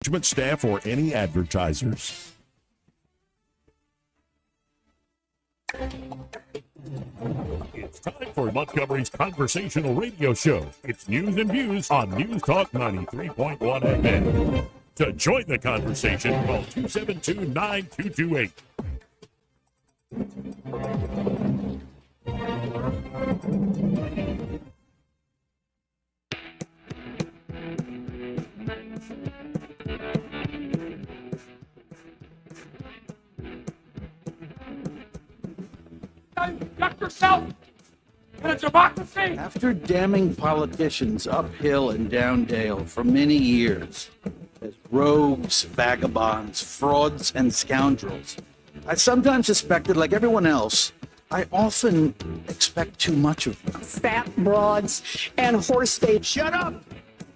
Management staff or any advertisers. It's time for Montgomery's conversational radio show. It's news and views on News Talk 93.1 FM. To join the conversation, call 272-9228. Conduct yourself in a democracy. After damning politicians uphill and down dale for many years as rogues, vagabonds, frauds, and scoundrels, I sometimes suspected, like everyone else, I often expect too much of them. Fat broads and horse face. Shut up,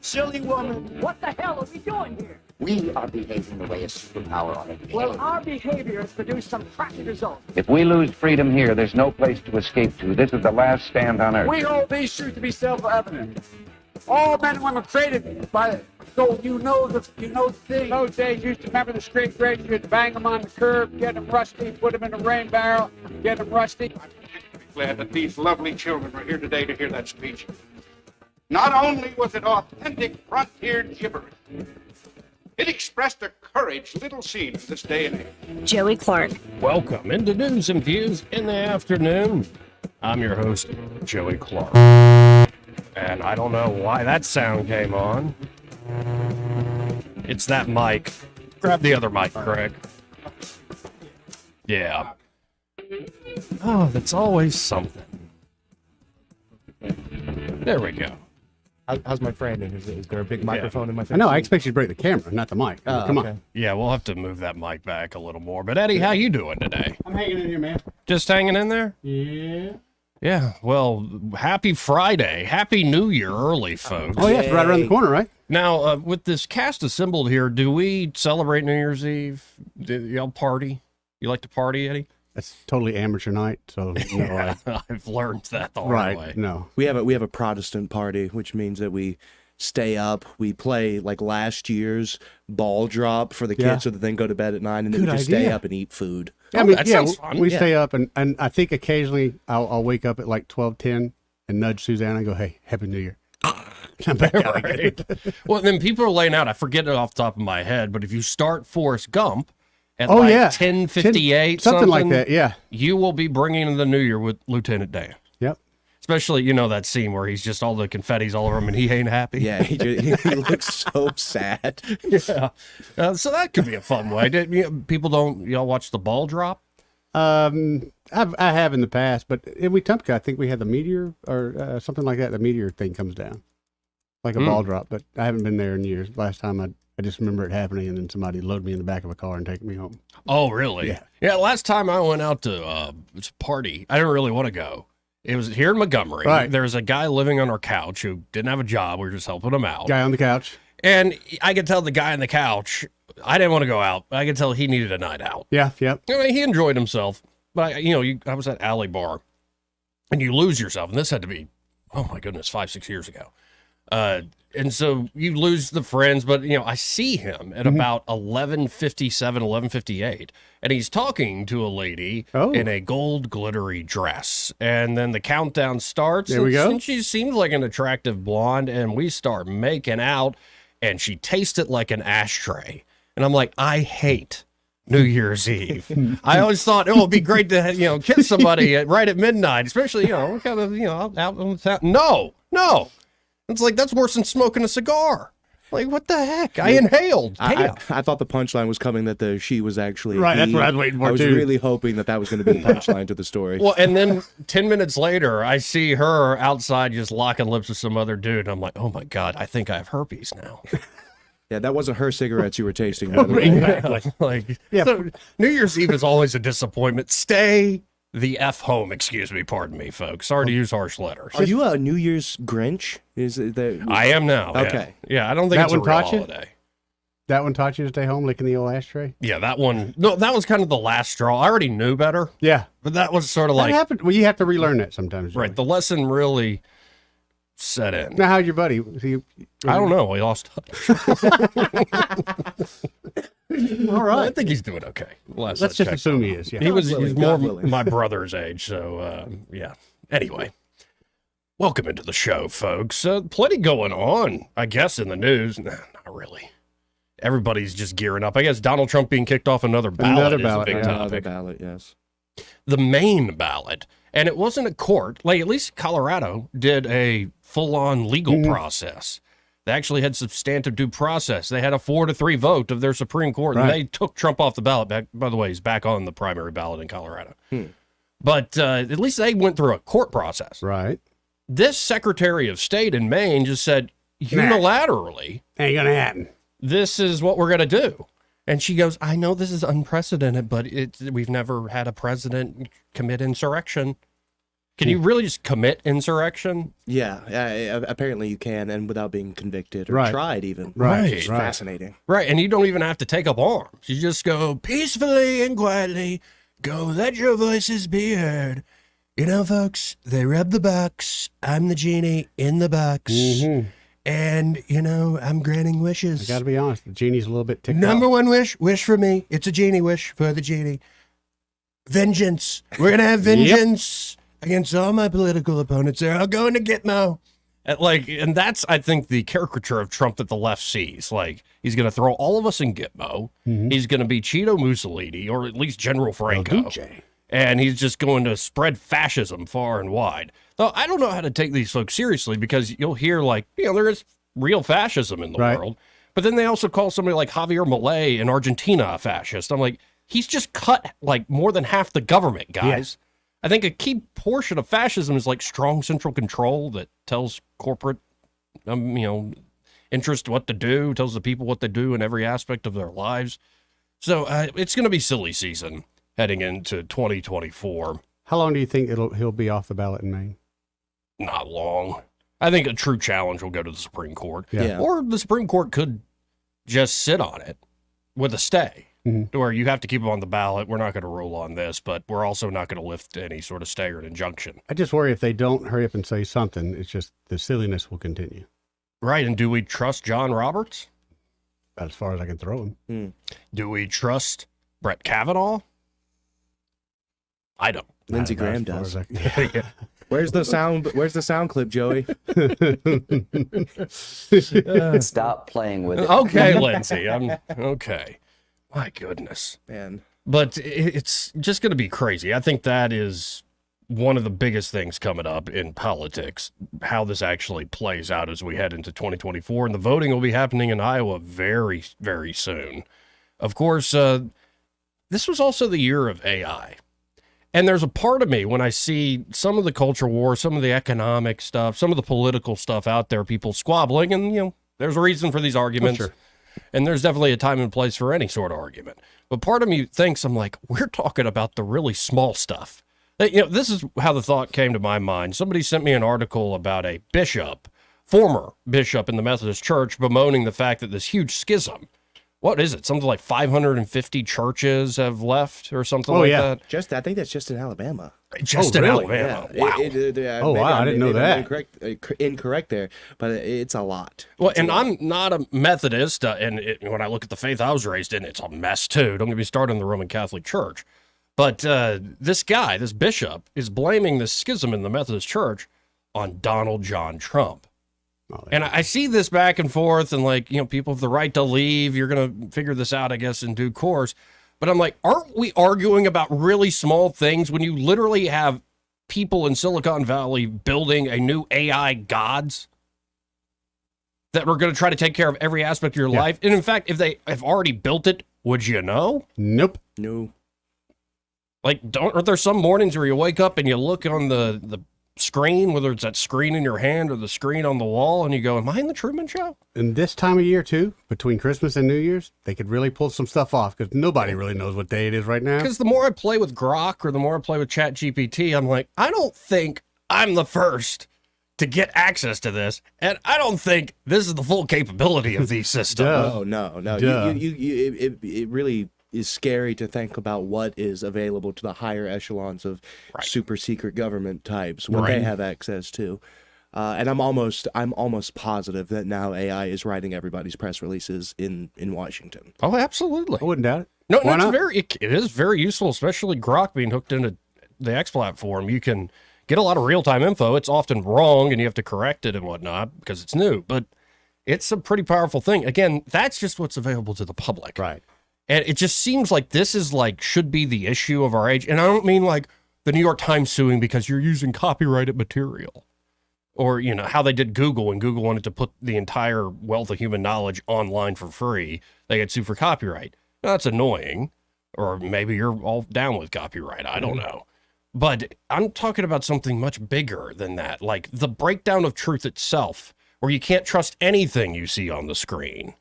silly woman. What the hell are we doing here? We are behaving the way a superpower ought to behave. Well, our behavior has produced some cracking results. If we lose freedom here, there's no place to escape to. This is the last stand on earth. We hold these truths to be self-evident. All men and women created by so you know the thing. Those days, you used to remember the straight grades. You'd bang them on the curb, get them rusty, put them in a rain barrel, get them rusty. I'm particularly glad that these lovely children were here today to hear that speech. Not only was it authentic frontier gibberish, it expressed a courage little seen in this day and age. Joey Clark. Welcome into News and Views in the afternoon. I'm your host, Joey Clark. And I don't know why that sound came on. It's that mic. Grab the other mic, Craig. Yeah. Oh, that's always something. There we go. How's my framing? Is there a big microphone in my face? No, I expect you to break the camera, not the mic. Come on. Yeah, we'll have to move that mic back a little more. But Eddie, how you doing today? I'm hanging in here, man. Just hanging in there? Yeah. Yeah, well, happy Friday. Happy New Year early, folks. Oh, yeah, it's right around the corner, right? Now, with this cast assembled here, do we celebrate New Year's Eve? Do y'all party? You like to party, Eddie? That's totally amateur night, so no. Yeah, I've learned that the hard way. Right, no. We have a Protestant party, which means that we stay up. We play like last year's ball drop for the kids Yeah. so that they can go to bed at 9, and then Good we just idea. stay up and eat food. Yeah, I mean, that yeah, sounds fun. we Yeah. stay up, and I think occasionally I'll wake up at like 12:10 and nudge Susanna and go, hey, Happy New Year. I'm back out again. Right. Well, then people are laying out. I forget it off the top of my head, but if you start Forrest Gump at Oh, like yeah. 10:58, Something like that, yeah. you will be bringing in the New Year with Lieutenant Dan. Yep. Especially, that scene where he's just all the confetti's all over him and he ain't happy. Yeah, he looks so sad. Yeah. So that could be a fun way. People don't, y'all watch the ball drop? I have in the past, but in Wetumpka, I think we had the meteor or something like that. The meteor thing comes down like a ball drop, but I haven't been there in years. Last time I just remember it happening, and then somebody loaded me in the back of a car and take me home. Oh, really? Yeah. Yeah, last time I went out to a party, I didn't really want to go. It was here in Montgomery. Right. There's a guy living on our couch who didn't have a job. We were just helping him out. Guy on the couch. And I could tell the guy on the couch, I didn't want to go out. I could tell he needed a night out. Yeah, yep. I mean, he enjoyed himself. But, I was at Alley Bar, and you lose yourself. And this had to be, oh, my goodness, 5-6 years ago. And so you lose the friends, but, I see him at about 11:57, 11:58, and he's talking to a lady in a gold glittery dress. And then the countdown starts. There we go. And she seems like an attractive blonde, and we start making out, and she tastes it like an ashtray. And I'm like, I hate New Year's Eve. I always thought it would be great to, kiss somebody right at midnight, especially, out on the town. No. It's like, that's worse than smoking a cigar. Like, what the heck? I inhaled. I thought the punchline was coming that she was actually Right, that's he. what I was waiting for, I was too. really hoping that was going to be the punchline to the story. Well, and then 10 minutes later, I see her outside just locking lips with some other dude. I'm like, oh my God, I think I have herpes now. Yeah, that wasn't her cigarettes you were tasting. By the way. Like, Yeah. so New Year's Eve is always a disappointment. Stay the F home, pardon me, folks. Sorry to use harsh letters. Are you a New Year's Grinch? Is it that? I am now. Yeah. Okay. Yeah, I don't think That it's a one real taught you? holiday. That one taught you to stay home licking the old ashtray? Yeah, that one. No, that was kind of the last straw. I already knew better, Yeah. but that was sort of That like, happened. Well, you have to relearn that sometimes. right, the lesson really set in. Now, how's your buddy? I don't know. He lost touch. All right. I think he's doing okay. Let's just assume he is. Yeah. He's more my brother's age. So, yeah. Anyway, welcome into the show, folks. Plenty going on, I guess, in the news. Nah, not really. Everybody's just gearing up. I guess Donald Trump being kicked off another ballot is a big topic. Another ballot, yes. The main ballot. And it wasn't a court. Like, at least Colorado did a full-on legal process. They actually had substantive due process. They had a 4-3 vote of their Supreme Court, and they took Trump off the ballot. By the way, he's back on the primary ballot in Colorado. But at least they went through a court process. Right. This Secretary of State in Maine just said unilaterally, ain't gonna happen. This is what we're going to do. And she goes, I know this is unprecedented, but we've never had a president commit insurrection. Can you really just commit insurrection? Yeah, apparently you can, and without being convicted or Right. tried even. Right. It's fascinating. Right, and you don't even have to take up arms. You just go peacefully and quietly, go let your voices be heard. You know, folks, they rub the box. I'm the genie in the box. And, you know, I'm granting wishes. I got to be honest, the genie's a little bit ticked Number off. one wish for me. It's a genie wish for the genie. Vengeance. We're going to have vengeance against all my political opponents. They're all going to Gitmo. And that's, I think, the caricature of Trump that the left sees. Like, he's going to throw all of us in Gitmo. He's going to be Cheeto Mussolini, or at least General Franco. And he's just going to spread fascism far and wide. Though I don't know how to take these folks seriously, because you'll hear, like, you know, there is real fascism in the world. But then they also call somebody like Javier Milei in Argentina a fascist. I'm like, he's just cut like more than half the government, guys. I think a key portion of fascism is like strong central control that tells corporate, you know, interest what to do, tells the people what to do in every aspect of their lives. So it's going to be silly season heading into 2024. How long do you think he'll be off the ballot in Maine? Not long. I think a true challenge will go to the Supreme Court. Yeah. Or the Supreme Court could just sit on it with a stay, to where you have to keep him on the ballot. We're not going to rule on this, but we're also not going to lift any sort of stay or an injunction. I just worry if they don't hurry up and say something, it's just the silliness will continue. Right, and do we trust John Roberts? About as far as I can throw him. Do we trust Brett Kavanaugh? I don't. Lindsey About Graham as does. far as I- Where's the sound clip, Joey? Stop playing with it. Okay, Lindsay. I'm okay. My goodness. Man. But it's just going to be crazy. I think that is one of the biggest things coming up in politics, how this actually plays out as we head into 2024. And the voting will be happening in Iowa very, very soon. Of course, this was also the year of AI. And there's a part of me when I see some of the culture war, some of the economic stuff, some of the political stuff out there, people squabbling, and, you know, there's a reason for these arguments. Sure. And there's definitely a time and place for any sort of argument. But part of me thinks, I'm like, we're talking about the really small stuff. You know, this is how the thought came to my mind. Somebody sent me an article about a bishop, former bishop in the Methodist Church, bemoaning the fact that this huge schism, what is it? Something like 550 churches have left or something that? I think that's just in Alabama. Just in Alabama. Yeah. Wow. Wow. I didn't know that. Incorrect there, but it's a lot. Well, and I'm not a Methodist, and when I look at the faith I was raised in, it's a mess too. Don't get me started on the Roman Catholic Church. But this guy, this bishop, is blaming this schism in the Methodist Church on Donald John Trump. And I see this back and forth, and like, you know, people have the right to leave. You're going to figure this out, I guess, in due course. But I'm like, aren't we arguing about really small things when you literally have people in Silicon Valley building a new AI gods that are going to try to take care of every aspect of your life? And in fact, if they have already built it, would you know? Nope. No. Like, aren't there some mornings where you wake up and you look on the screen, whether it's that screen in your hand or the screen on the wall, and you go, am I in the Truman Show? And this time of year, too, between Christmas and New Year's, they could really pull some stuff off because nobody really knows what day it is right now. Because the more I play with Grok or the more I play with ChatGPT, I'm like, I don't think I'm the first to get access to this, and I don't think this is the full capability of these systems. Oh, no. It really is scary to think about what is available to the higher echelons of super secret government types, what they have access to. And I'm almost positive that now AI is writing everybody's press releases in Washington. Oh, absolutely. I wouldn't doubt it. No, Why that's not? it is very useful, especially Grok being hooked into the X platform. You can get a lot of real-time info. It's often wrong and you have to correct it and whatnot because it's new, but it's a pretty powerful thing. Again, that's just what's available to the public. Right. And it just seems like this is should be the issue of our age. And I don't mean like the New York Times suing because you're using copyrighted material, or, how they did Google when Google wanted to put the entire wealth of human knowledge online for free. They get sued for copyright. Now, that's annoying. Or maybe you're all down with copyright. I don't know. But I'm talking about something much bigger than that, like the breakdown of truth itself, where you can't trust anything you see on the screen.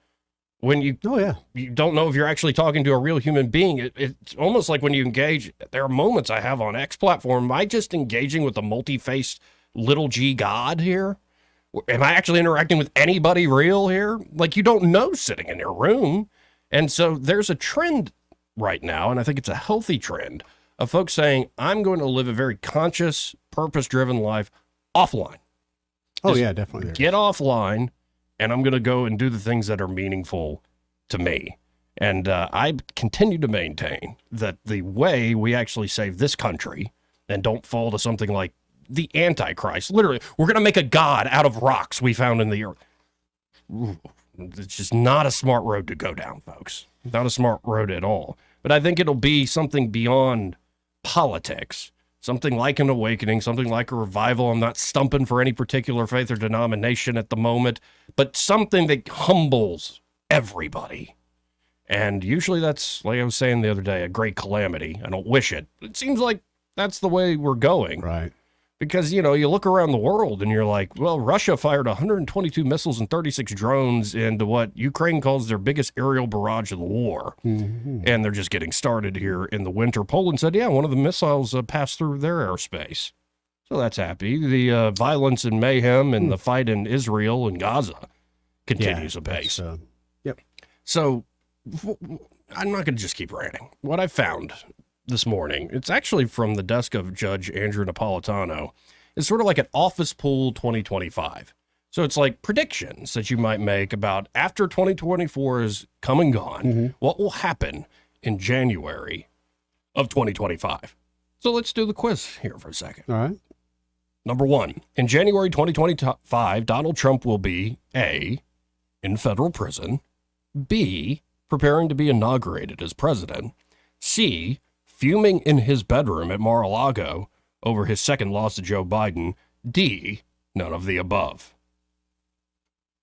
When you don't know if you're actually talking to a real human being. It's almost like when you engage, there are moments I have on X platform. Am I just engaging with a multi-faced little G God here? Am I actually interacting with anybody real here? Like, you don't know sitting in your room. And so there's a trend right now, and I think it's a healthy trend, of folks saying, I'm going to live a very conscious, purpose-driven life offline. Oh, yeah, definitely. Get offline, and I'm going to go and do the things that are meaningful to me. And I continue to maintain that the way we actually save this country and don't fall to something like the Antichrist, literally, we're going to make a god out of rocks we found in the earth. Ooh, it's just not a smart road to go down, folks. Not a smart road at all. But I think it'll be something beyond politics, something like an awakening, something like a revival. I'm not stumping for any particular faith or denomination at the moment, but something that humbles everybody. And usually that's, like I was saying the other day, a great calamity. I don't wish it. It seems like that's the way we're going. Right. Because, you look around the world and you're like, well, Russia fired 122 missiles and 36 drones into what Ukraine calls their biggest aerial barrage of the war. Mm-hmm. And they're just getting started here in the winter. Poland said, yeah, one of the missiles passed through their airspace. So that's happy. The violence and mayhem and the fight in Israel and Gaza continues apace. Yep. So I'm not going to just keep ranting. What I found this morning, it's actually from the desk of Judge Andrew Napolitano. It's sort of like an office pool 2025. So it's like predictions that you might make about after 2024 is come and gone, what will happen in January of 2025. So let's do the quiz here for a second. All right. Number one, in January 2025, Donald Trump will be A, in federal prison, B, preparing to be inaugurated as president, C, fuming in his bedroom at Mar-a-Lago over his second loss to Joe Biden, D, none of the above.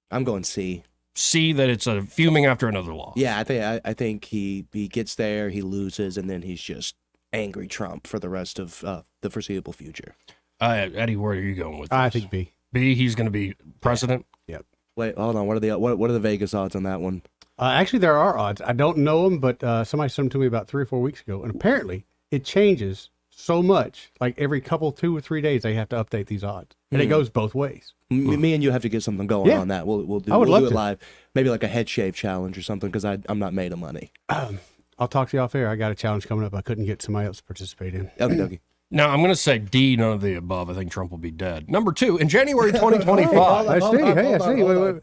I'm going C. C, that it's a fuming after another loss. Yeah, I think he gets there, he loses, and then he's just angry Trump for the rest of the foreseeable future. Eddie, where are you going with this? I think B. B, he's going to be president? Yep. Wait, hold on. What are the Vegas odds on that one? Actually, there are odds. I don't know them, but somebody sent them to me about 3 or 4 weeks ago, and apparently it changes so much. Like every 2 or 3 days, they have to update these odds, and it goes both ways. Me and you have to get something going on that. We'll do it live. Maybe like a head shave challenge or something, because I'm not made of money. I'll talk to you off air. I got a challenge coming up. I couldn't get somebody else to participate in. Okay. Now, I'm going to say D, none of the above. I think Trump will be dead. Number two, in January 2025. I see. I see. Wait.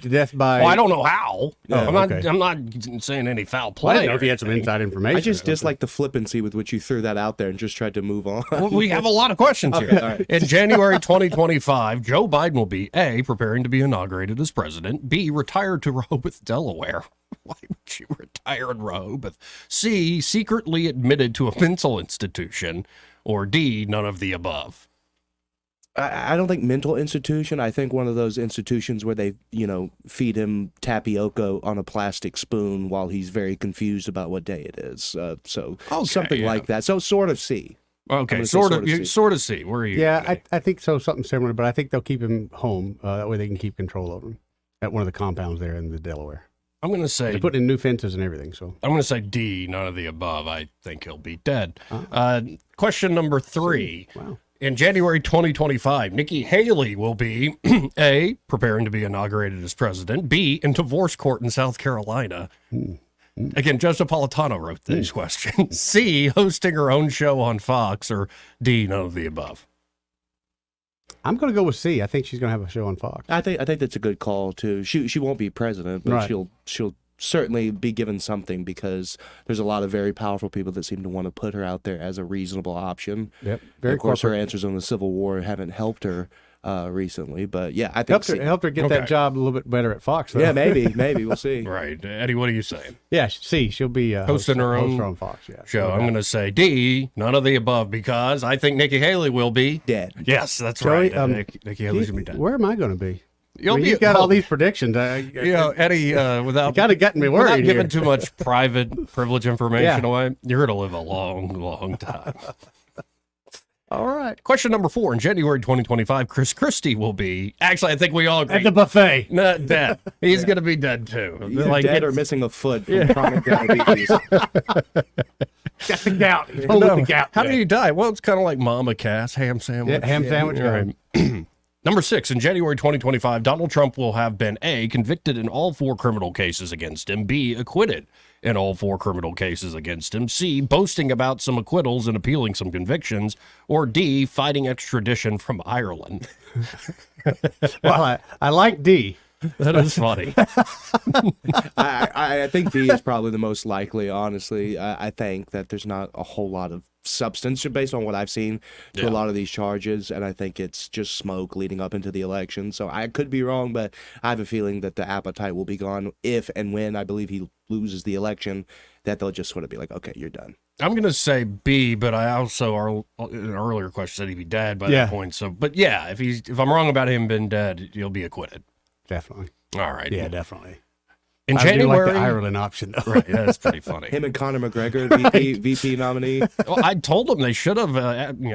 Death by... Well, I don't know how. Yeah, I'm not saying any foul play. I didn't know if you had some inside information. I just dislike the flippancy with which you threw that out there and just tried to move on. Well, we have a lot of questions here. Right. In January 2025, Joe Biden will be A, preparing to be inaugurated as president, B, retired to Rehoboth, Delaware. Why would you retire in Rehoboth? C, secretly admitted to a mental institution, or D, none of the above. I don't think mental institution. I think one of those institutions where they, feed him tapioca on a plastic spoon while he's very confused about what day it is. Something like that. So sort of C. Okay, sort of C. Where are you? Yeah, I think so. Something similar, but I think they'll keep him home. That way they can keep control over him at one of the compounds there in the Delaware. I'm going to say... They're putting in new fences and everything, so... I'm going to say D, none of the above. I think he'll be dead. Question number 3. Wow. In January 2025, Nikki Haley will be A, preparing to be inaugurated as president, B, in divorce court in South Carolina. Again, Judge Napolitano wrote these questions. C, hosting her own show on Fox, or D, none of the above. I'm going to go with C. I think she's going to have a show on Fox. I think that's a good call too. She won't be president, but Right. she'll certainly be given something because there's a lot of very powerful people that seem to want to put her out there as a reasonable option. Yep. And Very of course, her corporate. answers on the Civil War haven't helped her recently, but yeah, I think Helped her get that job a little bit better at Fox. Though. Yeah, maybe we'll see. Right. Eddie, what are you saying? Yeah, C. She'll be Hosting her host own on Fox. Yeah. show. I'm going to say D, none of the above, because I think Nikki Haley will be dead. Yes, that's Joey, right. Nikki Haley's going to be dead. Where am I going to be? You'll be You got all well, these predictions. You know, Eddie, without kind of gotten me without worried giving here. too much private privilege information Yeah. away, you're going to live a long, long time. All right. Question number 4. In January 2025, Chris Christie will be. Actually, I think we all agree. At the buffet. Not dead. He's going to be dead too. Either dead or missing a foot from chronic diabetes. Got the gout. He's No. with the gout. How did he die? Well, it's kind of like Mama Cass, ham sandwich. Yeah, ham sandwich. Right. Number 6, in January 2025, Donald Trump will have been A, convicted in all 4 criminal cases against him, B, acquitted in all 4 criminal cases against him, C, boasting about some acquittals and appealing some convictions, or D, fighting extradition from Ireland. Well, I like D. That is funny. I think D is probably the most likely, honestly. I think that there's not a whole lot of substance based on what I've seen to a lot of these charges, and I think it's just smoke leading up into the election. So I could be wrong, but I have a feeling that the appetite will be gone if and when I believe he loses the election, that they'll just sort of be like, okay, you're done. I'm going to say B, but I also, in an earlier question, said he'd be dead by Yeah. that point. So, but yeah, if I'm wrong about him being dead, he'll be acquitted. Definitely. All right. Yeah, definitely. In I do January, like the Ireland option, though. right? Yeah, that's pretty funny. Him and Conor McGregor, VP nominee. Well, I told them they should have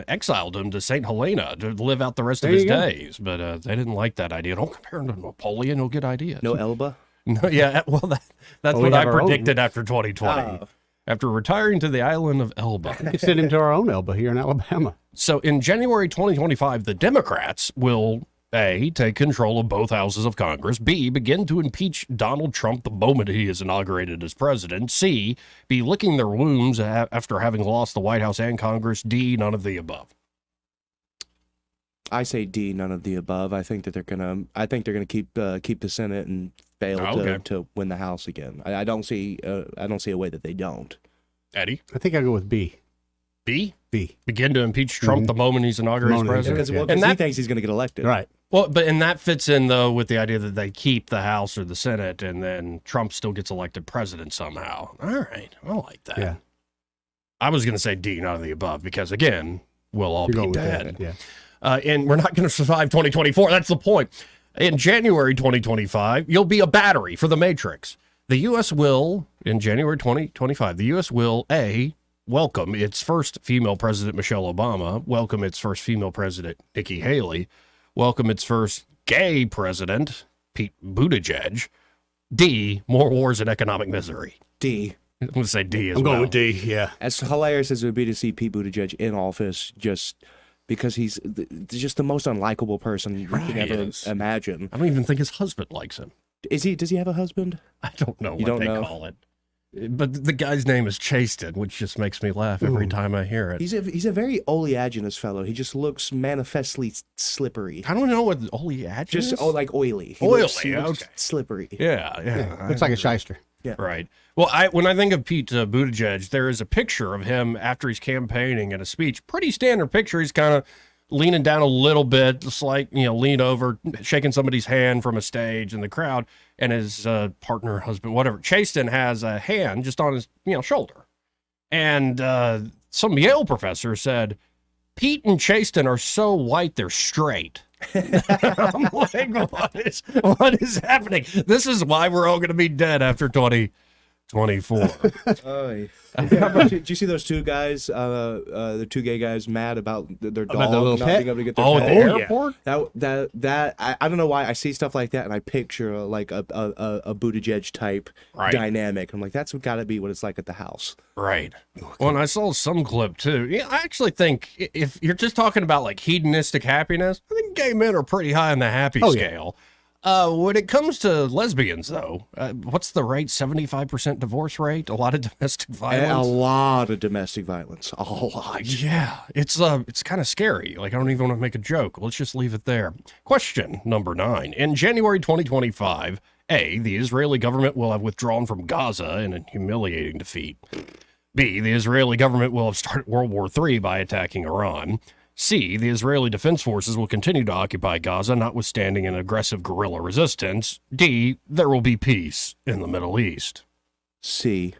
exiled him to St. Helena to live out the rest of There his you go. days, but they didn't like that idea. Don't compare him to Napoleon; he'll get ideas. No Elba. No, yeah, well, that's Well, we what I have our own. predicted after 2020. Oh. After retiring to the island of Elba. We could send him to our own Elba here in Alabama. So in January 2025, the Democrats will A, take control of both houses of Congress, B, begin to impeach Donald Trump the moment he is inaugurated as president, C, be licking their wounds after having lost the White House and Congress, D, none of the above. I say D, none of the above. I think that they're gonna keep the Senate and fail to win the House again. I don't see a way that they don't. Eddie? I think I'll go with B. B? B. Begin to impeach Trump the moment he's inaugurated as Moment he's president? Because Yeah. he thinks he's going to get elected. Right. Well, and that fits in, though, with the idea that they keep the House or the Senate, and then Trump still gets elected president somehow. All right. I like that. Yeah. I was going to say D, none of the above, because, again, we'll all You're be going with dead. that. Yeah. And we're not going to survive 2024. That's the point. In January 2025, you'll be a battery for the Matrix. The U.S. will, in January 2025, the U.S. will, A, welcome its first female president, Michelle Obama, welcome its first female president, Nikki Haley, welcome its first gay president, Pete Buttigieg, D, more wars and economic misery. D. I'm going to say D as I'm well. going with D. Yeah. As hilarious as it would be to see Pete Buttigieg in office, just because he's just the most unlikable person you can ever is. imagine. I don't even think his husband likes him. Does he have a husband? I don't know You what don't they know? call it. But the guy's name is Chasten, which just makes me laugh every time I hear it. He's a very oleaginous fellow. He just looks manifestly slippery. I don't know what oleaginous Just is. like oily. He Oily, looks okay. slippery. Yeah. Looks like a shyster. Right. Well, when I think of Pete Buttigieg, there is a picture of him after he's campaigning in a speech. Pretty standard picture. He's kind of leaning down a little bit, just like, lean over, shaking somebody's hand from a stage in the crowd, and his partner, husband, whatever, Chasten, has a hand just on his, shoulder. And some Yale professor said, Pete and Chasten are so white they're straight. I'm like, what is happening? This is why we're all going to be dead after 2024. Did you see those two guys, the two gay guys, mad about their dog About the little not pet? being able to get their Oh, pet? at the airport? That I don't know why I see stuff like that and I picture like a Buttigieg type dynamic. I'm like, that's got to be what it's like at the house. Right. Well, and I saw some clip too. Yeah, I actually think if you're just talking about like hedonistic happiness, I think gay men are pretty high on the happy scale. When it comes to lesbians, though, what's the rate? 75% divorce rate? A lot of domestic A violence? lot of domestic violence. A lot. Yeah, it's kind of scary. Like, I don't even want to make a joke. Let's just leave it there. Question number 9. In January 2025, A, the Israeli government will have withdrawn from Gaza in a humiliating defeat. B, the Israeli government will have started World War III by attacking Iran. C, the Israeli Defense Forces will continue to occupy Gaza, notwithstanding an aggressive guerrilla resistance. D, there will be peace in the Middle East. C.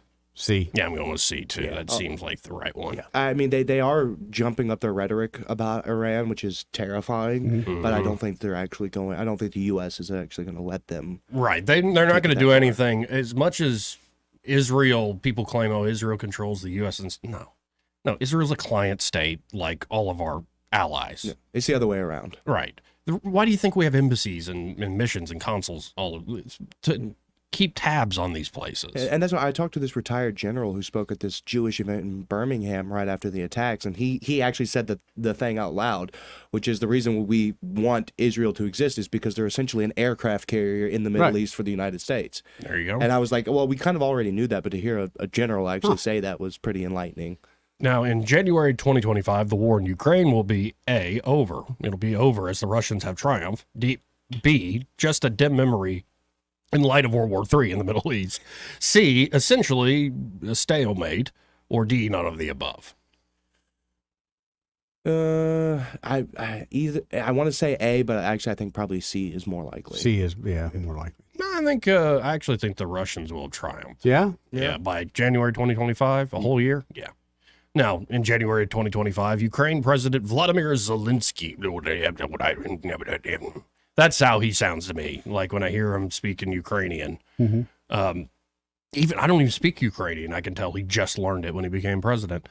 Yeah, I'm going with C, too. That seems like the right one. I mean, they are jumping up their rhetoric about Iran, which is terrifying, but I don't think they're actually going, I don't think the U.S. is actually going to let them. Right. They're not going to do anything. As much as Israel, people claim, oh, Israel controls the U.S. and No, Israel's a client state like all of our allies. Yeah, it's the other way around. Right. Why do you think we have embassies and missions and consuls all of this? To keep tabs on these places. And that's why I talked to this retired general who spoke at this Jewish event in Birmingham right after the attacks, and he actually said the thing out loud, which is the reason we want Israel to exist is because they're essentially an aircraft carrier in the Middle East for the United States. There you go. And I was like, well, we kind of already knew that, but to hear a general actually say that was pretty enlightening. Now, in January 2025, the war in Ukraine will be A, over. It'll be over as the Russians have triumphed. B, just a dim memory in light of World War III in the Middle East. C, essentially a stalemate. Or D, none of the above. I want to say A, but actually I think probably C is more likely. C is, more likely. No, I actually think the Russians will triumph. Yeah? Yeah, by January 2025, a whole year? Yeah. Now, in January 2025, Ukraine President Vladimir Zelensky. That's how he sounds to me, like when I hear him speaking Ukrainian. Even I don't even speak Ukrainian. I can tell he just learned it when he became president.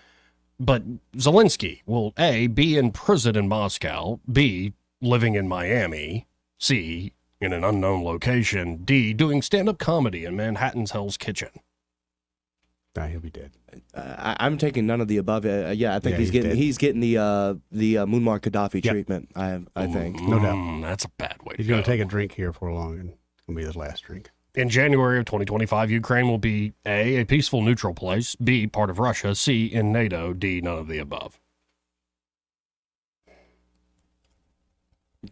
But Zelensky will A, be in prison in Moscow, B, living in Miami, C, in an unknown location, D, doing stand-up comedy in Manhattan's Hell's Kitchen. Nah, he'll be dead. I'm taking none of the above. I think he's getting the Muammar Gaddafi treatment. I think, no doubt. That's a bad way. He's going to take a drink here for long, and it's going to be his last drink. In January of 2025, Ukraine will be A, peaceful neutral place, B, part of Russia, C, in NATO, D, none of the above.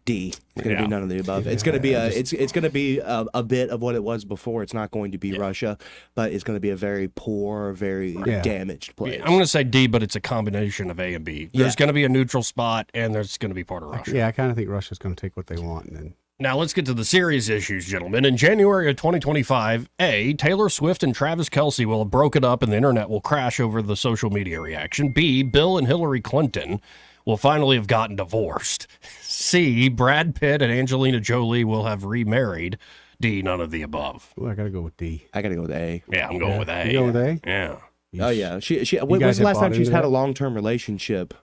D. It's going to be none of the above. It's going to be it's going to be a bit of what it was before. It's not going to be Russia, but it's going to be a very poor, very damaged place. I'm going to say D, but it's a combination of A and B. There's going to be a neutral spot, and there's going to be part of Russia. Yeah, I kind of think Russia's going to take what they want. And then Now let's get to the serious issues, gentlemen. In January of 2025, A, Taylor Swift and Travis Kelce will have broken up and the internet will crash over the social media reaction. B, Bill and Hillary Clinton will finally have gotten divorced. C, Brad Pitt and Angelina Jolie will have remarried. D, none of the above. I got to go with D. I got to go with A. Yeah, I'm going with A. You go with A? Yeah. Oh, yeah. When was the last time she's had a long-term relationship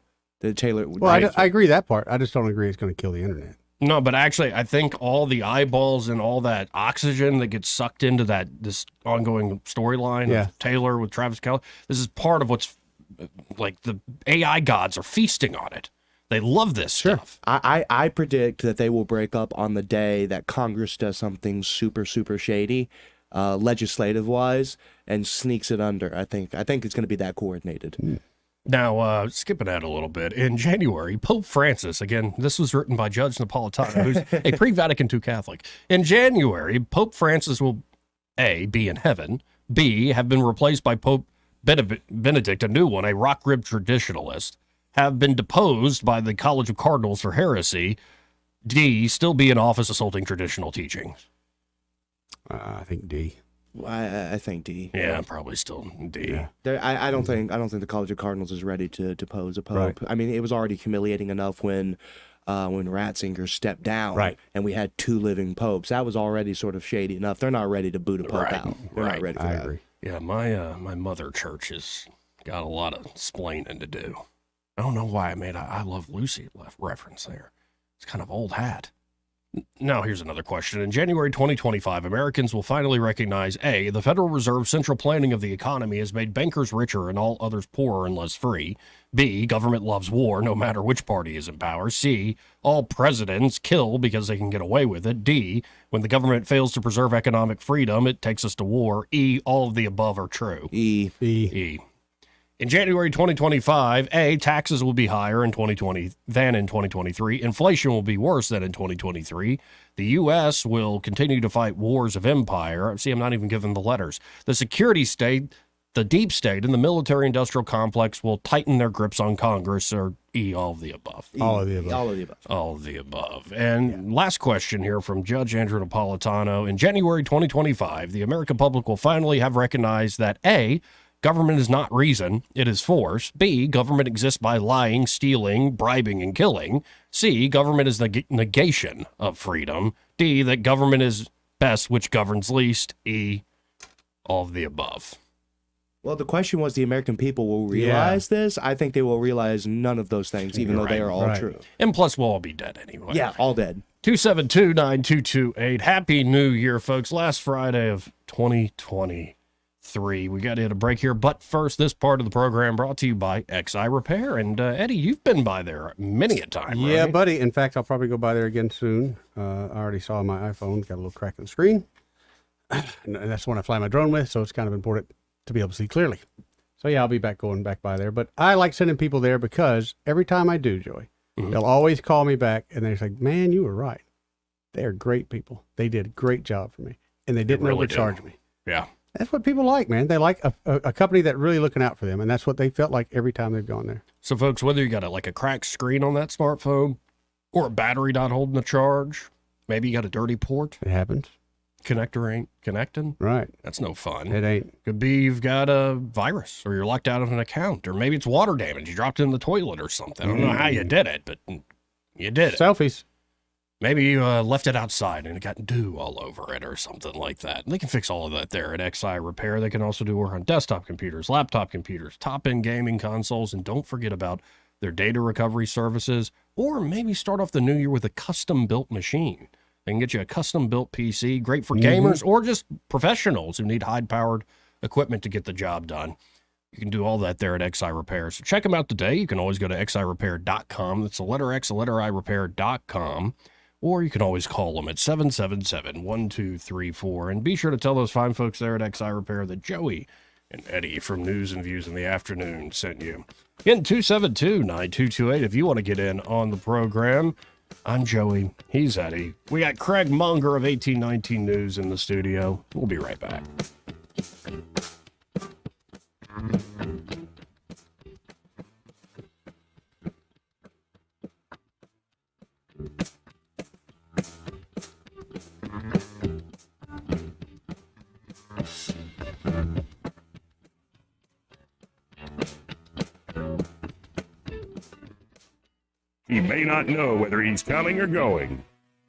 that Taylor... Well, I agree that part. I just don't agree it's going to kill the internet. No, but actually, I think all the eyeballs and all that oxygen that gets sucked into this ongoing storyline of Taylor with Travis Kelce, this is part of what's like the AI gods are feasting on it. They love this stuff. I predict that they will break up on the day that Congress does something super, super shady, legislative-wise, and sneaks it under. I think it's going to be that coordinated. Now, skipping ahead a little bit, in January, Pope Francis, again, this was written by Judge Napolitano, who's a pre-Vatican II Catholic. In January, Pope Francis will, A, be in heaven, B, have been replaced by Pope Benedict, a new one, a rock-ribbed traditionalist, have been deposed by the College of Cardinals for heresy, D, still be in office assaulting traditional teachings. I think D. I think D. Yeah, probably still D. Yeah. I don't think the College of Cardinals is ready to depose a pope. Right. I mean, it was already humiliating enough when Ratzinger stepped down, and we had 2 living popes. That was already sort of shady enough. They're not ready to boot a pope out. They're not ready for that. Agree. Yeah, my mother church has got a lot of splaining to do. I don't know why I made a I Love Lucy reference there. It's kind of old hat. Now, here's another question. In January 2025, Americans will finally recognize A, the Federal Reserve's central planning of the economy has made bankers richer and all others poorer and less free. B, government loves war no matter which party is in power. C, all presidents kill because they can get away with it. D, when the government fails to preserve economic freedom, it takes us to war. E, all of the above are true. E. In January 2025, A, taxes will be higher in 2020 than in 2023. Inflation will be worse than in 2023. The U.S. will continue to fight wars of empire. See, I'm not even giving the letters. The security state, the deep state, and the military-industrial complex will tighten their grips on Congress, or E, all of the above. All of the above. All of the above. All of the above. And last question here from Judge Andrew Napolitano. In January 2025, the American public will finally have recognized that A, government is not reason, it is force. B, government exists by lying, stealing, bribing, and killing. C, government is the negation of freedom. D, that government is best which governs least. E, all of the above. Well, the question was the American people will realize this. I think they will realize none of those things, even though they are all true. And plus, we'll all be dead anyway. Yeah, all dead. 272-9228. Happy New Year, folks. Last Friday of 2023. We got to hit a break here. But first, this part of the program brought to you by XI Repair. And Eddie, you've been by there many a time, Yeah, right? buddy. In fact, I'll probably go by there again soon. I already saw my iPhone got a little crack in the screen. And that's the one I fly my drone with, so it's kind of important to be able to see clearly. So yeah, I'll be going back by there. But I like sending people there because every time I do, Joey, they'll always call me back and they're like, man, you were right. They're great people. They did a great job for me. And they didn't really overcharge me. Yeah. That's what people like, man. They like a company that really looking out for them. And that's what they felt like every time they've gone there. So, folks, whether you got a cracked screen on that smartphone or a battery not holding the charge, maybe you got a dirty port, It happens. connector ain't connecting. Right. That's no fun. It ain't. Could be you've got a virus or you're locked out of an account, or maybe it's water damage. You dropped it in the toilet or something. I don't know how you did it, but you did it. Selfies. Maybe you left it outside and it got dew all over it or something like that. They can fix all of that there at XI Repair. They can also do work on desktop computers, laptop computers, top-end gaming consoles, and don't forget about their data recovery services, or maybe start off the new year with a custom-built machine. They can get you a custom-built PC, great for gamers or just professionals who need high-powered equipment to get the job done. You can do all that there at XI Repair. So check them out today. You can always go to xirepair.com. That's the letter X, the letter I, repair.com. Or you can always call them at 777-1234. And be sure to tell those fine folks there at XI Repair that Joey and Eddie from News and Views in the Afternoon sent you. Again, 272-9228 if you want to get in on the program. I'm Joey. He's Eddie. We got Craig Munger of 1819 News in the studio. We'll be right back. He may not know whether he's coming or going,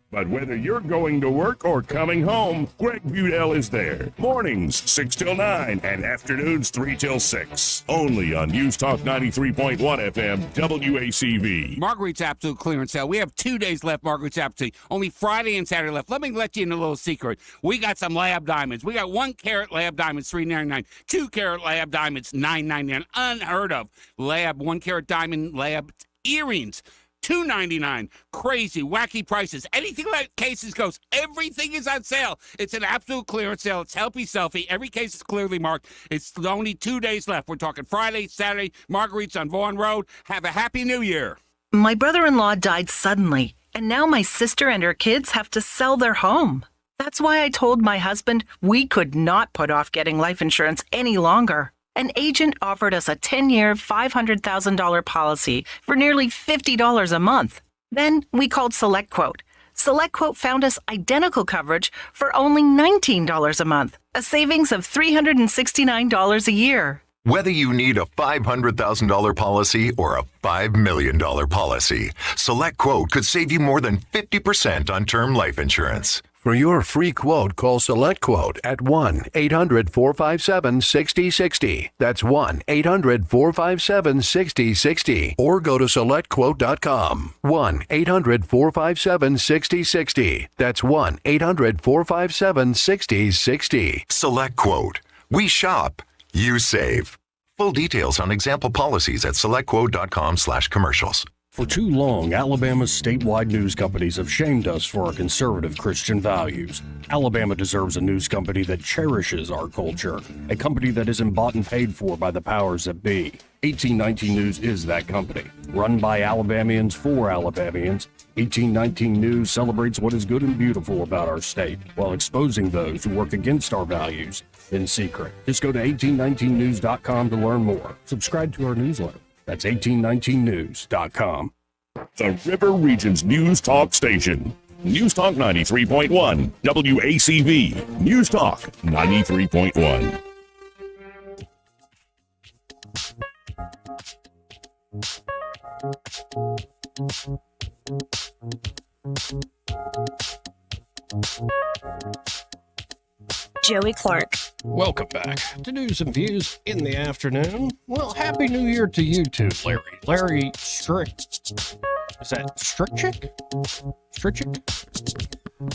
but whether you're going to work or coming home, Greg Budell is there. Mornings 6 till 9 and afternoons 3 till 6. Only on News Talk 93.1 FM WACV. Marguerite's Absolute Clearance Sale. We have 2 days left, Marguerite's Absolute. Only Friday and Saturday left. Let me let you in a little secret. We got some lab diamonds. We got 1 carat lab diamonds, $3.99. 2 carat lab diamonds, $9.99. Unheard of. Lab, 1 carat diamond lab earrings, $2.99. Crazy, wacky prices. Anything like cases goes. Everything is on sale. It's an absolute clearance sale. It's Helpy Selfie. Every case is clearly marked. It's only 2 days left. We're talking Friday, Saturday. Marguerite's on Vaughan Road. Have a happy New Year. My brother-in-law died suddenly, and now my sister and her kids have to sell their home. That's why I told my husband we could not put off getting life insurance any longer. An agent offered us a 10-year, $500,000 policy for nearly $50 a month. Then we called SelectQuote. SelectQuote found us identical coverage for only $19 a month, a savings of $369 a year. Whether you need a $500,000 policy or a $5 million policy, SelectQuote could save you more than 50% on term life insurance. For your free quote, call SelectQuote at 1-800-457-6060. That's 1-800-457-6060. Or go to SelectQuote.com. 1-800-457-6060. That's 1-800-457-6060. SelectQuote. We shop. You save. Full details on example policies at SelectQuote.com/commercials. For too long, Alabama's statewide news companies have shamed us for our conservative Christian values. Alabama deserves a news company that cherishes our culture, a company that isn't bought and paid for by the powers that be. 1819 News is that company. Run by Alabamians for Alabamians, 1819 News celebrates what is good and beautiful about our state, while exposing those who work against our values in secret. Just go to 1819news.com to learn more. Subscribe to our newsletter. That's 1819news.com. The River Region's News Talk Station. News Talk 93.1. WACV. News Talk 93.1. Joey Clark. Welcome back to News and Views in the afternoon. Well, Happy New Year to you too, Larry. Larry Strick. Is that Strickchick? Strickchick? I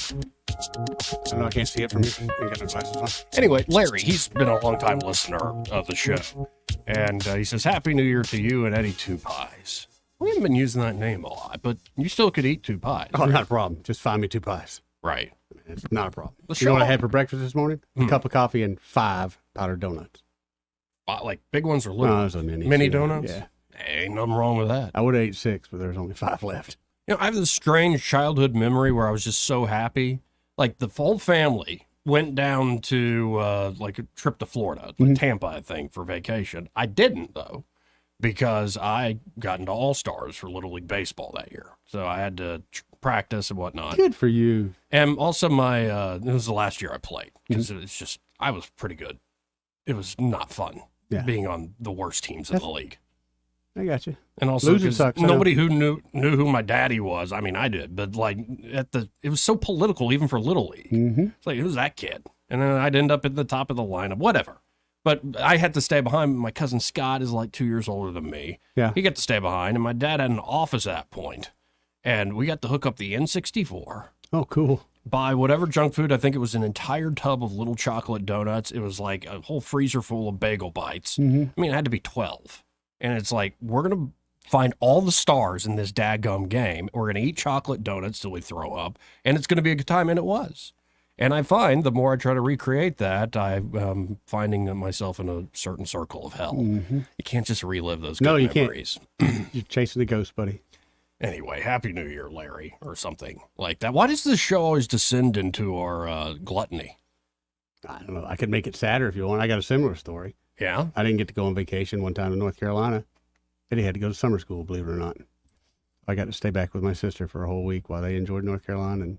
don't know, I can't see it from here. I ain't got no glasses on. Anyway, Larry, he's been a long time listener of the show. And he says, Happy New Year to you and Eddie Two Pies. We haven't been using that name a lot, but you still could eat two pies. Oh, not a problem. Just find me 2 pies. Right. It's not a problem. You know what I had for breakfast this morning? A cup of coffee and 5 powdered donuts. Like big ones or little? No, those are minis. Mini donuts? Yeah. Ain't nothing wrong with that. I would have ate 6, but there's only 5 left. You know, I have this strange childhood memory where I was just so happy. Like the whole family went down to like a trip to Florida, Tampa, I think, for vacation. I didn't though, because I got into All-Stars for Little League Baseball that year. So I had to practice and whatnot. Good for you. And also my, it was the last year I played because it's just, I was pretty good. It was not fun being on the worst teams in the league. I got you. And also, Losing sucks. nobody who knew who my daddy was. I mean, I did, but like it was so political, even for Little League. It's like, who's that kid? And then I'd end up at the top of the lineup, whatever. But I had to stay behind. My cousin Scott is like 2 years older than me. Yeah. He got to stay behind, and my dad had an office at that point, and we got to hook up the N64. Oh, cool. Buy whatever junk food. I think it was an entire tub of little chocolate donuts. It was like a whole freezer full of bagel bites. I mean, it had to be 12. And it's like, we're going to find all the stars in this daggum game. We're going to eat chocolate donuts till we throw up. And it's going to be a good time. And it was. And I find the more I try to recreate that, I'm finding myself in a certain circle of hell. You can't just relive those good memories. Can't. You're chasing the ghost, buddy. Anyway, Happy New Year, Larry, or something like that. Why does this show always descend into our gluttony? I don't know. I could make it sadder if you want. I got a similar story. Yeah? I didn't get to go on vacation one time in North Carolina. Eddie had to go to summer school, believe it or not. I got to stay back with my sister for a whole week while they enjoyed North Carolina. And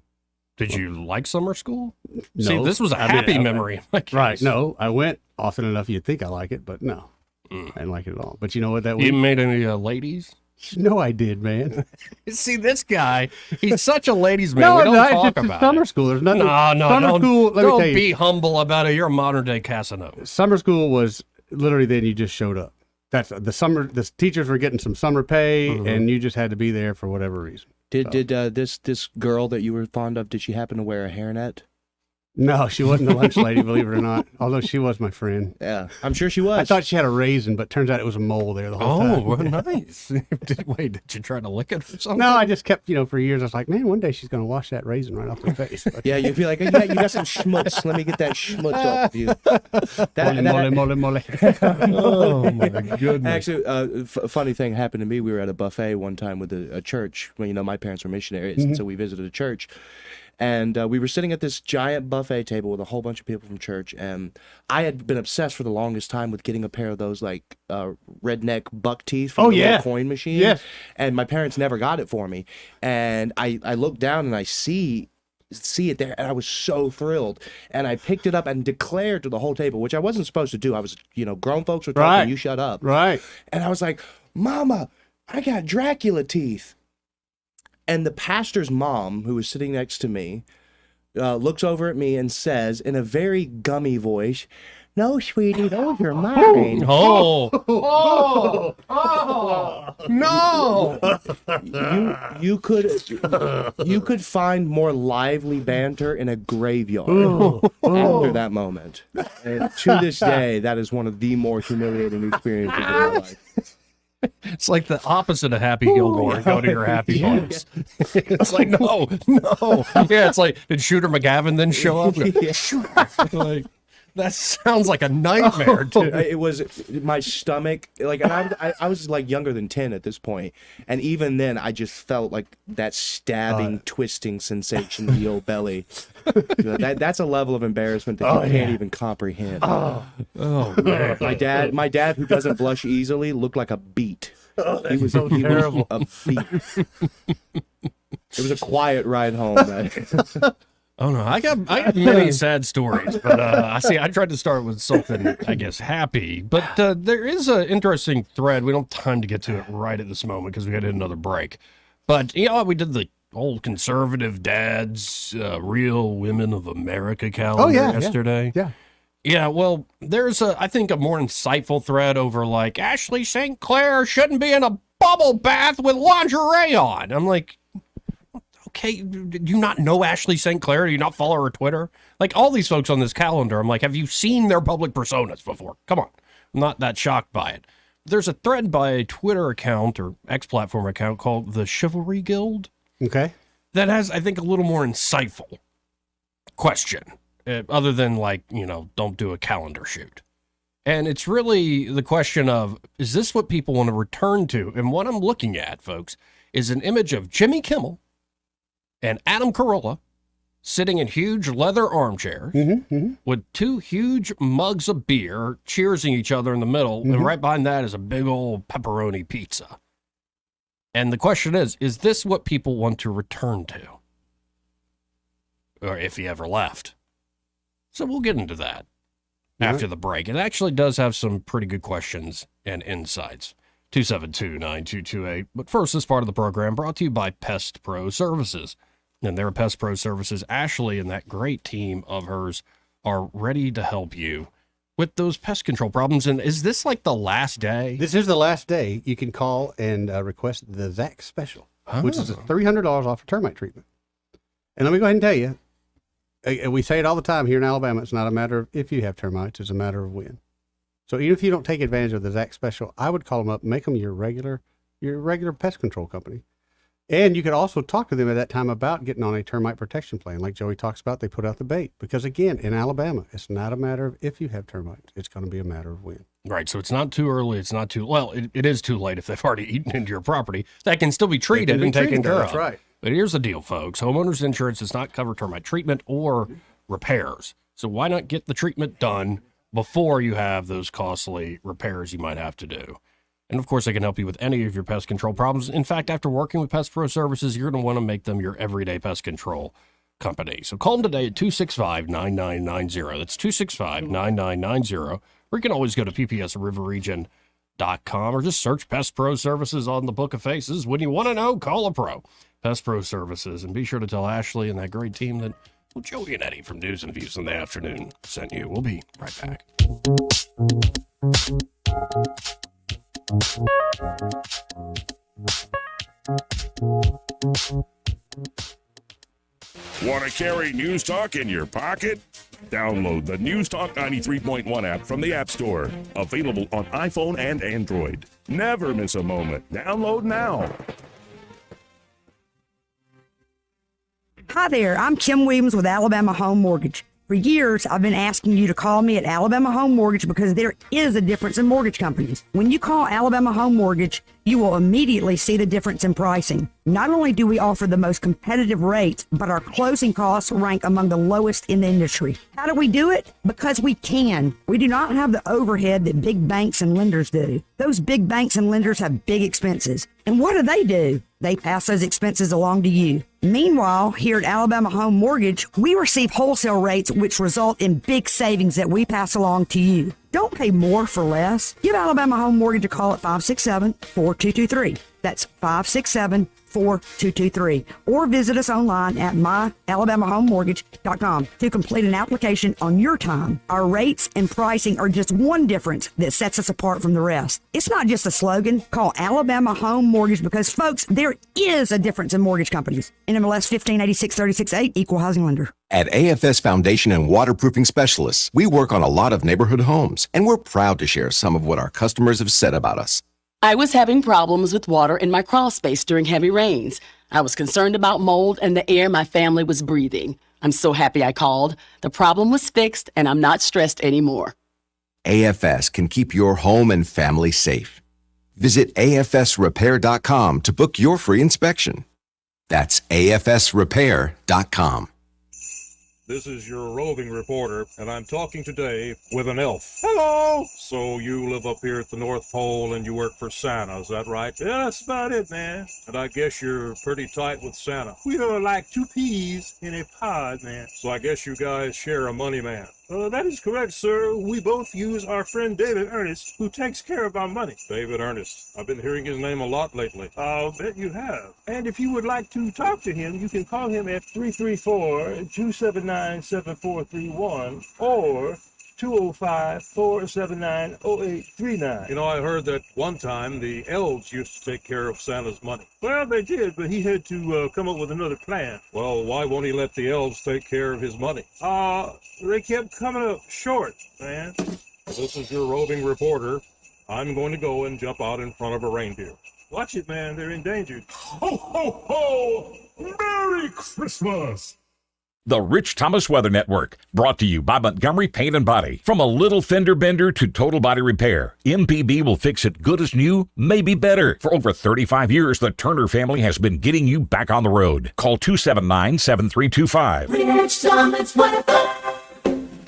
did you like summer school? No. See, this was a happy memory. Right. No, I went often enough you'd think I like it, but no. I didn't like it at all. But you know what that was? You made any ladies? No, I did, man. See, this guy, he's such a ladies' man. No, we don't no, talk it's about summer it. school. There's nothing. No, summer don't, school, let me don't tell you. be humble about it. You're a modern-day Casanova. Summer school was literally then you just showed up. That's the summer. The teachers were getting some summer pay, and you just had to be there for whatever reason. Did this girl that you were fond of, did she happen to wear a hairnet? No, she wasn't the lunch lady, believe it or not. Although she was my friend. Yeah, I'm sure she was. I thought she had a raisin, but turns out it was a mole there the whole time. Oh, well, nice. Did you try to lick it or something? No, I just kept, for years, I was like, man, one day she's going to wash that raisin right off her face. But, yeah, you'd be like, you got some schmutz. Let me get that schmutz off of you. Mole. Oh, my goodness. Actually, funny thing happened to me. We were at a buffet one time with a church. Well, my parents were missionaries, and so we visited a church. And we were sitting at this giant buffet table with a whole bunch of people from church. And I had been obsessed for the longest time with getting a pair of those redneck buck teeth from the little coin machine. Yes. And my parents never got it for me. And I looked down and I see it there, and I was so thrilled. And I picked it up and declared to the whole table, which I wasn't supposed to do. I was, grown folks were talking, Right. you shut up. Right. And I was like, Mama, I got Dracula teeth. And the pastor's mom, who was sitting next to me, looks over at me and says in a very gummy voice, "No, sweetie, those are mine." No. You could find more lively banter in a graveyard after that moment. And to this day, that is one of the more humiliating experiences of my life. It's like the opposite of Happy Gilmore. Go to your happy place. It's like, no. Yeah, it's like, did Shooter McGavin then show up? Like, that sounds like a nightmare, dude. It was my stomach, like, and I was like younger than 10 at this point, and even then I just felt like that stabbing, twisting sensation in the old belly. That's a level of embarrassment that you can't even comprehend. Oh man. My dad, who doesn't blush easily, looked like a beet. He was terrible. A beet. It was a quiet ride home. Oh no, I got many sad stories, but I tried to start with something, I guess, happy. But there is an interesting thread. We don't have time to get to it right at this moment because we got another break. But you know, we did the old conservative dads, Real Women of America calendar yesterday. Yeah. Well, there's I think a more insightful thread over like Ashley St. Clair shouldn't be in a bubble bath with lingerie on. I'm like, okay, do you not know Ashley St. Clair? Do you not follow her Twitter? Like all these folks on this calendar, I'm like, have you seen their public personas before? Come on. I'm not that shocked by it. There's a thread by a Twitter account or X-platform account called the Chivalry Guild. Okay. That has, I think, a little more insightful question, other than like, you know, don't do a calendar shoot. And it's really the question of, is this what people want to return to? And what I'm looking at, folks, is an image of Jimmy Kimmel and Adam Carolla sitting in huge leather armchairs with two huge mugs of beer, cheersing each other in the middle. And right behind that is a big old pepperoni pizza. And the question is this what people want to return to? Or if he ever left. So we'll get into that after the break. It actually does have some pretty good questions and insights. 272-9228. But first, this part of the program brought to you by Pest Pro Services. And their Pest Pro Services, Ashley and that great team of hers are ready to help you with those pest control problems. And is this like the last day? This is the last day. You can call and request the Zach Special, which is $300 off of termite treatment. And let me go ahead and tell you, we say it all the time here in Alabama. It's not a matter of if you have termites, it's a matter of when. So even if you don't take advantage of the Zach Special, I would call them up, make them your regular pest control company. And you could also talk to them at that time about getting on a termite protection plan. Like Joey talks about, they put out the bait. Because again, in Alabama, it's not a matter of if you have termites. It's going to be a matter of when. Right. So it's not too early. It's not too, well, it is too late if they've already eaten into your property. That can still be treated and taken care of. That's right. But here's the deal, folks. Homeowners insurance does not cover termite treatment or repairs. So why not get the treatment done before you have those costly repairs you might have to do? And of course, they can help you with any of your pest control problems. In fact, after working with Pest Pro Services, you're going to want to make them your everyday pest control company. So call them today at 265-9990. That's 265-9990. Or you can always go to ppsriverregion.com or just search Pest Pro Services on the Book of Faces. When you want to know, call a pro. Pest Pro Services. And be sure to tell Ashley and that great team that Joey and Eddie from News and Views in the Afternoon sent you. We'll be right back. Want to carry News Talk in your pocket? Download the News Talk 93.1 app from the App Store. Available on iPhone and Android. Never miss a moment. Download now. Hi there, I'm Kim Williams with Alabama Home Mortgage. For years, I've been asking you to call me at Alabama Home Mortgage because there is a difference in mortgage companies. When you call Alabama Home Mortgage, you will immediately see the difference in pricing. Not only do we offer the most competitive rates, but our closing costs rank among the lowest in the industry. How do we do it? Because we can. We do not have the overhead that big banks and lenders do. Those big banks and lenders have big expenses. And what do? They pass those expenses along to you. Meanwhile, here at Alabama Home Mortgage, we receive wholesale rates which result in big savings that we pass along to you. Don't pay more for less. Give Alabama Home Mortgage a call at 567-4223. That's 567-4223. Or visit us online at myalabamahomemortgage.com to complete an application on your time. Our rates and pricing are just one difference that sets us apart from the rest. It's not just a slogan. Call Alabama Home Mortgage because, folks, there is a difference in mortgage companies. NMLS 1586-36-8, Equal Housing Lender. At AFS Foundation and Waterproofing Specialists, we work on a lot of neighborhood homes, and we're proud to share some of what our customers have said about us. I was having problems with water in my crawl space during heavy rains. I was concerned about mold and the air my family was breathing. I'm so happy I called. The problem was fixed, and I'm not stressed anymore. AFS can keep your home and family safe. Visit afsrepair.com to book your free inspection. That's afsrepair.com. This is your roving reporter, and I'm talking today with an elf. Hello! So you live up here at the North Pole and you work for Santa, is that right? Yeah, that's about it, man. And I guess you're pretty tight with Santa. We are like two peas in a pod, man. So I guess you guys share a money man. That is correct, sir. We both use our friend David Ernest, who takes care of our money. David Ernest. I've been hearing his name a lot lately. I'll bet you have. And if you would like to talk to him, you can call him at 334-279-7431 or 205-479-0839. You know, I heard that one time the elves used to take care of Santa's money. Well, they did, but he had to come up with another plan. Well, why won't he let the elves take care of his money? They kept coming up short, man. This is your roving reporter. I'm going to go and jump out in front of a reindeer. Watch it, man. They're endangered. Ho, ho, ho! Merry Christmas! The Rich Thomas Weather Network, brought to you by Montgomery Paint and Body. From a little fender bender to total body repair, MPB will fix it good as new, maybe better. For over 35 years, the Turner family has been getting you back on the road. Call 279-7325. Rich Thomas Weather.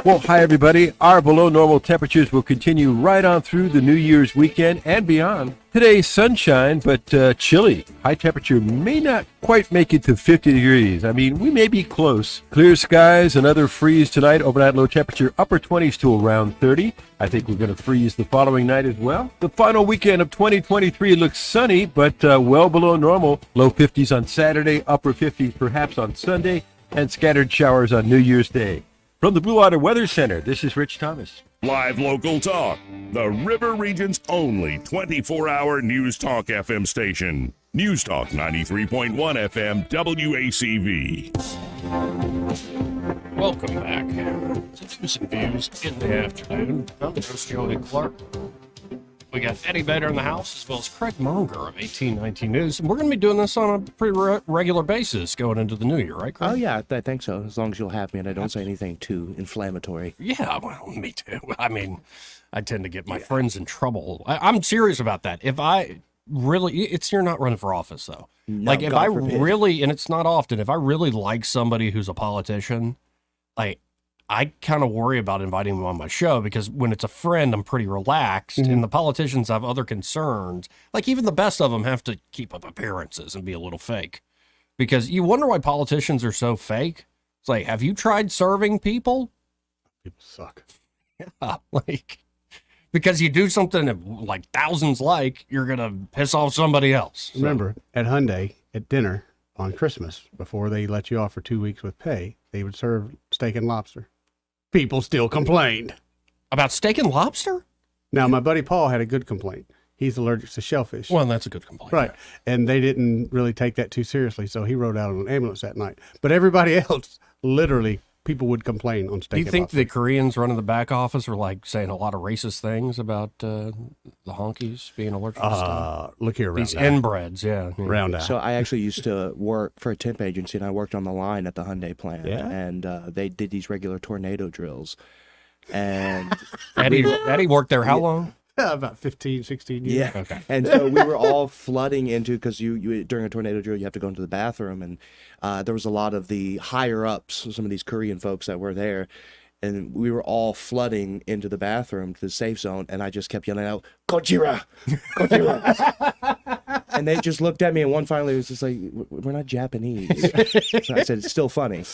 Well, hi, everybody. Our below normal temperatures will continue right on through the New Year's weekend and beyond. Today, sunshine, but chilly. High temperature may not quite make it to 50 degrees. I mean, we may be close. Clear skies, another freeze tonight. Overnight low temperature, upper 20s to around 30. I think we're going to freeze the following night as well. The final weekend of 2023 looks sunny, but well below normal. Low 50s on Saturday, upper 50s perhaps on Sunday, and scattered showers on New Year's Day. From the Blue Water Weather Center, this is Rich Thomas. Live local talk. The River Region's only 24-hour News Talk FM station. News Talk 93.1 FM WACV. Welcome back to News and Views in the afternoon. I'm your host, Joey Clark. We got Eddie Vedder in the house, as well as Craig Monger of 1819 News. And we're going to be doing this on a pretty regular basis going into the new year, right, Craig? Oh, yeah, I think so, as long as you'll have me and I don't say anything too inflammatory. Yeah, well, me too. I mean, I tend to get my friends in trouble. I'm serious about that. If I really, you're not running for office, though. No, like, if God I forbid. really, and it's not often, if I really like somebody who's a politician, like, I kind of worry about inviting them on my show because when it's a friend, I'm pretty relaxed, and the politicians have other concerns. Like, even the best of them have to keep up appearances and be a little fake, because you wonder why politicians are so fake. It's like, have you tried serving people? People suck. Yeah, like, because you do something that like thousands like, you're gonna piss off somebody else. So. Remember, at Hyundai, at dinner on Christmas, before they let you off for 2 weeks with pay, they would serve steak and lobster. People still complained. About steak and lobster? Now, my buddy Paul had a good complaint. He's allergic to shellfish. Well, that's a good complaint. Right. And they didn't really take that too seriously, so he rode out on an ambulance that night. But everybody else, literally, people would complain on steak Do you and think lobster. the Koreans running the back office were like saying a lot of racist things about the honkies being allergic to stuff? Look here, these Round Eye. inbreds, yeah. Round Eye. So I actually used to work for a temp agency, and I worked on the line at the Hyundai plant. Yeah? And they did these regular tornado drills. And Eddie worked there how long? About 15, 16 years. Yeah. Okay. And so we were all flooding into, because you during a tornado drill, you have to go into the bathroom. And there was a lot of the higher ups, some of these Korean folks that were there. And we were all flooding into the bathroom to the safe zone. And I just kept yelling out, Gojira! Gojira! And they just looked at me. And one finally was just like, we're not Japanese. So I said, it's still funny.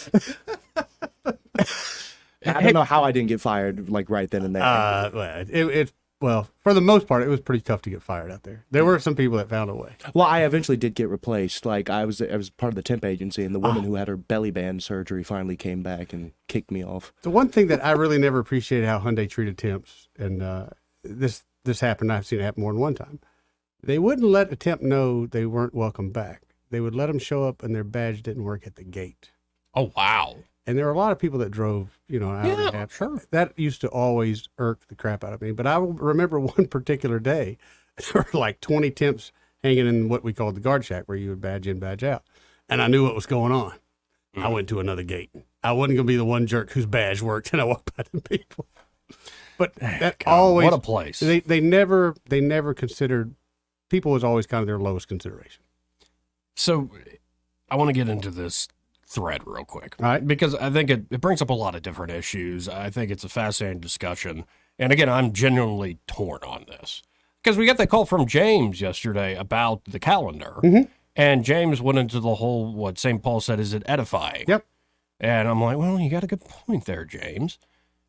I don't know how I didn't get fired like right then and there. Well, it well, for the most part, it was pretty tough to get fired out there. There were some people that found a way. Well, I eventually did get replaced. Like I was part of the temp agency, and the woman who had her belly band surgery finally came back and kicked me off. The one thing that I really never appreciated how Hyundai treated temps, and this happened. I've seen it happen more than one time. They wouldn't let a temp know they weren't welcome back. They would let them show up, and their badge didn't work at the gate. Oh wow! And there were a lot of people that drove, an hour and a half. Sure. That used to always irk the crap out of me. But I remember one particular day, there were like 20 temps hanging in what we called the guard shack, where you would badge in, badge out. And I knew what was going on. I went to another gate. I wasn't going to be the one jerk whose badge worked, and I walked by the people. But that always, what a place. They never considered, people was always kind of their lowest consideration. So I want to get into this thread real quick. All right. Because I think it brings up a lot of different issues. I think it's a fascinating discussion. And again, I'm genuinely torn on this. Because we got that call from James yesterday about the calendar. Mm-hmm. And James went into the whole, what St. Paul said, is it edifying? Yep. And I'm like, well, you got a good point there, James.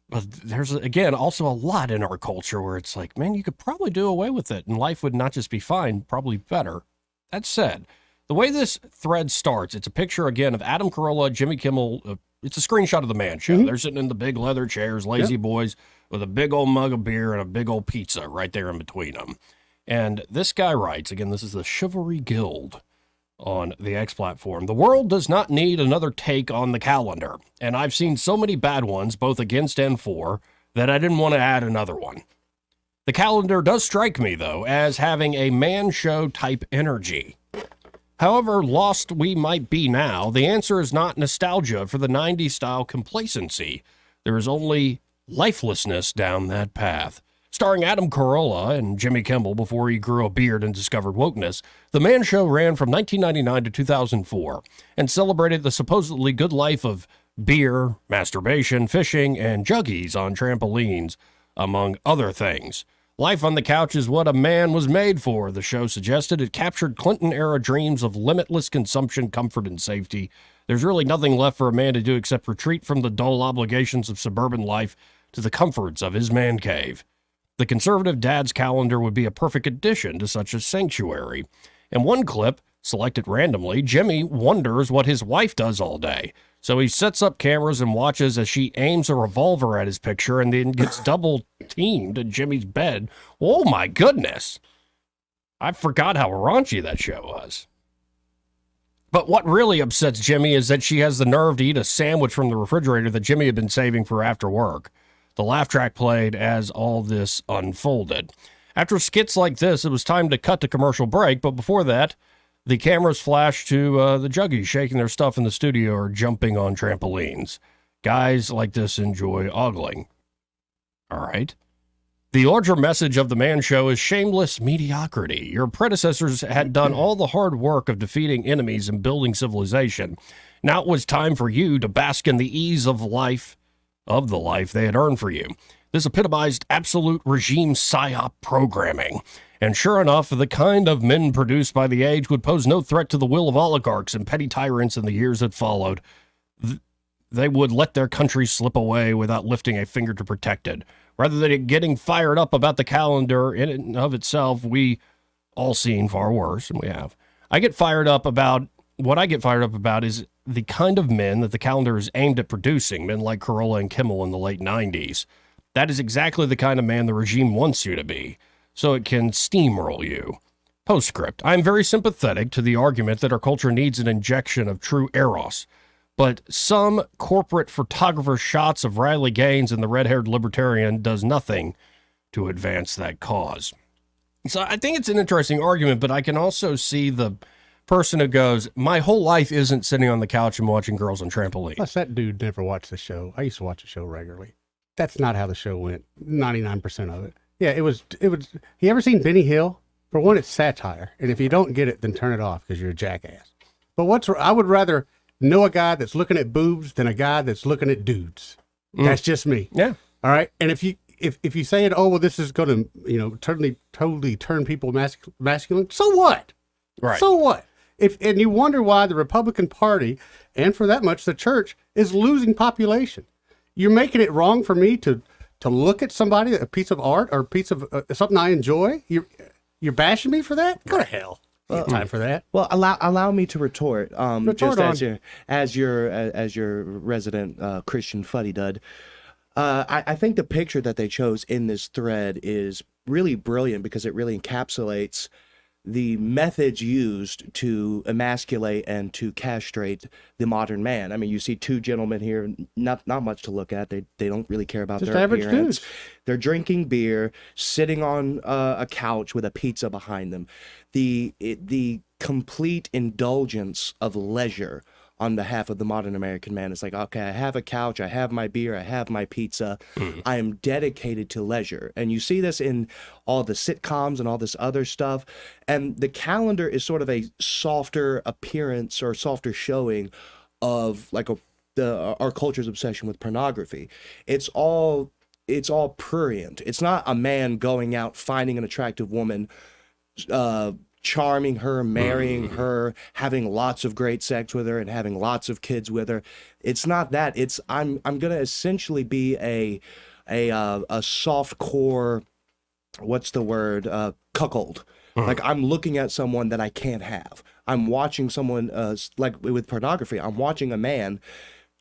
But there's, again, also a lot in our culture where it's like, man, you could probably do away with it and life would not just be fine, probably better. That said, the way this thread starts, it's a picture, again, of Adam Carolla, Jimmy Kimmel. It's a screenshot of the Man Show. Mm-hmm. They're sitting in the big leather chairs, lazy boys, with a big old mug of beer and a big old pizza right there in between them. And this guy writes, again, this is the Chivalry Guild on the X platform. The world does not need another take on the calendar. And I've seen so many bad ones, both against and for, that I didn't want to add another one. The calendar does strike me, though, as having a Man Show type energy. However lost we might be now, the answer is not nostalgia for the 90s style complacency. There is only lifelessness down that path. Starring Adam Carolla and Jimmy Kimmel before he grew a beard and discovered wokeness, The Man Show ran from 1999 to 2004 and celebrated the supposedly good life of beer, masturbation, fishing, and juggies on trampolines, among other things. Life on the couch is what a man was made for, the show suggested. It captured Clinton-era dreams of limitless consumption, comfort, and safety. There's really nothing left for a man to do except retreat from the dull obligations of suburban life to the comforts of his man cave. The conservative dad's calendar would be a perfect addition to such a sanctuary. In one clip, selected randomly, Jimmy wonders what his wife does all day. So he sets up cameras and watches as she aims a revolver at his picture and then gets double teamed in Jimmy's bed. Oh my goodness. I forgot how raunchy that show was. But what really upsets Jimmy is that she has the nerve to eat a sandwich from the refrigerator that Jimmy had been saving for after work. The laugh track played as all this unfolded. After skits like this, it was time to cut to commercial break, but before that, the cameras flashed to the juggies shaking their stuff in the studio or jumping on trampolines. Guys like this enjoy ogling. All right. The larger message of the Man Show is shameless mediocrity. Your predecessors had done all the hard work of defeating enemies and building civilization. Now it was time for you to bask in the ease of life, of the life they had earned for you. This epitomized absolute regime psyop programming. And sure enough, the kind of men produced by the age would pose no threat to the will of oligarchs and petty tyrants in the years that followed. They would let their country slip away without lifting a finger to protect it. Rather than getting fired up about the calendar in and of itself, we all seen far worse, and we have. What I get fired up about is the kind of men that the calendar is aimed at producing, men like Carolla and Kimmel in the late 90s. That is exactly the kind of man the regime wants you to be, so it can steamroll you. Postscript. I am very sympathetic to the argument that our culture needs an injection of true eros, but some corporate photographer shots of Riley Gaines and the red-haired libertarian does nothing to advance that cause. So I think it's an interesting argument, but I can also see the person who goes, my whole life isn't sitting on the couch and watching girls on trampolines. Plus, that dude never watched the show. I used to watch the show regularly. That's not how the show went. 99% of it. Yeah, it was. You ever seen Benny Hill? For one, it's satire, and if you don't get it, then turn it off because you're a jackass. But I would rather know a guy that's looking at boobs than a guy that's looking at dudes. That's just me. Yeah. All right. And if you say it, oh well, this is going to totally turn people masculine. So what? Right. So what? And you wonder why the Republican Party, and for that much the church, is losing population. You're making it wrong for me to to look at somebody, a piece of art or a piece of something I enjoy. You're bashing me for that? Go to hell. Time for that. Well, allow me to retort. Retort just on. as your resident Christian fuddy dud. I think the picture that they chose in this thread is really brilliant because it really encapsulates the methods used to emasculate and to castrate the modern man. I mean, you see two gentlemen here, not much to look at. They don't really care about Just their average appearance. dudes. They're drinking beer, sitting on a couch with a pizza behind them. The complete indulgence of leisure on behalf of the modern American man. It's like, okay, I have a couch, I have my beer, I have my pizza. I am dedicated to leisure. And you see this in all the sitcoms and all this other stuff. And the calendar is sort of a softer appearance or softer showing of like our culture's obsession with pornography. It's all prurient. It's not a man going out, finding an attractive woman, charming her, marrying her, having lots of great sex with her, and having lots of kids with her. It's not that. It's I'm gonna essentially be a soft core, what's the word? Cuckold. Like I'm looking at someone that I can't have. I'm watching someone like with pornography. I'm watching a man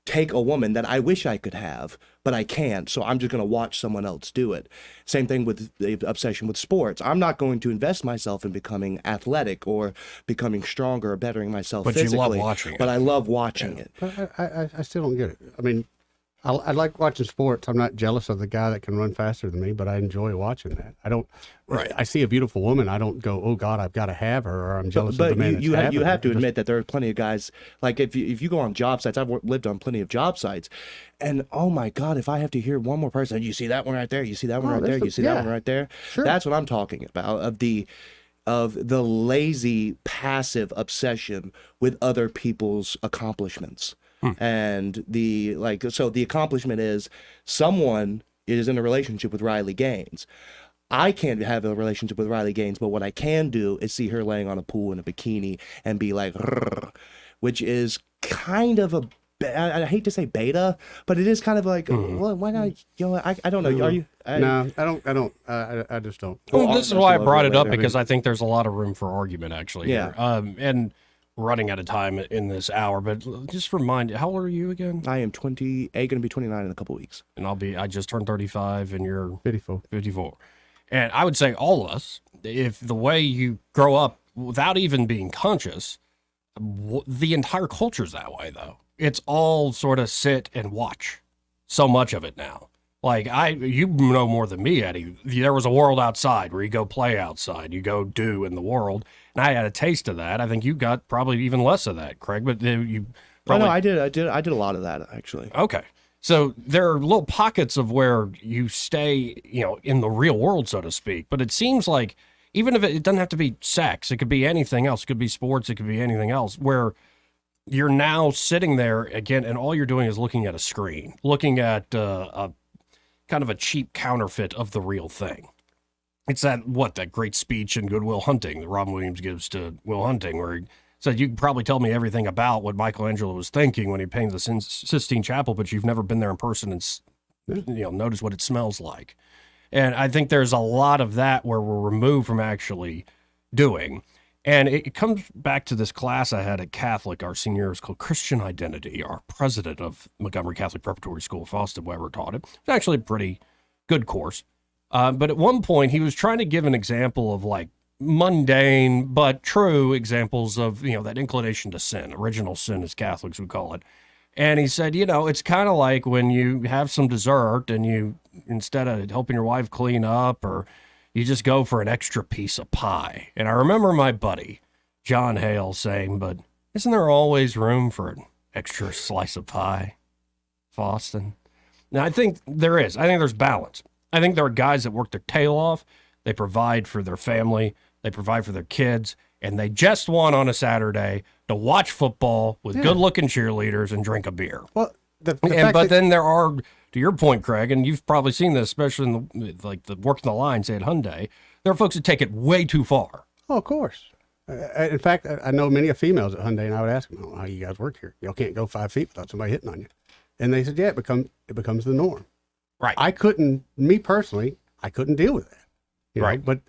take a woman that I wish I could have, but I can't. So I'm just going to watch someone else do it. Same thing with the obsession with sports. I'm not going to invest myself in becoming athletic or becoming stronger or bettering myself But physically. you love watching it. But I love watching it. But I still don't get it. I mean, I like watching sports. I'm not jealous of the guy that can run faster than me, but I enjoy watching that. I don't. Right. I see a beautiful woman. I don't go, oh God, I've got to have her, or I'm jealous of the man. You have to admit that there are plenty of guys. Like if you go on job sites, I've lived on plenty of job sites, and oh my God, if I have to hear one more person, you see that one right there, you see that one right there, you see that one right there. Sure. That's what I'm talking about. Of the lazy, passive obsession with other people's accomplishments. And the accomplishment is someone is in a relationship with Riley Gaines. I can't have a relationship with Riley Gaines, but what I can do is see her laying on a pool in a bikini and be like, "Rrr," which is kind of I hate to say beta, but it is kind of like, well, why not? You know, I don't know. Are you? No, I just don't. Well, this is why I brought it up, because I think there's a lot of room for argument actually. Yeah. Here. And running out of time in this hour, but just remind, how old are you again? I am 28, going to be 29 in a couple weeks. And I just turned 35 and you're 54. 54. And I would say all of us, if the way you grow up without even being conscious, the entire culture's that way though. It's all sort of sit and watch. So much of it now. Like you know more than me, Eddie. There was a world outside where you go play outside, you go do in the world. And I had a taste of that. I think you got probably even less of that, Craig. But you probably... No, I did a lot of that actually. Okay, so there are little pockets of where you stay, in the real world, so to speak. But it seems like even if it doesn't have to be sex, it could be anything else. It could be sports. It could be anything else. Where you're now sitting there again, and all you're doing is looking at a screen, looking at a kind of a cheap counterfeit of the real thing. It's that great speech in Good Will Hunting that Robin Williams gives to Will Hunting, where he said, you can probably tell me everything about what Michelangelo was thinking when he painted the Sistine Chapel, but you've never been there in person and notice what it smells like. And I think there's a lot of that where we're removed from actually doing. And it comes back to this class I had at Catholic, our senior year. It's called Christian Identity. Our president of Montgomery Catholic Preparatory School, Faustin Weber, taught it. It's actually a pretty good course. But at one point, he was trying to give an example of like mundane but true examples of, that inclination to sin, original sin as Catholics would call it. And he said, it's kind of like when you have some dessert and you, instead of helping your wife clean up, or you just go for an extra piece of pie. And I remember my buddy, John Hale, saying, but isn't there always room for an extra slice of pie, Faustin? Now, I think there is. I think there's balance. I think there are guys that work their tail off. They provide for their family. They provide for their kids. And they just want on a Saturday to watch football with good-looking cheerleaders and drink a beer. Well, then there are, to your point, Craig, and you've probably seen this, especially in the working the line, say at Hyundai, there are folks that take it way too far. Oh, of course. In fact, I know many of females at Hyundai, and I would ask them, how you guys work here? Y'all can't go 5 feet without somebody hitting on you. And they said, yeah, it becomes the norm. Right. I couldn't deal with that. You know, Right.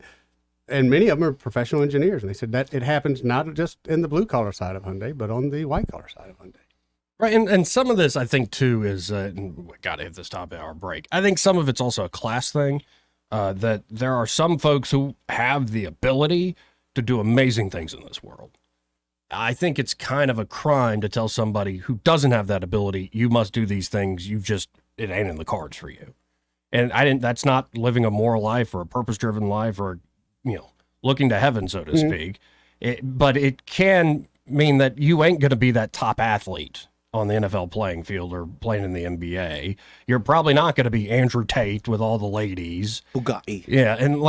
And many of them are professional engineers, and they said that it happens not just in the blue collar side of Hyundai, but on the white collar side of Hyundai. Right, and some of this I think too is we got to hit this top of our break. I think some of it's also a class thing. That there are some folks who have the ability to do amazing things in this world. I think it's kind of a crime to tell somebody who doesn't have that ability, you must do these things. It ain't in the cards for you. And that's not living a moral life or a purpose-driven life or, looking to heaven, so to speak. But it can mean that you ain't going to be that top athlete on the NFL playing field or playing in the NBA. You're probably not going to be Andrew Tate with all the ladies. Bugatti. Yeah, and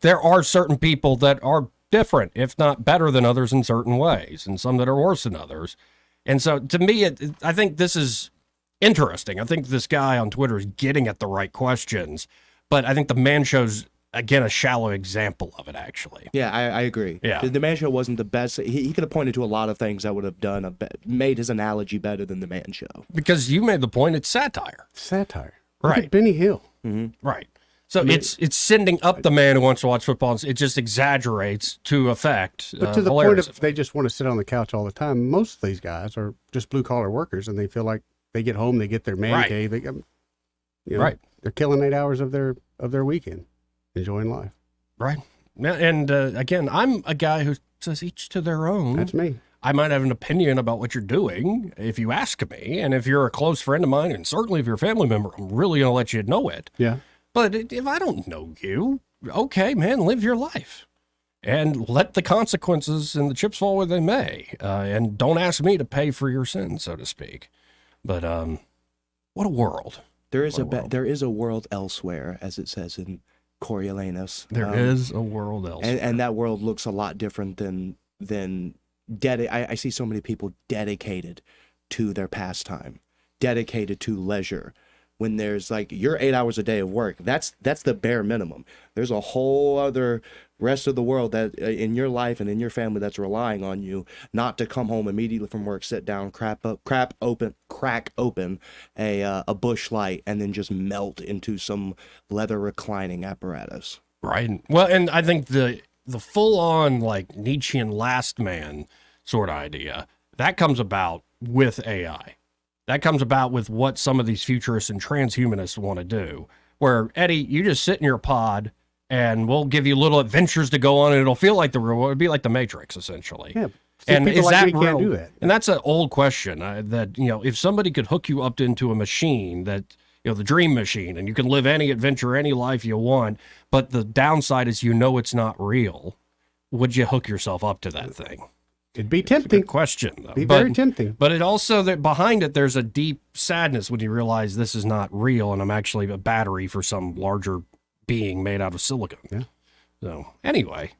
there are certain people that are different, if not better than others in certain ways, and some that are worse than others. And so to me, I think this is interesting. I think this guy on Twitter is getting at the right questions, but I think the Man Show's, again, a shallow example of it, actually. Yeah, I agree. Yeah. The Man Show wasn't the best. He could have pointed to a lot of things that would have made his analogy better than the Man Show. Because you made the point, it's satire. Satire. Right. Look at Benny Hill. Mm-hmm. Right. So it's sending up the man who wants to watch football. It just exaggerates to effect. But to the point of they just want to sit on the couch all the time. Most of these guys are just blue collar workers, and they feel like they get home, they get their man cave. Right. They're killing 8 hours of their weekend, enjoying life. Right. And again, I'm a guy who says each to their own. That's me. I might have an opinion about what you're doing if you ask me, and if you're a close friend of mine, and certainly if you're a family member, I'm really going to let you know it. Yeah. But if I don't know you, okay, man, live your life and let the consequences and the chips fall where they may. And don't ask me to pay for your sins, so to speak. But what a world. There is a world elsewhere, as it says in Coriolanus. There is a world elsewhere. And that world looks a lot different than I see so many people dedicated to their pastime, dedicated to leisure. When there's your 8 hours a day of work, that's the bare minimum. There's a whole other rest of the world that in your life and in your family that's relying on you not to come home immediately from work, sit down, crack open a bush light, and then just melt into some leather reclining apparatus. Right. Well, and I think the full on Nietzschean last man sort of idea that comes about with AI. That comes about with what some of these futurists and transhumanists want to do, where, Eddie, you just sit in your pod and we'll give you little adventures to go on, and it'll feel like the real world. It'll be like the Matrix, essentially. Yeah. And is like that me real? can't do that. And that's an old question that, if somebody could hook you up into a machine that, the dream machine, and you can live any adventure, any life you want, but the downside is it's not real, would you hook yourself up to that thing? It'd be tempting. Good question, though. Very tempting. But it also, that behind it, there's a deep sadness when you realize this is not real, and I'm actually a battery for some larger being made out of silicon. Yeah. So, anyway,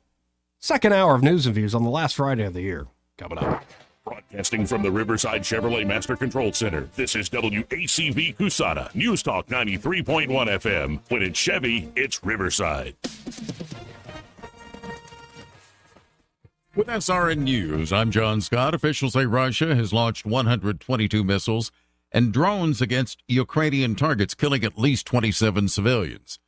second hour of news and views on the last Friday of the year coming up. Broadcasting from the Riverside Chevrolet Master Control Center, this is WACV Cusana, News Talk 93.1 FM. When it's Chevy, it's Riverside. With SRN News, I'm John Scott. Officials say Russia has launched 122 missiles and drones against Ukrainian targets, killing at least 27 civilians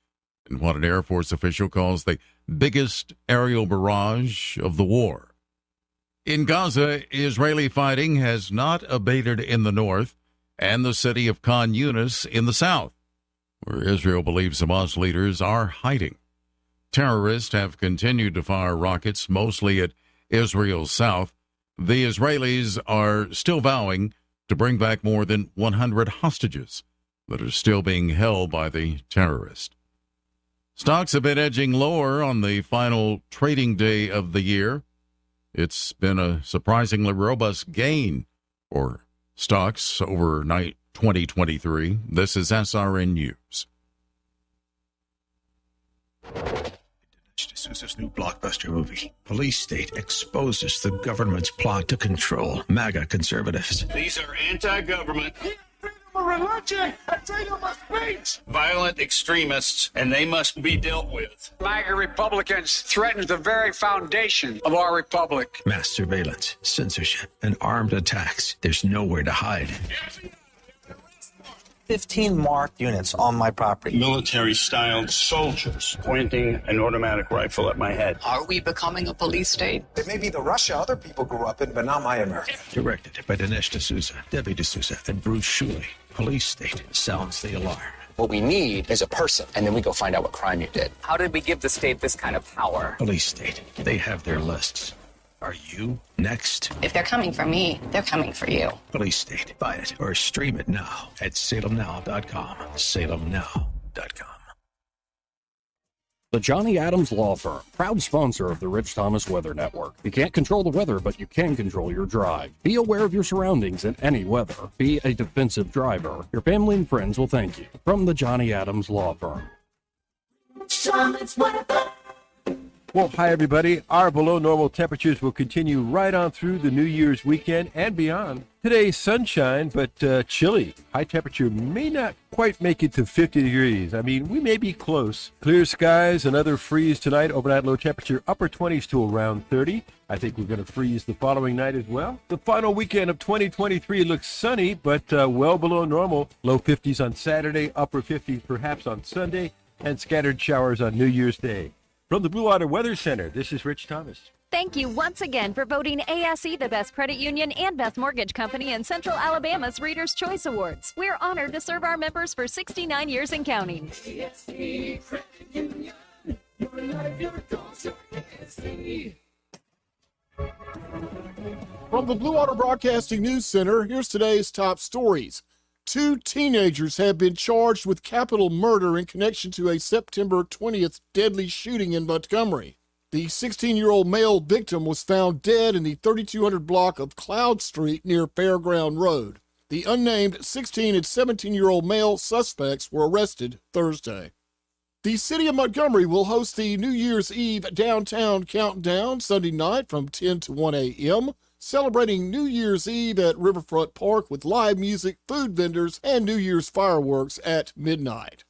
in what an Air Force official calls the biggest aerial barrage of the war. In Gaza, Israeli fighting has not abated in the north and the city of Khan Yunis in the south, where Israel believes Hamas leaders are hiding. Terrorists have continued to fire rockets, mostly at Israel's south. The Israelis are still vowing to bring back more than 100 hostages that are still being held by the terrorists. Stocks have been edging lower on the final trading day of the year. It's been a surprisingly robust gain for stocks overnight 2023. This is SRN News. D'Souza's new blockbuster movie, Police State, exposes the government's plot to control MAGA conservatives. These are anti-government, Freedom of religion and freedom of speech. violent extremists, and they must be dealt with. MAGA Republicans threaten the very foundation of our republic. Mass surveillance, censorship, and armed attacks. There's nowhere to hide. 15 marked units on my property. Military-styled soldiers pointing an automatic rifle at my head. Are we becoming a police state? It may be the Russia other people grew up in, but not my America. Directed by Dinesh D'Souza, Debbie D'Souza, and Bruce Shuley. Police State sounds the alarm. What we need is a person, and then we go find out what crime you did. How did we give the state this kind of power? Police State. They have their lists. Are you next? If they're coming for me, they're coming for you. Police State. Buy it or stream it now at salemnow.com. salemnow.com. The Johnny Adams Law Firm, proud sponsor of the Rich Thomas Weather Network. You can't control the weather, but you can control your drive. Be aware of your surroundings in any weather. Be a defensive driver. Your family and friends will thank you. From the Johnny Adams Law Firm. Well, hi, everybody. Our below normal temperatures will continue right on through the New Year's weekend and beyond. Today, sunshine, but chilly. High temperature may not quite make it to 50 degrees. I mean, we may be close. Clear skies, another freeze tonight. Overnight low temperature, upper 20s to around 30. I think we're going to freeze the following night as well. The final weekend of 2023 looks sunny, but well below normal. Low 50s on Saturday, upper 50s perhaps on Sunday, and scattered showers on New Year's Day. From the Blue Water Weather Center, this is Rich Thomas. Thank you once again for voting ASE the best credit union and best mortgage company in Central Alabama's Reader's Choice Awards. We're honored to serve our members for 69 years and counting. ASE Credit Union, your life, your goals, your ASE. From the Blue Water Broadcasting News Center, here's today's top stories. 2 teenagers have been charged with capital murder in connection to a September 20th deadly shooting in Montgomery. The 16-year-old male victim was found dead in the 3200 block of Cloud Street near Fairground Road. The unnamed 16 and 17-year-old male suspects were arrested Thursday. The city of Montgomery will host the New Year's Eve downtown countdown Sunday night from 10 to 1 a.m., celebrating New Year's Eve at Riverfront Park with live music, food vendors, and New Year's fireworks at midnight.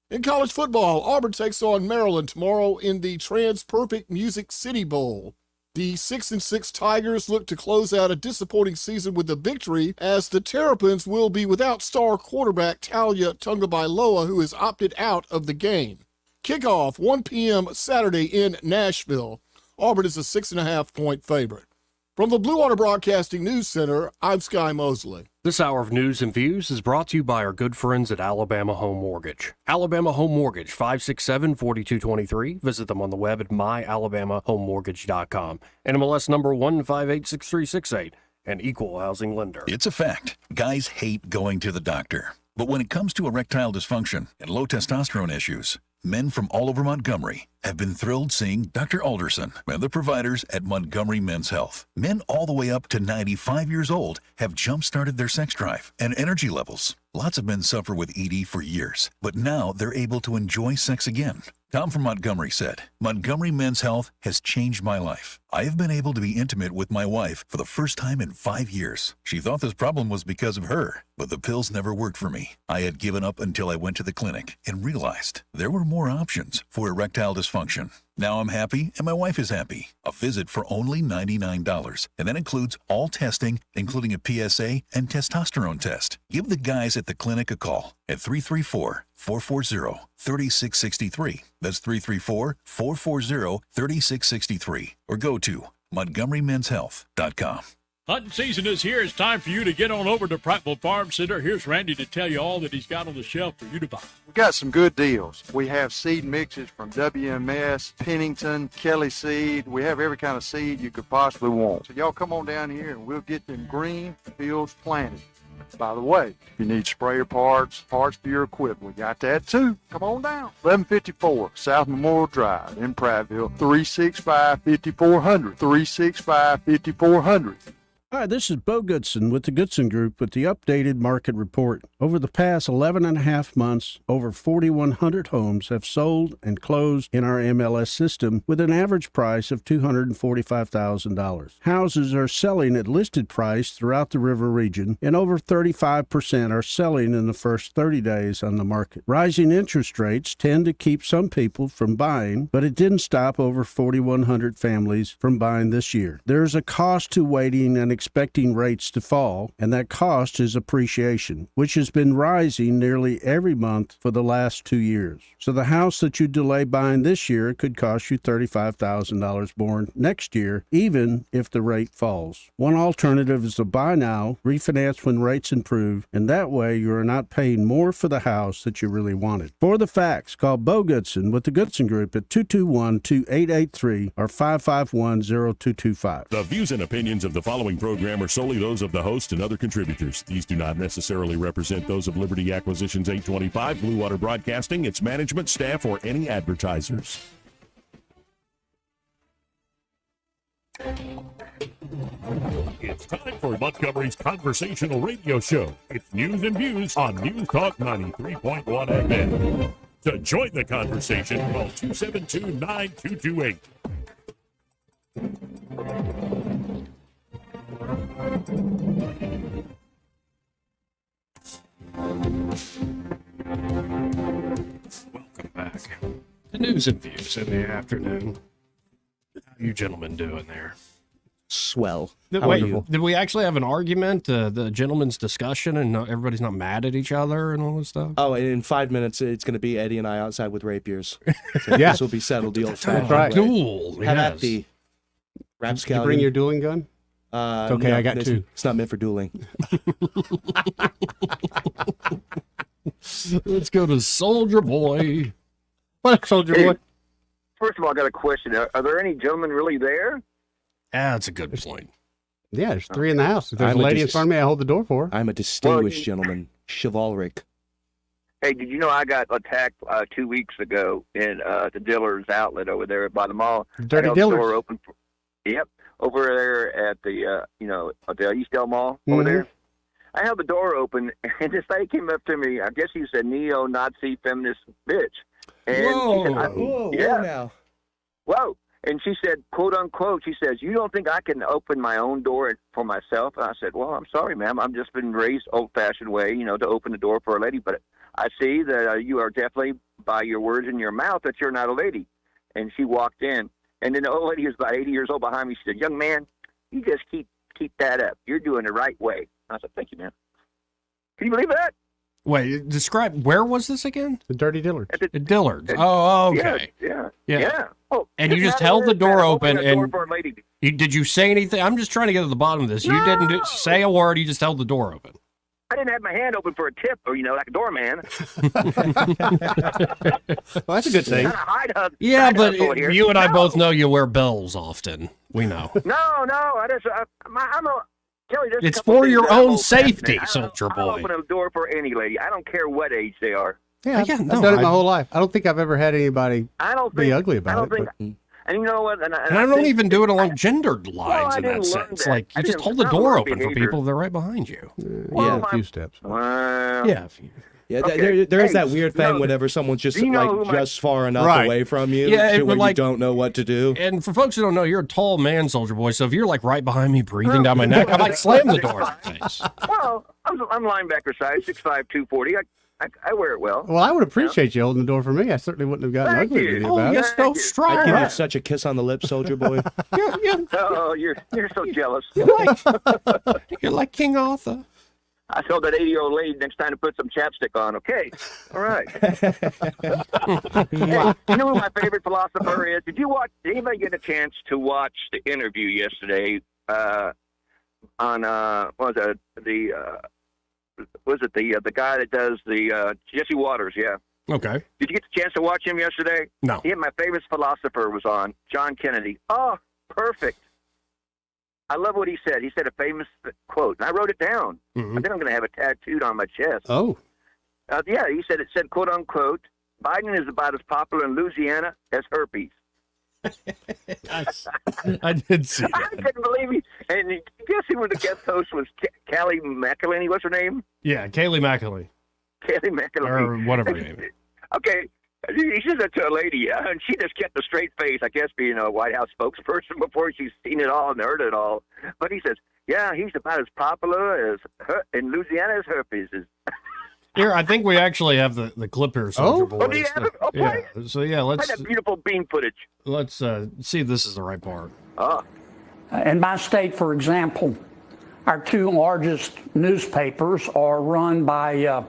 In college football, Auburn takes on Maryland tomorrow in the Trans-Perfect Music City Bowl. The 6-6 Tigers look to close out a disappointing season with a victory, as the Terrapins will be without star quarterback Talia Tungabailoa, who has opted out of the game. Kickoff 1 p.m. Saturday in Nashville. Auburn is a 6.5-point favorite. From the Blue Water Broadcasting News Center, I'm Sky Mosley. This hour of news and views is brought to you by our good friends at Alabama Home Mortgage. Alabama Home Mortgage, 567-4223. Visit them on the web at myalabamahomemortgage.com. NMLS number 1586368, an equal housing lender. It's a fact. Guys hate going to the doctor. But when it comes to erectile dysfunction and low testosterone issues, men from all over Montgomery have been thrilled seeing Dr. Alderson and the providers at Montgomery Men's Health. Men all the way up to 95 years old have jump-started their sex drive and energy levels. Lots of men suffer with ED for years, but now they're able to enjoy sex again. Tom from Montgomery said, Montgomery Men's Health has changed my life. I have been able to be intimate with my wife for the first time in 5 years. She thought this problem was because of her, but the pills never worked for me. I had given up until I went to the clinic and realized there were more options for erectile dysfunction. Now I'm happy and my wife is happy. A visit for only $99, and that includes all testing, including a PSA and testosterone test. Give the guys at the clinic a call at 334-440-3663. That's 334-440-3663. Or go to MontgomeryMen'sHealth.com. Hunting season is here. It's time for you to get on over to Prattville Farm Center. Here's Randy to tell you all that he's got on the shelf for you to buy. We got some good deals. We have seed mixes from WMS, Pennington, Kelly Seed. We have every kind of seed you could possibly want. So y'all come on down here and we'll get them green fields planted. By the way, if you need sprayer parts for your equipment, we got that too. Come on down. 1154 South Memorial Drive in Prattville, 365-5400, 365-5400. Hi, this is Bo Goodson with the Goodson Group with the updated market report. Over the past 11 and a half months, over 4,100 homes have sold and closed in our MLS system with an average price of $245,000. Houses are selling at listed price throughout the river region, and over 35% are selling in the first 30 days on the market. Rising interest rates tend to keep some people from buying, but it didn't stop over 4,100 families from buying this year. There's a cost to waiting and expecting rates to fall, and that cost is appreciation, which has been rising nearly every month for the last 2 years. So the house that you delay buying this year could cost you $35,000 more next year, even if the rate falls. One alternative is to buy now, refinance when rates improve, and that way you are not paying more for the house that you really wanted. For the facts, call Bo Goodson with the Goodson Group at 221-2883 or 551-0225. The views and opinions of the following program are solely those of the host and other contributors. These do not necessarily represent those of Liberty Acquisitions 825, Blue Water Broadcasting, its management, staff, or any advertisers. It's time for Montgomery's conversational radio show. It's news and views on News Talk 93.1 FM. To join the conversation, call 272-9228. Welcome back. The news and views in the afternoon. How you gentlemen doing there? Swell. Did we actually have an argument, the gentleman's discussion, and everybody's not mad at each other and all this stuff? Oh, and in 5 minutes, it's going to be Eddie and I outside with rapiers. So Yeah. This will be settled the old-fashioned right. way. Duel, Have yes. at the Did you rapscallion. bring your dueling gun? Okay, no, I got it's, two. It's not meant for dueling. Let's go to Soldier Boy. What up, Soldier Boy? First of all, I got a question. Are there any gentlemen really there? That's a good point. Yeah, there's three in the house. If there's I'm a a lady in dis- front of me, I hold the door for her. I'm a distinguished gentleman, chivalric. Hey, did you know I got attacked 2 weeks ago in the Dillard's outlet over there by the mall? Dirty I held the Dillard's. door open for, yep, over there at the at the Eastdale Mall over Mhm. there. I held the door open, and this lady came up to me. I guess she said neo-Nazi feminist bitch. And she said, Whoa, yeah. whoa now. Whoa. And she said, quote unquote, she says, you don't think I can open my own door for myself? And I said, well, I'm sorry, ma'am. I've just been raised old-fashioned way, to open the door for a lady. But I see that you are definitely, by your words in your mouth, that you're not a lady. And she walked in. And then the old lady who's about 80 years old behind me, she said, young man, you just keep that up. You're doing the right way. And I said, thank you, ma'am. Can you believe that? Wait, describe, where was this again? The Dirty Dillard's. At Dillard's. Oh, okay. Yeah. Oh, And you it's just not held the a- door open open a door and for a lady. did you say anything? I'm just trying to get to the bottom of this. You didn't say a word. You just held the door open. I didn't have my hand open for a tip or, like a doorman. Well, that's a good thing. Not a Yeah, side but hustle here. you and I No. both know you wear bells often. We know. No, I'm a Kelly. there's a It's couple for things your that I'm own old-fashioned safety, at. Soldier I'll Boy. open a door for any lady. I don't care what age they are. Yeah, I've done it my whole life. I don't think I've ever had anybody I don't be think, undly I about don't it. think, but- and you know what? And And I don't think- even do it along gendered lines I in that didn't learn sense. that. Like, I you just didn't- hold the I door learned open for behavior. people if they're right behind you. Well, a few steps. Well, Yeah. Yeah, Okay. there is Hey, that weird thing no, whenever someone's just do you know who my- just far enough Right. away from you Yeah, to but where like- you don't know what to do. And for folks who don't know, you're a tall man, Soldier Boy. So if you're like right behind me, breathing down my neck, I might slam the door in your face. Well, I'm linebacker size, 6'5", 240. I wear it well. Well, I would appreciate you holding the door for me. I certainly wouldn't have gotten Thank ugly you. with you Oh, about you're it. so strong. I give you such a kiss on the lips, Soldier Boy. Oh, you're so jealous. You're like King Arthur. I told that 80-year-old lady next time to put some chapstick on. Okay, all right. Hey, you know who my favorite philosopher is? Did anybody get a chance to watch the interview yesterday on the guy that does the Jesse Waters? Yeah. Okay. Did you get the chance to watch him yesterday? No. Yeah, my favorite philosopher was on, John Kennedy. Oh, perfect. I love what he said. He said a famous quote, and I wrote it down. Mhm. I think I'm going to have it tattooed on my chest. Oh. Yeah, he said, quote unquote, Biden is about as popular in Louisiana as herpes. I did see I that. couldn't believe it. And guess who the guest host was? Callie McElhinney. What's her name? Yeah, Kaylee McElhinney. Callie McElhinney. Or whatever her name is. Okay. He said that to a lady, and she just kept a straight face, I guess, being a White House spokesperson before she's seen it all and heard it all. But he says, yeah, he's about as popular in Louisiana as herpes is. Here, I think we actually have the clip here, Soldier Boy. Oh, do you have it? Oh, Yeah. So yeah, Play let's that beautiful bean footage. see if this is the right part. Oh. In my state, for example, Our two largest newspapers are run by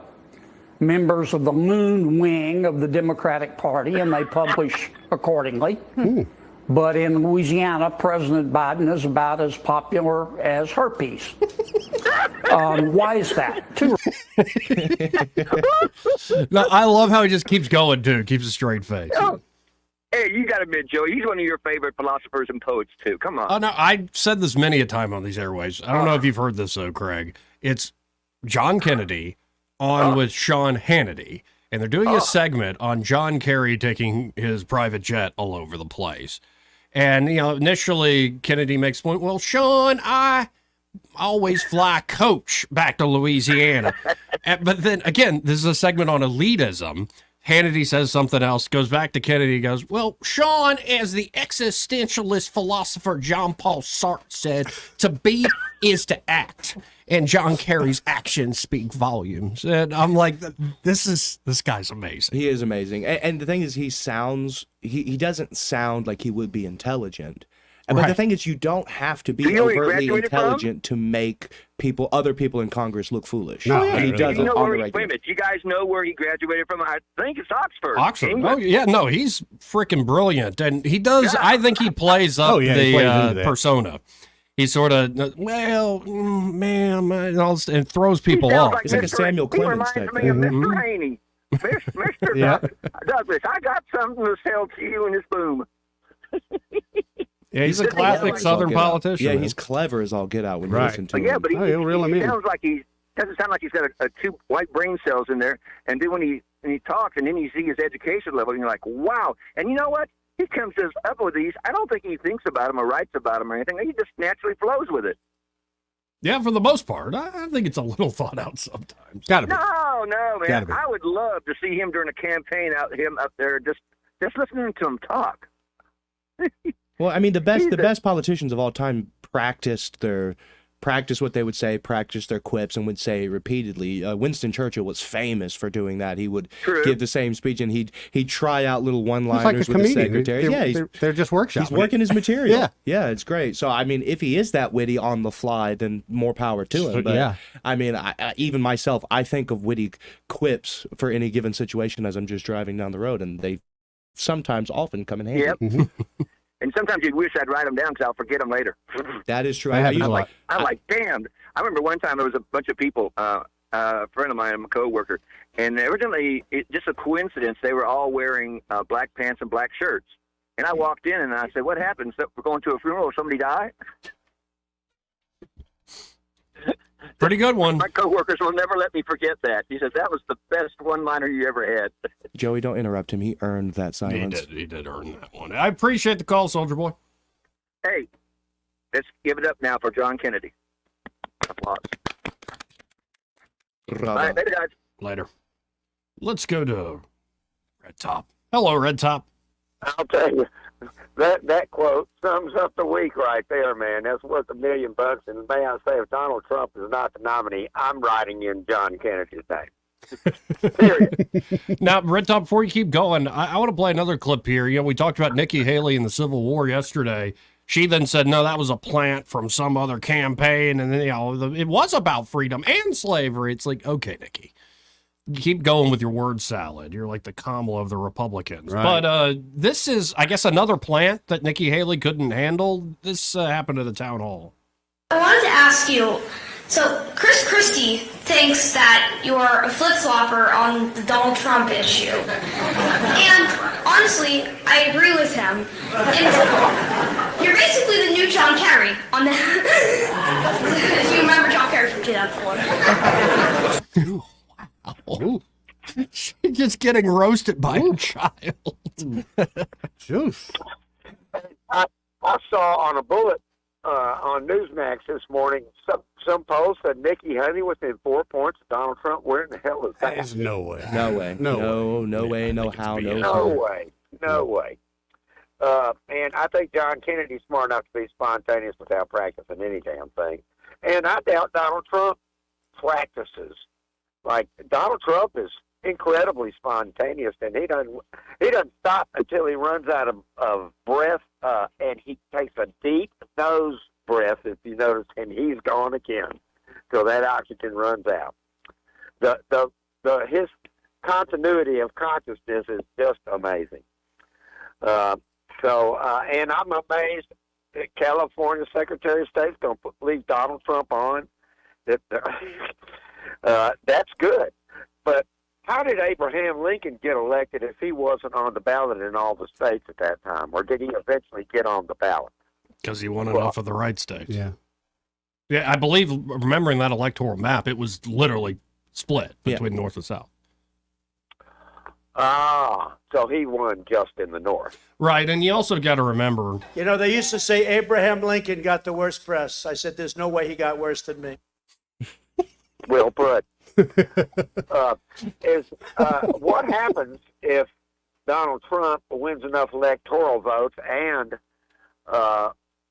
members of the Moon Wing of the Democratic Party, and they publish accordingly. But in Louisiana, President Biden is about as popular as herpes. Why is that? No, I love how he just keeps going, too. Keeps a straight face. Oh. Hey, you got to admit, Joey, he's one of your favorite philosophers and poets, too. Come on. Oh, no, I said this many a time on these airways. I don't know if you've heard this, though, Craig. It's John Kennedy on with Sean Hannity, and they're doing a segment on John Kerry taking his private jet all over the place. And, initially, Kennedy makes the point, well, Sean, I always fly coach back to Louisiana. But then, again, this is a segment on elitism. Hannity says something else, goes back to Kennedy, goes, well, Sean, as the existentialist philosopher John Paul Sartre said, to be is to act. And John Kerry's actions speak volumes. And I'm like, this guy's amazing. He is amazing. And the thing is, he doesn't sound like he would be intelligent. But the thing is, you don't have to be overtly intelligent to make other people in Congress look foolish. No, and he does it on the regular. You guys know where he graduated from? I think it's Oxford. Oh, yeah, no, he's freaking brilliant. And he does, I think he plays up the persona. He sort of, ma'am, and throws people off. He's like a Samuel Clemens type. He reminds me of Mr. Haney. Mr. Douglas, I got something to sell to you in this boom. Yeah, he's a classic Southern politician. Yeah, he's clever as all get out when you listen to him. Yeah, but he sounds like doesn't sound like he's got a two white brain cells in there. And then when he talks and then you see his education level, and you're like, wow. And you know what? He comes up with these. I don't think he thinks about them or writes about them or anything. He just naturally flows with it. Yeah, for the most part. I think it's a little thought out sometimes. Gotta be. No, man. I would love to see him during a campaign up there just listening to him talk. Well, I mean, the best politicians of all time practiced what they would say, practiced their quips, and would say repeatedly. Winston Churchill was famous for doing that. He would give the same speech, and he'd try out little one-liners with the secretary. They're just workshopping. He's working his material. Yeah, it's great. So, I mean, if he is that witty on the fly, then more power to him. But, I mean, even myself, I think of witty quips for any given situation as I'm just driving down the road, and they often come in handy. Yep. And sometimes you wish I'd write them down because I'll forget them later. That is true. I'm like, damn. I remember one time there was a bunch of people, a friend of mine, a co-worker, and originally, just a coincidence, they were all wearing black pants and black shirts. And I walked in and I said, what happened? So we're going to a funeral or somebody died? Pretty good one. My coworkers will never let me forget that. He says, that was the best one-liner you ever had. Joey, don't interrupt him. He earned that silence. He did earn that one. I appreciate the call, Soldier Boy. Hey, let's give it up now for John Kennedy. Applause. All right, later, guys. Later. Let's go to Red Top. Hello, Red Top. I'll tell you, that quote sums up the week right there, man. That's worth $1 million. And may I say, if Donald Trump is not the nominee, I'm writing in John Kennedy's name. Period. Now, Red Top, before you keep going, I want to play another clip here. You know, we talked about Nikki Haley in the Civil War yesterday. She then said, no, that was a plant from some other campaign. And then, it was about freedom and slavery. It's like, okay, Nikki, keep going with your word salad. You're like the Kamala of the Republicans. Right. But this is, I guess, another plant that Nikki Haley couldn't handle. This happened at the town hall. I wanted to ask you, so Chris Christie thinks that you're a flip-flopper on the Donald Trump issue. And honestly, I agree with him. And you're basically the new John Kerry on the... if you remember John Kerry from 2004. Wow. She's just getting roasted by a child. Juice. I saw on a bullet on Newsmax this morning, some poll said Nikki Haley within 4 points of Donald Trump. Where in the hell is that? There's no way. No way. No way, no how, No way. And I think John Kennedy's smart enough to be spontaneous without practicing any damn thing. And I doubt Donald Trump practices. Like, Donald Trump is incredibly spontaneous, and he doesn't stop until he runs out of breath, and he takes a deep nose breath, if you notice, and he's gone again till that oxygen runs out. His continuity of consciousness is just amazing. And I'm amazed that California Secretary of State's going to leave Donald Trump on. That's good. But how did Abraham Lincoln get elected if he wasn't on the ballot in all the states at that time? Or did he eventually get on the ballot? Because he won enough of the right states. Yeah. Yeah, I believe, remembering that electoral map, it was literally split between North and South. So he won just in the North. Right, and you also got to remember... You know, they used to say Abraham Lincoln got the worst press. I said, there's no way he got worse than me. Well put. What happens if Donald Trump wins enough electoral votes and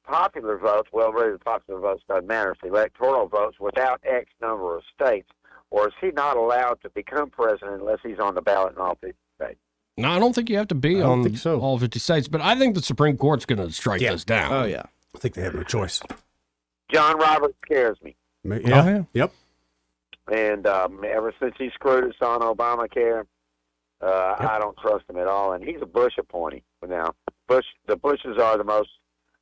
popular votes? Well, really, the popular votes doesn't matter. It's the electoral votes without X number of states. Or is he not allowed to become president unless he's on the ballot in all 50 states? No, I don't think you have to be on all 50 states, but I think the Supreme Court's going to strike this down. Oh, yeah. I think they have no choice. John Roberts scares me. Yeah. Yep. And ever since he screwed us on Obamacare, I don't trust him at all. And he's a Bush appointee now. The Bushes are the most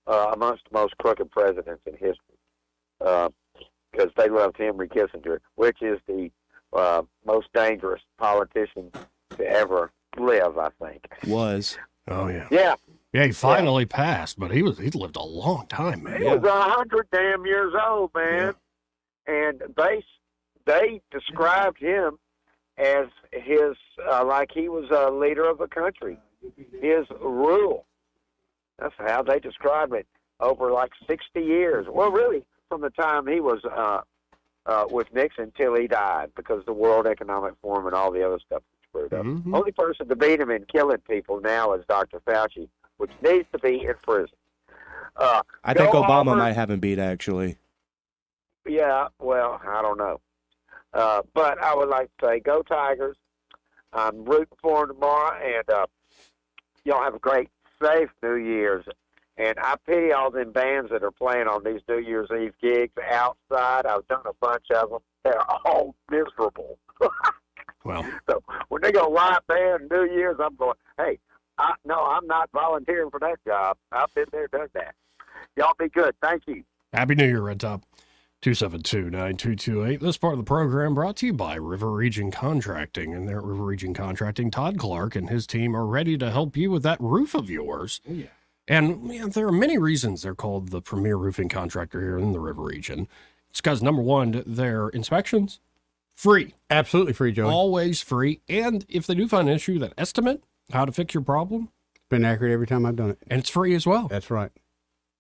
amongst the most crooked presidents in history because they loved Henry Kissinger, which is the most dangerous politician to ever live, I think. Was. Oh, yeah. Yeah. Yeah, he finally passed, but he lived a long time, man. He was 100 damn years old, man. Yeah. And they described him as his, like he was a leader of the country. His rule. That's how they described it over like 60 years. Well, really, from the time he was with Nixon till he died, because the World Economic Forum and all the other stuff was screwed up. Mm-hmm. Only person to beat him in killing people now is Dr. Fauci, which needs to be in prison. I think Obama might have him beat, actually. Yeah, well, I don't know. But I would like to say, go Tigers. I'm rooting for them tomorrow, and y'all have a great, safe New Year's. And I pity all them bands that are playing on these New Year's Eve gigs outside. I've done a bunch of them. They're all miserable. Well, so when they go live band New Year's, I'm going, hey, no, I'm not volunteering for that job. I've been there, done that. Y'all be good. Thank you. Happy New Year, Red Top. 272-9228. This part of the program brought to you by River Region Contracting. And there at River Region Contracting, Todd Clark and his team are ready to help you with that roof of yours. Oh, yeah. And there are many reasons they're called the premier roofing contractor here in the River Region. It's because, number one, their inspections, free. Absolutely free, Joey. Always free. And if they do find an issue, that estimate, how to fix your problem. It's been accurate every time I've done it. And it's free as well. That's right.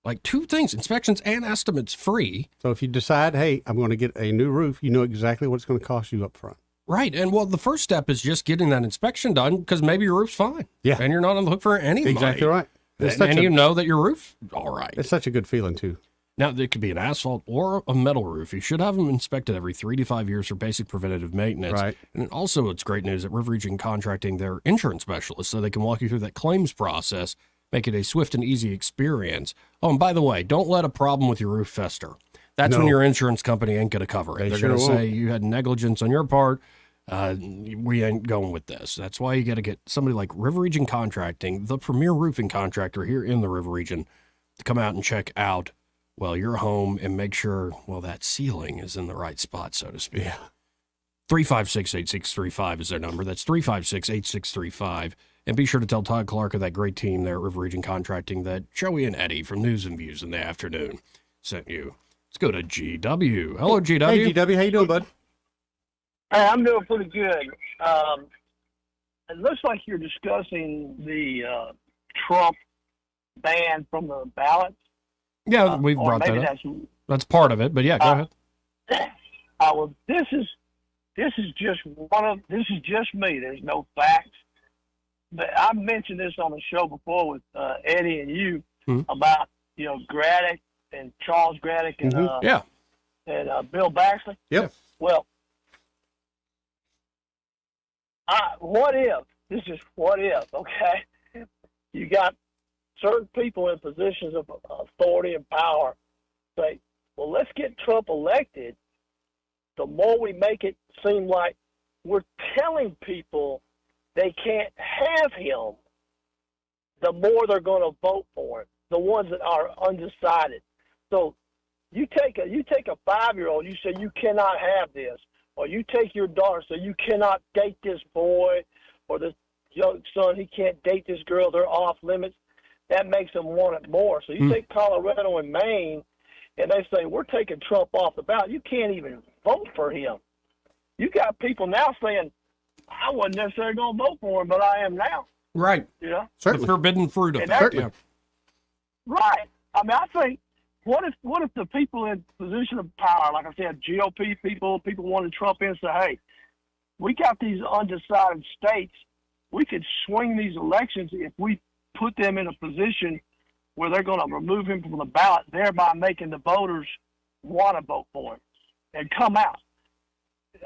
Like two things, inspections and estimates free. So if you decide, hey, I'm going to get a new roof, you know exactly what it's going to cost you up front. Right. And well, the first step is just getting that inspection done because maybe your roof's fine. Yeah. And you're not on the hook for any money. Exactly right. And you know that your roof, all right. It's such a good feeling, too. Now, it could be an asphalt or a metal roof. You should have them inspected every 3 to 5 years for basic preventative maintenance. Right. And also, it's great news at River Region Contracting, they're insurance specialists, so they can walk you through that claims process, make it a swift and easy experience. Oh, and by the way, don't let a problem with your roof fester. That's when your insurance company ain't going to cover it. They're going to say you had negligence on your part. We ain't going with this. That's why you got to get somebody like River Region Contracting, the premier roofing contractor here in the River Region, to come out and check out, well, your home and make sure, well, that ceiling is in the right spot, so to speak. Yeah. 356-8635 is their number. That's 356-8635. And be sure to tell Todd Clark of that great team there at River Region Contracting that Joey and Eddie from News and Views in the afternoon sent you. Let's go to GW. Hello, GW. Hey, GW. How you doing, bud? Hey, I'm doing pretty good. It looks like you're discussing the Trump ban from the ballots. Yeah, we've brought that up. That's part of it, but yeah, go ahead. Well, this is just me. There's no facts. But I mentioned this on the show before with Eddie and you about Graddick and Charles Graddick and and Bill Baxley. Yep. Well, what if this is what if? Okay, you got certain people in positions of authority and power say, well, let's get Trump elected, the more we make it seem like we're telling people they can't have him, the more they're going to vote for him, the ones that are undecided. So you take a 5-year-old, you say you cannot have this, or you take your daughter, so you cannot date this boy, or this young son, he can't date this girl, they're off limits. That makes them want it more. So you take Colorado and Maine, and they say, we're taking Trump off the ballot. You can't even vote for him. You got people now saying, I wasn't necessarily going to vote for him, but I am now. Right. You know? The forbidden fruit of And that. that- Yeah. Right. I mean, I think, what if the people in position of power, like I said, GOP people wanted Trump in and say, hey, we got these undecided states. We could swing these elections if we put them in a position where they're going to remove him from the ballot, thereby making the voters want to vote for him and come out.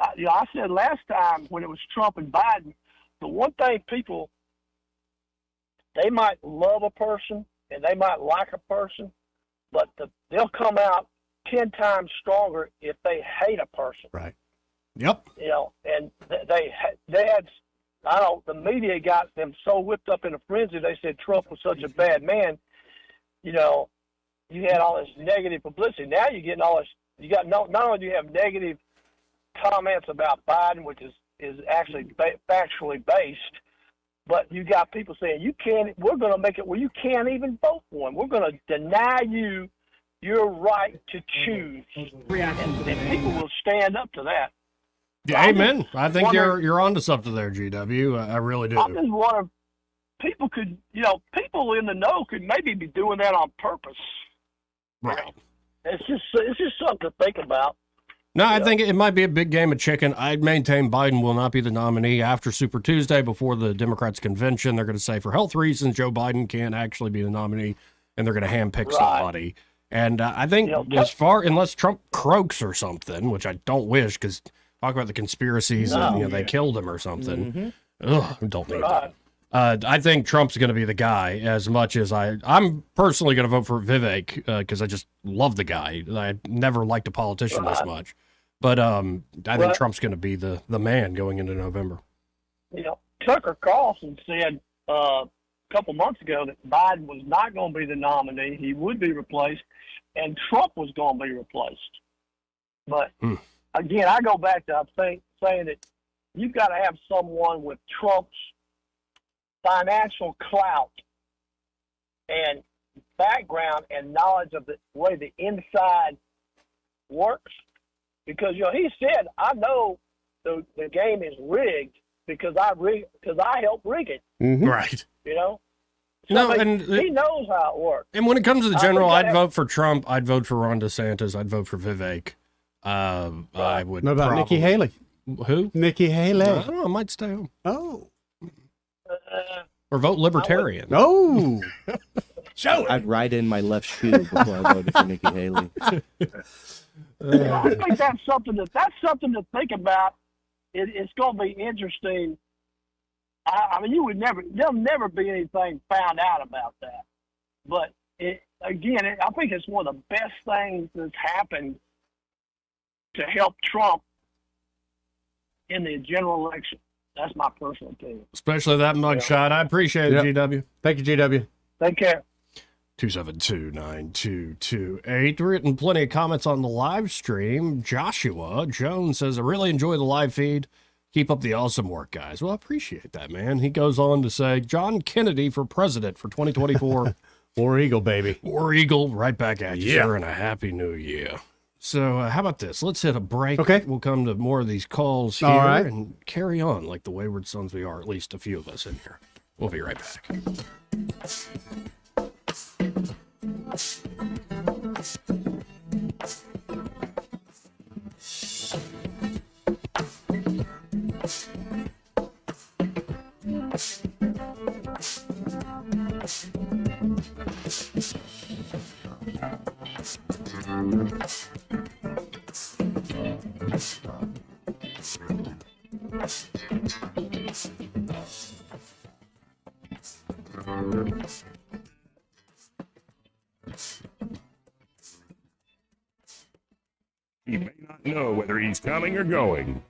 I said last time when it was Trump and Biden, the one thing people, they might love a person and they might like a person, but they'll come out 10 times stronger if they hate a person. Right. Yep. You know, and they had, the media got them so whipped up in a frenzy. They said Trump was such a bad man. You know, you had all this negative publicity. Now you're getting all this. You got not only do you have negative comments about Biden, which is actually factually based, but you got people saying we're going to make it where you can't even vote for him. We're going to deny you your right to choose. And people will stand up to that. Yeah, amen. I think you're onto something there, GW. I really do. I just wonder, people in the know could maybe be doing that on purpose. Right. It's just something to think about. No, I think it might be a big game of chicken. I'd maintain Biden will not be the nominee after Super Tuesday before the Democrats' convention. They're going to say for health reasons, Joe Biden can't actually be the nominee, and they're going to handpick somebody. And I think unless Trump croaks or something, which I don't wish, because talk about the conspiracies and they killed him or something. Ugh, don't need that. I think Trump's going to be the guy as much as I'm personally going to vote for Vivek because I just love the guy. I never liked a politician this much. But I think Trump's going to be the man going into November. You know, Tucker Carlson said a couple months ago that Biden was not going to be the nominee. He would be replaced, and Trump was going to be replaced. But, again, I go back to saying that you've got to have someone with Trump's financial clout and background and knowledge of the way the inside works. Because, he said, I know the game is rigged because I helped rig it. Right. You know? No, So and he knows how it works. And when it comes to the general, I'd vote for Trump. I'd vote for Ron DeSantis. I'd vote for Vivek. I would. What about Nikki Haley? Who? Nikki Haley. I don't know. I might stay home. Oh. Or vote Libertarian. Oh. I'd ride in my left shoe before I voted for Nikki Haley. I think that's something to think about. It's going to be interesting. I mean, there'll never be anything found out about that. But I think it's one of the best things that's happened to help Trump in the general election. That's my personal opinion. Especially that mugshot. I appreciate it, GW. Thank you, GW. Take care. 272-9228. We're getting plenty of comments on the live stream. Joshua Jones says, I really enjoy the live feed. Keep up the awesome work, guys. Well, I appreciate that, man. He goes on to say, John Kennedy for president for 2024. War Eagle, baby. War Eagle, right back at you, Yeah. sir, and a happy new year. So how about this? Let's hit a break. Okay. We'll come to more of these calls here All right. and carry on like the wayward sons we are, at least a few of us in here. We'll be right back. He may not know whether he's coming or going.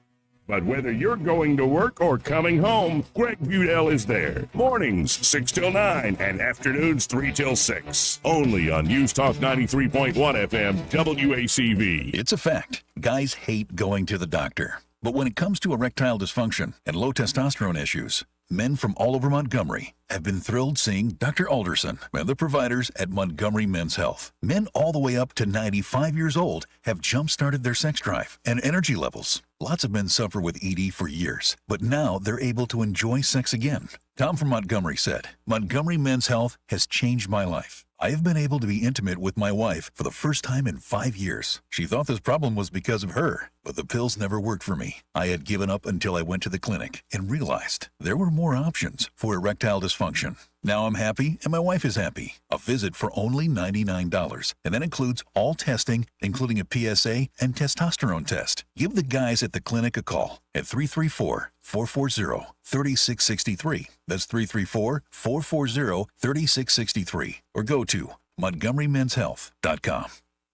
But whether you're going to work or coming home, Greg Budell is there. Mornings, 6 till 9, and afternoons, 3 till 6. Only on News Talk 93.1 FM, WACV. It's a fact. Guys hate going to the doctor. But when it comes to erectile dysfunction and low testosterone issues, men from all over Montgomery have been thrilled seeing Dr. Alderson and the providers at Montgomery Men's Health. Men all the way up to 95 years old have jump-started their sex drive and energy levels. Lots of men suffer with ED for years, but now they're able to enjoy sex again. Tom from Montgomery said, Montgomery Men's Health has changed my life. I have been able to be intimate with my wife for the first time in 5 years. She thought this problem was because of her, but the pills never worked for me. I had given up until I went to the clinic and realized there were more options for erectile dysfunction. Now I'm happy and my wife is happy. A visit for only $99, and that includes all testing, including a PSA and testosterone test. Give the guys at the clinic a call at 334-440-3663. That's 334-440-3663. Or go to MontgomeryMen'sHealth.com.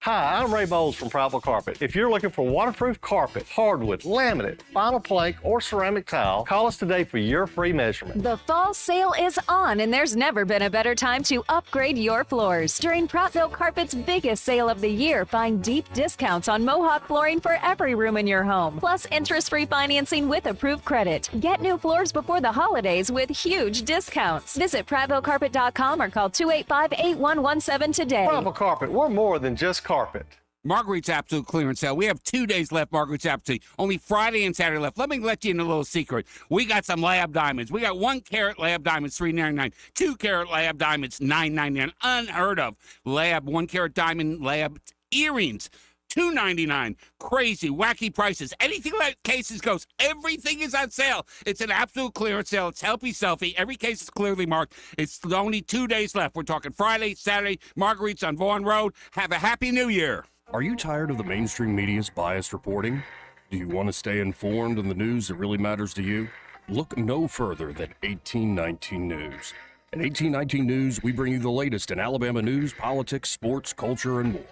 Hi, I'm Ray Bowles from Prival Carpet. If you're looking for waterproof carpet, hardwood, laminate, vinyl plank, or ceramic tile, call us today for your free measurement. The fall sale is on, and there's never been a better time to upgrade your floors. During Prattville Carpet's biggest sale of the year, find deep discounts on Mohawk flooring for every room in your home, plus interest-free financing with approved credit. Get new floors before the holidays with huge discounts. Visit PrattvilleCarpet.com or call 285-8117 today. Prival Carpet, we're more than just carpet. Marguerite's Absolute Clearance Sale. We have 2 days left, Marguerite's Absolute. Only Friday and Saturday left. Let me let you in a little secret. We got some lab diamonds. We got 1 carat lab diamonds, $3.99. 2 carat lab diamonds, $9.99. Unheard of. Lab, 1 carat diamond lab earrings, $2.99. Crazy, wacky prices. Anything like cases goes. Everything is on sale. It's an absolute clearance sale. It's Helpy Selfie. Every case is clearly marked. It's only 2 days left. We're talking Friday, Saturday. Marguerite's on Vaughan Road. Have a happy new year. Are you tired of the mainstream media's biased reporting? Do you want to stay informed on the news that really matters to you? Look no further than 1819 News. At 1819 News, we bring you the latest in Alabama news, politics, sports, culture, and more.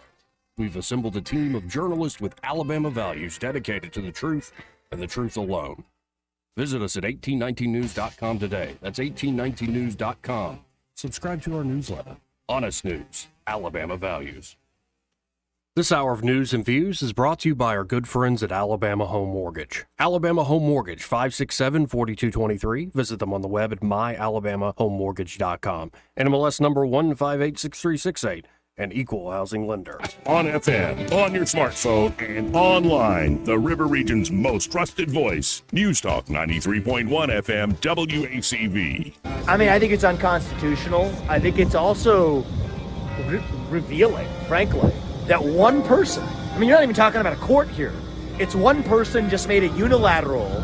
We've assembled a team of journalists with Alabama values dedicated to the truth and the truth alone. Visit us at 1819news.com today. That's 1819news.com. Subscribe to our newsletter. Honest News, Alabama Values. This hour of news and views is brought to you by our good friends at Alabama Home Mortgage. Alabama Home Mortgage, 567-4223. Visit them on the web at myalabamahomemortgage.com. NMLS number 1586368. An equal housing lender. On FM, on your smartphone, and online. The River Region's most trusted voice. News Talk 93.1 FM, WACV. I mean, I think it's unconstitutional. I think it's also revealing, frankly, that one person, I mean, you're not even talking about a court here. It's one person just made a unilateral,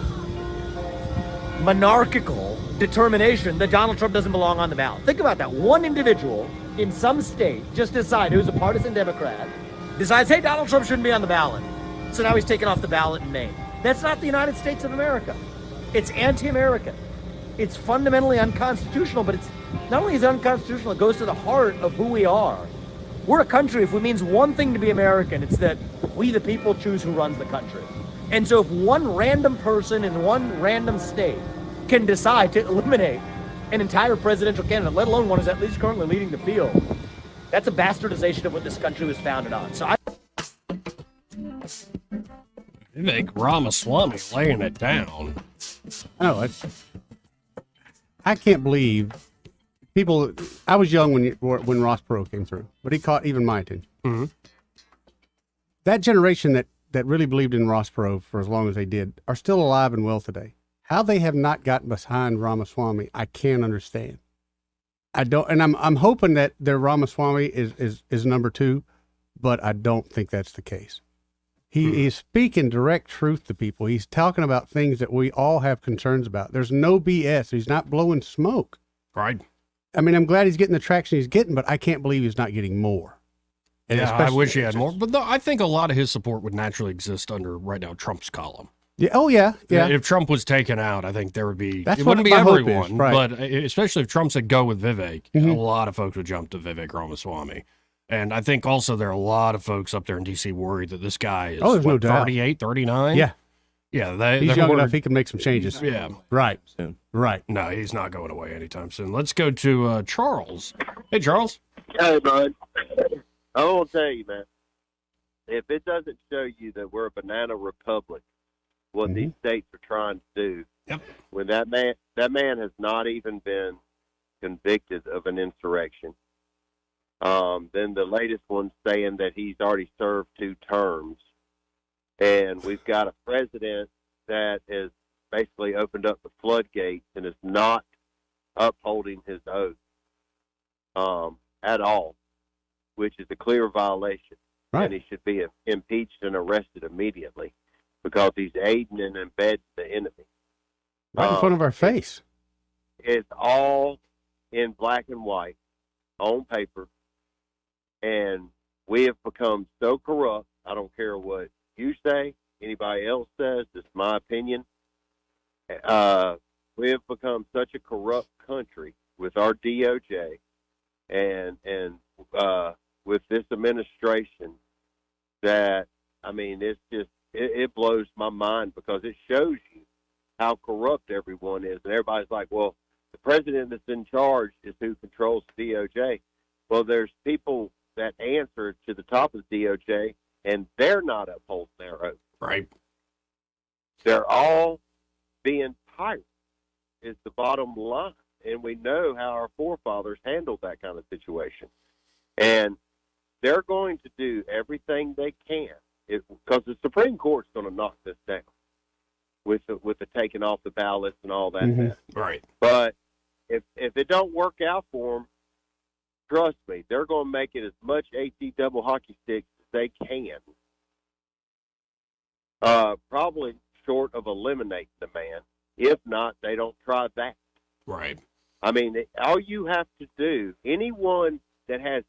monarchical determination that Donald Trump doesn't belong on the ballot. Think about that. One individual in some state just decided, who's a partisan Democrat, decides, hey, Donald Trump shouldn't be on the ballot. So now he's taken off the ballot in Maine. That's not the United States of America. It's anti-American. It's fundamentally unconstitutional, but it's not only is it unconstitutional, it goes to the heart of who we are. We're a country, if it means one thing to be American, it's that we the people choose who runs the country. And so if one random person in one random state can decide to eliminate an entire presidential candidate, let alone one who's at least currently leading the field, that's a bastardization of what this country was founded on. So Vivek Ramaswamy laying it down. Oh, I can't believe people. I was young when Ross Perot came through, but he caught even my attention. Mm-hmm. That generation that really believed in Ross Perot for as long as they did are still alive and well today. How they have not gotten behind Ramaswamy, I can't understand. I don't, and I'm hoping that their Ramaswamy is number 2, but I don't think that's the case. He is speaking direct truth to people. He's talking about things that we all have concerns about. There's no BS. He's not blowing smoke. Right. I mean, I'm glad he's getting the traction he's getting, but I can't believe he's not getting more. And yeah, I wish he had more. But I think a lot of his support would naturally exist under right now Trump's column. Yeah. Oh, yeah. Yeah. If Trump was taken out, I think there would be. That's it wouldn't be my hope everyone, is, right. but especially if Trump said go with Vivek, a lot of folks would jump to Vivek Ramaswamy. And I think also there are a lot of folks up there in D.C. worried that this guy is, there's no doubt. 38, 39? Yeah. Yeah. He's they're young worried. enough he can make some changes. Yeah. Right. Right. No, he's not going away anytime soon. Let's go to Charles. Hey, Charles. Hey, bud. I want to tell you, man, if it doesn't show you that we're a banana republic, what these states are trying to do, when that man has not even been convicted of an insurrection, then the latest one's saying that he's already served 2 terms, and we've got a president that has basically opened up the floodgates and is not upholding his oath at all, which is a clear violation. Right. And he should be impeached and arrested immediately because he's aiding and abetting the enemy. Right in front of our face. It's all in black and white on paper, and we have become so corrupt. I don't care what you say, anybody else says. This is my opinion. We have become such a corrupt country with our DOJ and with this administration that, I mean, it's just, it blows my mind because it shows you how corrupt everyone is. And everybody's like, well, the president that's in charge is who controls the DOJ. Well, there's people that answer to the top of the DOJ, and they're not upholding their oath. Right. They're all being pirates is the bottom line. And we know how our forefathers handled that kind of situation. And they're going to do everything they can because the Supreme Court's going to knock this down with the taking off the ballots and all that mess. Right. But if it don't work out for them, trust me, they're going to make it as much AT double hockey sticks as they can. Probably short of eliminating the man. If not, they don't try that. Right. I mean, all you have to do, anyone that has,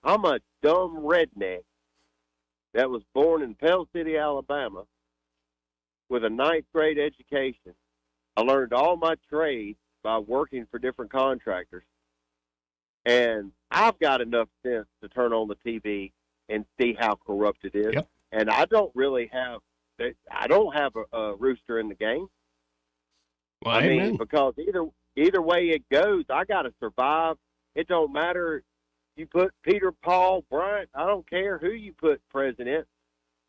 I'm a dumb redneck that was born in Pell City, Alabama, with a 9th grade education. I learned all my trades by working for different contractors. And I've got enough sense to turn on the TV and see how corrupt it is. Yep. And I don't have a rooster in the game. Well, I mean, amen. because either way it goes, I got to survive. It don't matter. You put Peter, Paul, Bryant, I don't care who you put president.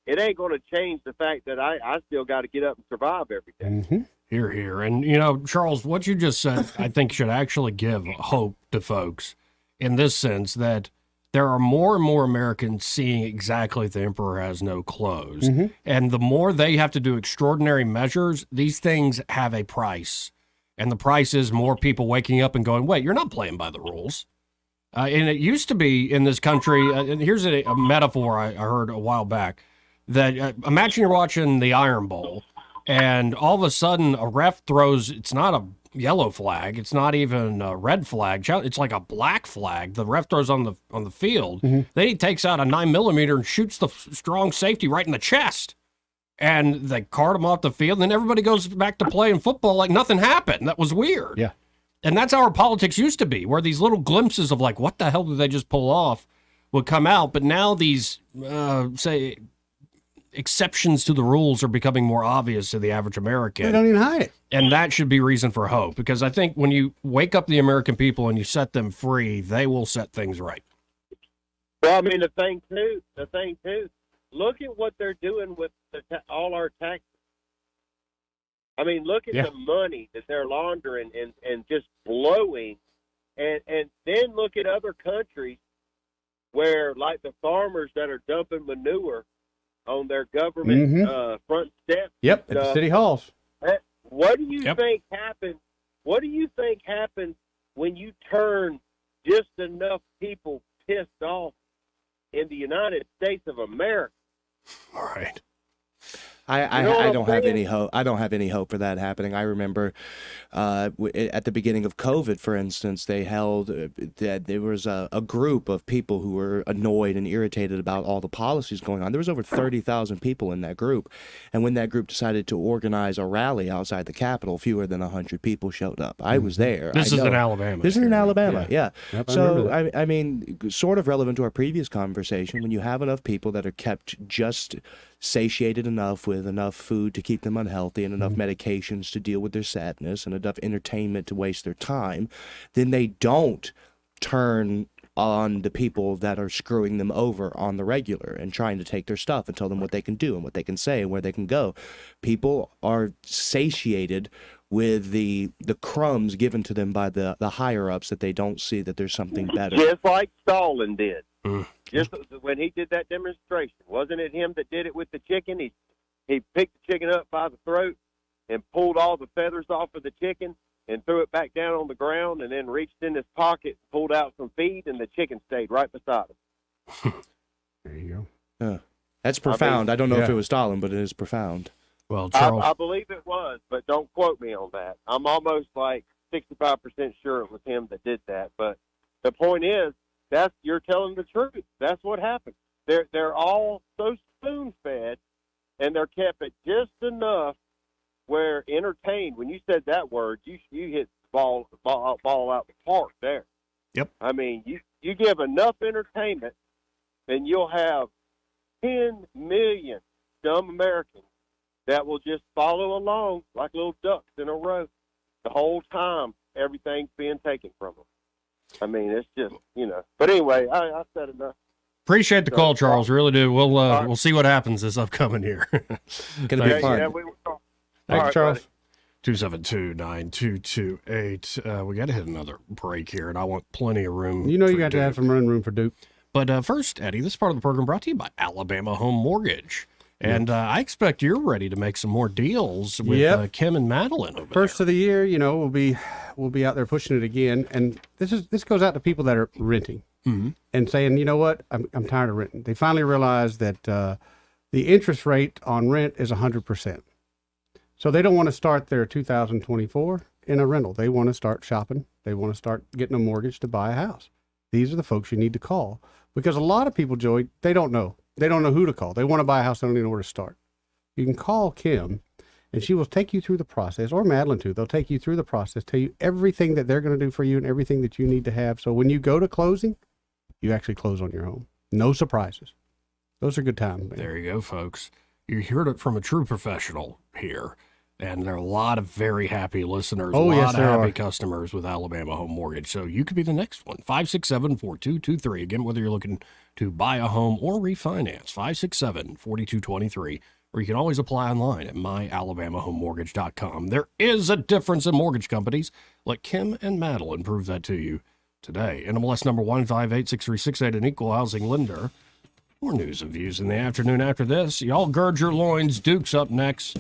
It ain't going to change the fact that I still got to get up and survive every day. Mm-hmm. Here, here. And, Charles, what you just said, I think should actually give hope to folks in this sense that there are more and more Americans seeing exactly the emperor has no clothes. Mm-hmm. And the more they have to do extraordinary measures, these things have a price. And the price is more people waking up and going, wait, you're not playing by the rules. And it used to be in this country, and here's a metaphor I heard a while back, that imagine you're watching the Iron Bowl, and all of a sudden a ref throws, it's not a yellow flag, it's not even a red flag, it's like a black flag the ref throws on the field. Mm-hmm. Then he takes out a 9mm and shoots the strong safety right in the chest. And they cart him off the field, and then everybody goes back to playing football like nothing happened. That was weird. Yeah. And that's how our politics used to be, where these little glimpses of like, what the hell did they just pull off would come out. But now these, say, exceptions to the rules are becoming more obvious to the average American. They don't even hide it. And that should be reason for hope, because I think when you wake up the American people and you set them free, they will set things right. Well, I mean, the thing too, look at what they're doing with all our taxes. I mean, look at the money that they're laundering and just blowing. And then look at other countries where, like the farmers that are dumping manure on their government front steps. Yep, at the city halls. What do you think happens? What do you think happens when you turn just enough people pissed off in the United States of America? All right. I don't have any hope. I don't have any hope for that happening. I remember at the beginning of COVID, for instance, they held that there was a group of people who were annoyed and irritated about all the policies going on. There was over 30,000 people in that group, and when that group decided to organize a rally outside the Capitol, fewer than 100 people showed up. I was there. This is in Alabama. This is in Alabama. Yeah. Yep, So I mean, sort of relevant to our previous conversation. When you have enough people that are kept just satiated enough with enough food to keep them unhealthy and enough medications to deal with their sadness and enough entertainment to waste their time, then they don't turn on the people that are screwing them over on the regular and trying to take their stuff and tell them what they can do and what they can say and where they can go. People are satiated with the crumbs given to them by the higher ups that they don't see that there's something better. Just like Stalin did. Just when he did that demonstration, wasn't it him that did it with the chicken? He picked the chicken up by the throat and pulled all the feathers off of the chicken and threw it back down on the ground, and then reached in his pocket, pulled out some feed, and the chicken stayed right beside him. There you go. That's profound. I don't know if it was Stalin, but it is profound. Well, Charles, I believe it was, but don't quote me on that. I'm almost like 65% sure it was him that did that. But the point is, you're telling the truth. That's what happened. They're all so spoon-fed, and they're kept at just enough where entertained. When you said that word, you hit ball out the park there. Yep. I mean, you give enough entertainment, then you'll have 10 million dumb Americans that will just follow along like little ducks in a row the whole time everything's being taken from them. I mean, it's just, But anyway, I said enough. Appreciate the call, Charles. Really do. We'll see what happens this upcoming year. Gonna be fun. Yeah, we will talk. Thanks, Charles. 272-9228. We got to hit another break here, and I want plenty of room. You got to have some room for Duke. But first, Eddie, this part of the program brought to you by Alabama Home Mortgage. And I expect you're ready to make some more deals with Kim and Madeline over First of the year, we'll be out there pushing it again. And this goes out to people that are renting and saying, you know what, I'm tired of renting. They finally realized that the interest rate on rent is 100%. So they don't want to start their 2024 in a rental. They want to start shopping. They want to start getting a mortgage to buy a house. These are the folks you need to call, because a lot of people, Joey, they don't know. They don't know who to call. They want to buy a house. They don't even know where to start. You can call Kim, and she will take you through the process, or Madeline too. They'll take you through the process, tell you everything that they're going to do for you and everything that you need to have. So when you go to closing, you actually close on your home. No surprises. Those are good times, man. There you go, folks. You heard it from a true professional here. And there are a lot of very happy listeners, a lot of happy customers with Alabama Home Mortgage. So you could be the next one. 567-4223. Again, whether you're looking to buy a home or refinance, 567-4223. Or you can always apply online at myalabamahomemortgage.com. There is a difference in mortgage companies. Let Kim and Madeline prove that to you today. NMLS number 1586368, an equal housing lender. More news and views in the afternoon after this. Y'all gird your loins. Duke's up next.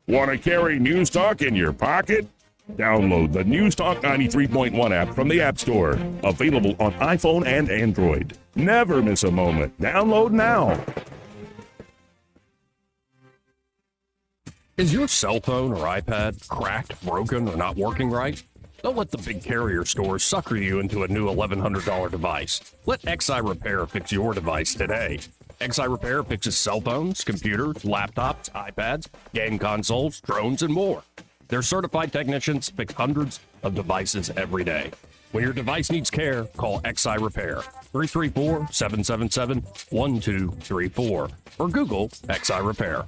Want to carry News Talk in your pocket? Download the News Talk 93.1 app from the App Store. Available on iPhone and Android. Never miss a moment. Download now. Is your cell phone or iPad cracked, broken, or not working right? Don't let the big carrier stores sucker you into a new $1,100 device. Let XI Repair fix your device today. XI Repair fixes cell phones, computers, laptops, iPads, game consoles, drones, and more. Their certified technicians fix hundreds of devices every day. When your device needs care, call XI Repair, 334-777-1234, or Google XI Repair.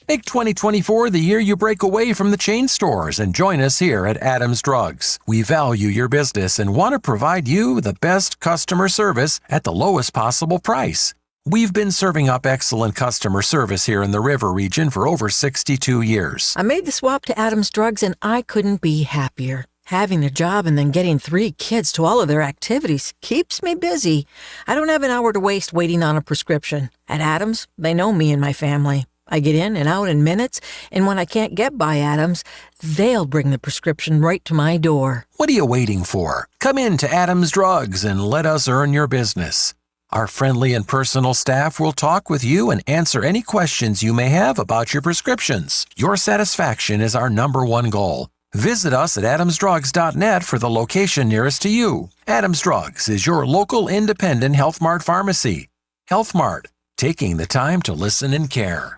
Make 2024 the year you break away from the chain stores and join us here at Adams Drugs. We value your business and want to provide you the best customer service at the lowest possible price. We've been serving up excellent customer service here in the River region for over 62 years. I made the swap to Adams Drugs and I couldn't be happier. Having a job and then getting 3 kids to all of their activities keeps me busy. I don't have an hour to waste waiting on a prescription. At Adams, they know me and my family. I get in and out in minutes, and when I can't get by Adams, they'll bring the prescription right to my door. What are you waiting for? Come in to Adams Drugs and let us earn your business. Our friendly and personal staff will talk with you and answer any questions you may have about your prescriptions. Your satisfaction is our #1 goal. Visit us at adamsdrugs.net for the location nearest to you. Adams Drugs is your local independent Health Mart pharmacy. Health Mart, taking the time to listen and care.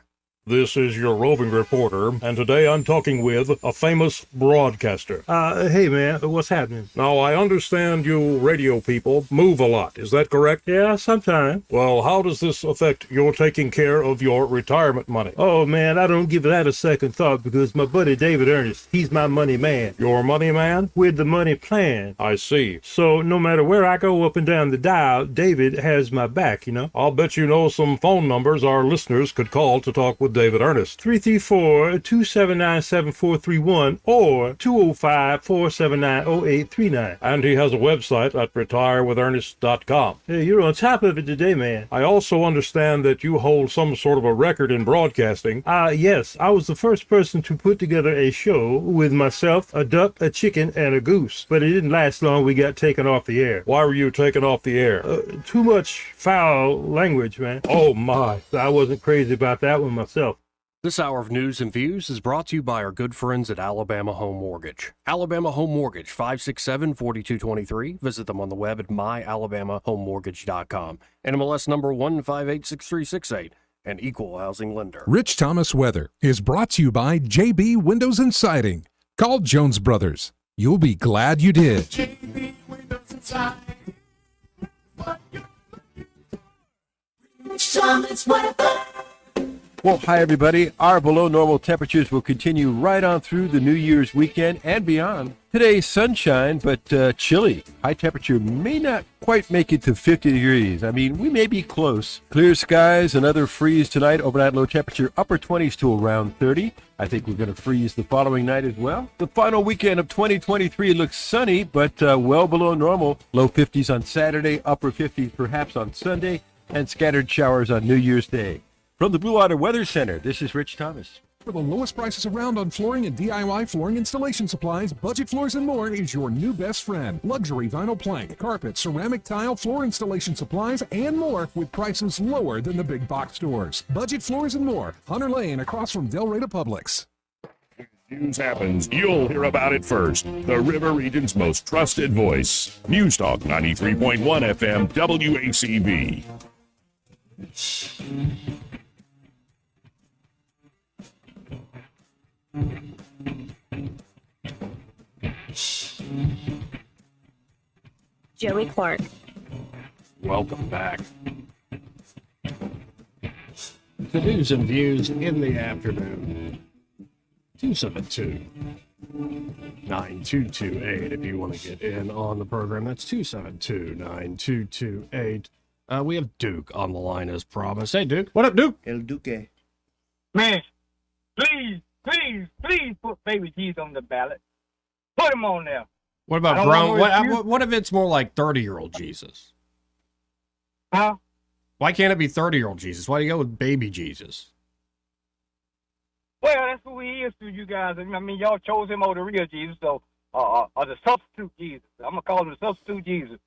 This is your roving reporter, and today I'm talking with a famous broadcaster. Hey man, what's happening? Now, I understand you radio people move a lot, is that correct? Yeah, sometimes. Well, how does this affect your taking care of your retirement money? Oh man, I don't give that a second thought because my buddy David Ernest, he's my money man. Your money man? With the money plan. I see. So no matter where I go up and down the dial, David has my back, you know? I'll bet you know some phone numbers our listeners could call to talk with David Ernest. 334-279-7431 or 205-479-0839. And he has a website at retirewithernest.com. Hey, you're on top of it today, man. I also understand that you hold some sort of a record in broadcasting. Yes. I was the first person to put together a show with myself, a duck, a chicken, and a goose. But it didn't last long. We got taken off the air. Why were you taken off the air? Too much foul language, man. Oh, my. I wasn't crazy about that one myself. This hour of news and views is brought to you by our good friends at Alabama Home Mortgage. Alabama Home Mortgage, 567-4223. Visit them on the web at myalabamahomemortgage.com. NMLS number 1586368, an equal housing lender. Rich Thomas Weather is brought to you by JB Windows and Siding. Call Jones Brothers. You'll be glad you did. JB Windows and Siding. Rich Thomas Weather. Well, hi, everybody. Our below normal temperatures will continue right on through the New Year's weekend and beyond. Today's sunshine, but chilly. High temperature may not quite make it to 50 degrees. I mean, we may be close. Clear skies, another freeze tonight. Overnight low temperature, upper 20s to around 30. I think we're going to freeze the following night as well. The final weekend of 2023 looks sunny, but well below normal. Low 50s on Saturday, upper 50s perhaps on Sunday, and scattered showers on New Year's Day. From the Blue Water Weather Center, this is Rich Thomas. For the lowest prices around on flooring and DIY flooring installation supplies, Budget Floors and More is your new best friend. Luxury vinyl plank, carpet, ceramic tile, floor installation supplies, and more with prices lower than the big box stores. Budget Floors and More, Hunter Lane across from Del Rey to Publix. News happens, you'll hear about it first. The River Region's most trusted voice. News Talk 93.1 FM WACB. Joey Clark. Welcome back to News and Views in the afternoon. 272-9228 if you want to get in on the program. That's 272-9228. We have Duke on the line as promised. Hey, Duke. What up, Duke? El Duque. Man, please put Baby Jesus on the ballot. Put him on there. What about grown? What if it's more like 30-year-old Jesus? Huh? Why can't it be 30-year-old Jesus? Why do you go with baby Jesus? Well, that's who he is to you guys. I mean, y'all chose him over the real Jesus, so or the substitute Jesus. I'm gonna call him the substitute Jesus.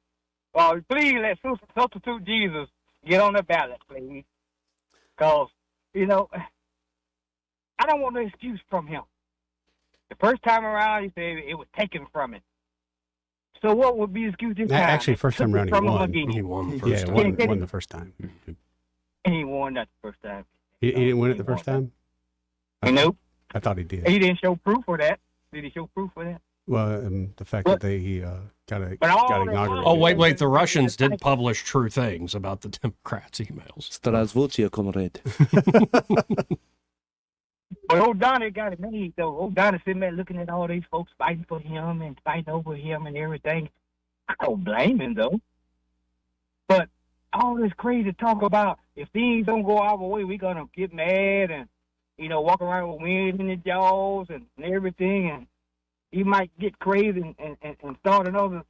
Please let substitute Jesus get on the ballot, please. Cause I don't want no excuse from him. The first time around, he said it was taken from him. So what would be the excuse this time? Actually, first time around he won. He won the first time. Yeah, won the first time. And he won that the first time. He didn't win it the first time? Nope. I thought he did. He didn't show proof of that. Did he show proof of that? Well, the fact that he got inaugurated. Oh, wait. The Russians did publish true things about the Democrats' emails. Здравствуйте, comrade. But old Donnie got it made, though. Old Donnie sitting there looking at all these folks fighting for him and fighting over him and everything. I don't blame him, though. But all this crazy talk about if things don't go our way, we're going to get mad and, walk around with wind in the jaws and everything. And he might get crazy and start another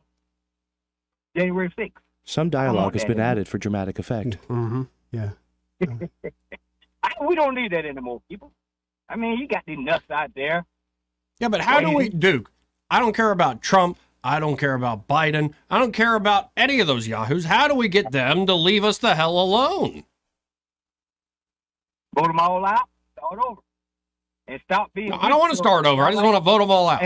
January 6th. Some dialogue has been added for dramatic effect. Mm-hmm. Yeah. We don't need that anymore, people. I mean, you got these nuts out there. Yeah, but how do we, Duke? I don't care about Trump. I don't care about Biden. I don't care about any of those yahoos. How do we get them to leave us the hell alone? Vote them all out, start over. And stop being... No, I don't want to start over. I just want to vote them all out.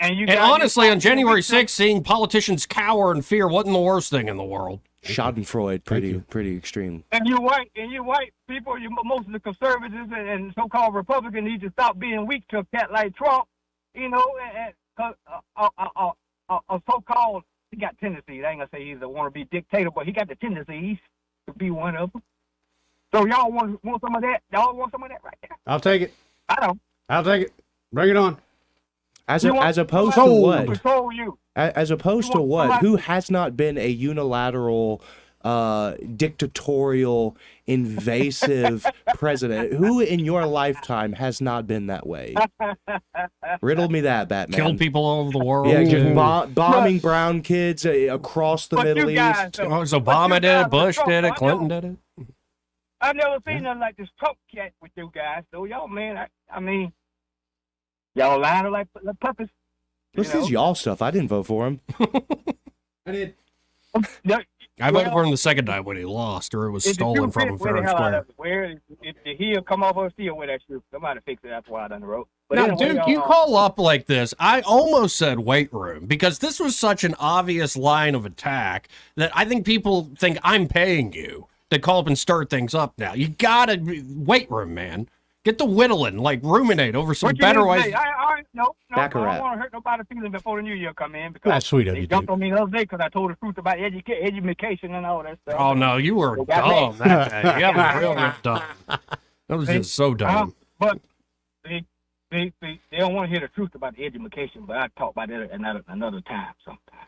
And honestly, on January 6th, seeing politicians cower in fear wasn't the worst thing in the world. Schadenfreude, pretty extreme. And you white people, most of the conservatives and so-called Republicans need to stop being weak to a cat like Trump. You know, a so-called, he got tendencies. I ain't gonna say he's a wannabe dictator, but he got the tendencies to be one of them. So y'all want some of that? Y'all want some of that right there? I'll take it. I don't. I'll take it. Bring it on. As opposed to what? As opposed to what? Who has not been a unilateral, dictatorial, invasive president? Who in your lifetime has not been that way? Riddle me that, Batman. Killed people all over the world. Yeah, just bombing brown kids across the Middle East. Obama did it, Bush did it, Clinton did it. I've never seen nothing like this Trump cat with you guys. So y'all, man, I mean, y'all lying like puppies. This is y'all stuff. I didn't vote for him. I did. I voted for him the second time when he lost, or it was stolen from him fair and square. Where if the heel come off her still with that shoe, somebody fix it. That's why I done the road. But Now, anyway, Duke, you call up like this. I almost said weight room because this was such an obvious line of attack that I think people think I'm paying you to call up and stir things up now. You gotta weight room, man. Get the whittling, like ruminate over some better ways. No, I Baccarat. don't want to hurt nobody's feelings before the new year come in because That's sweet of they you, jumped Duke. on me the other day because I told the truth about education and all that stuff. Oh no, you were They got dumb me. that day. You were real dumb. That was just so dumb. But they don't want to hear the truth about the education, but I talk about it another time sometime.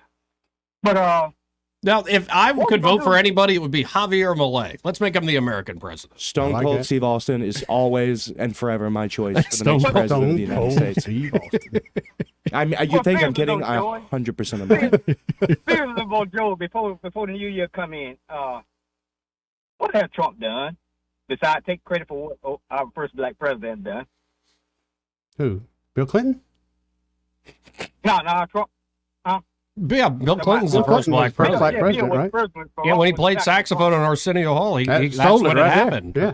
But Now, if I could vote for anybody, it would be Javier Milei. Let's make him the American president. Stone Cold Steve Austin is always and forever my choice for the next president of the United States. You think I'm kidding? I 100% am not. seriously, Joe, before the new year come in, what has Trump done besides take credit for what our first black president done? Who? Bill Clinton? No, Trump. Yeah, Bill Clinton's the first black president. Black president, right? Yeah, when he played saxophone on Arsenio Hall, that's stole when it it right there. happened. Yeah.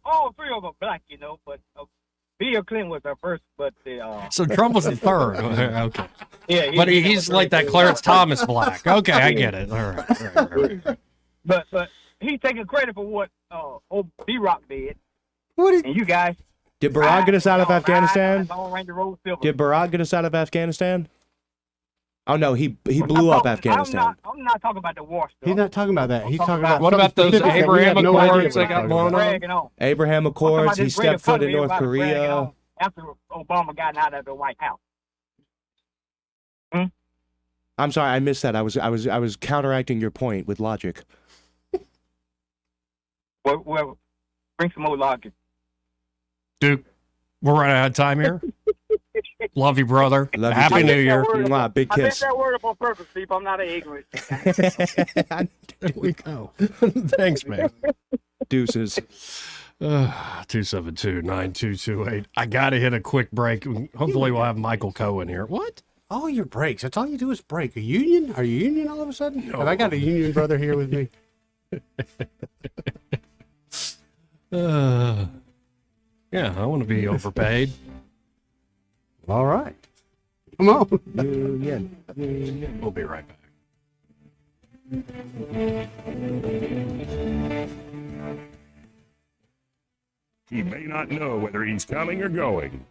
All three of them black, you know, but Bill Clinton was our first, but So Trump was the third. Okay. Yeah, But he's like that Clarence Thomas black. Okay, I get it. All right. But he's taking credit for what old B-Rock did. What? And you guys. Did Barack get us out of Afghanistan? Lone Ranger Road Silver. Did Barack get us out of Afghanistan? Oh no, he blew up Afghanistan. I'm not talking about the war stuff. He's not talking about that. He's talking about What about those specific that we Abraham have no idea Accords what that got he's blown talking up? Abraham Accords. He stepped foot in North Korea. After Obama got out of the White House. I'm sorry, I missed that. I was counteracting your point with logic. Well, bring some more logic. Duke, we're running out of time here. Love you, brother. Love you Happy too. New Year. Mwah, big I meant kiss. that word up on purpose, people. I'm not an ignorant. There we go. Thanks, man. Deuces. 272-9228. I got to hit a quick break. Hopefully we'll have Michael Cohen here. What? All your breaks. That's all you do is break. A union? Are you union all of a sudden? No. Have I got a union brother here with me? Yeah, I want to be overpaid. All right. Come on. Union. We'll be right back. He may not know whether he's coming or going,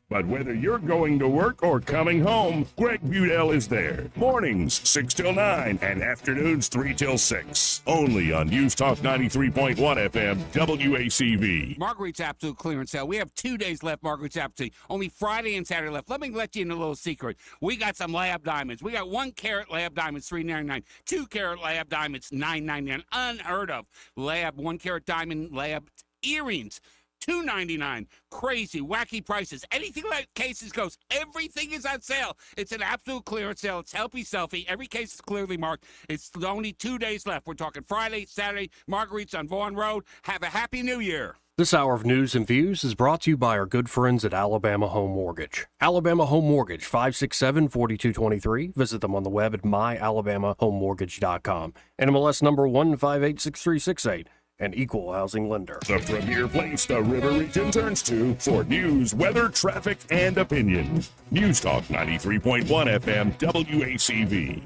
but whether you're going to work or coming home, Greg Budell is there. Mornings 6 till 9 and afternoons 3 till 6. Only on News Talk 93.1 FM WACV. Marguerite's Absolute Clearance Sale. We have 2 days left, Marguerite's Absolute. Only Friday and Saturday left. Let me let you in a little secret. We got some lab diamonds. We got 1 carat lab diamonds, $3.99. 2 carat lab diamonds, $9.99. Unheard of. Lab, 1 carat diamond lab earrings. $2.99. Crazy, wacky prices. Anything like cases goes. Everything is on sale. It's an absolute clearance sale. It's Helpy Selfie. Every case is clearly marked. It's only 2 days left. We're talking Friday, Saturday, Marguerite's on Vaughan Road. Have a happy New Year. This hour of news and views is brought to you by our good friends at Alabama Home Mortgage. Alabama Home Mortgage, 567-4223. Visit them on the web at myalabamahomemortgage.com. NMLS number 1586368. An equal housing lender. The premier place the River Region turns to for news, weather, traffic, and opinion. News Talk 93.1 FM WACV.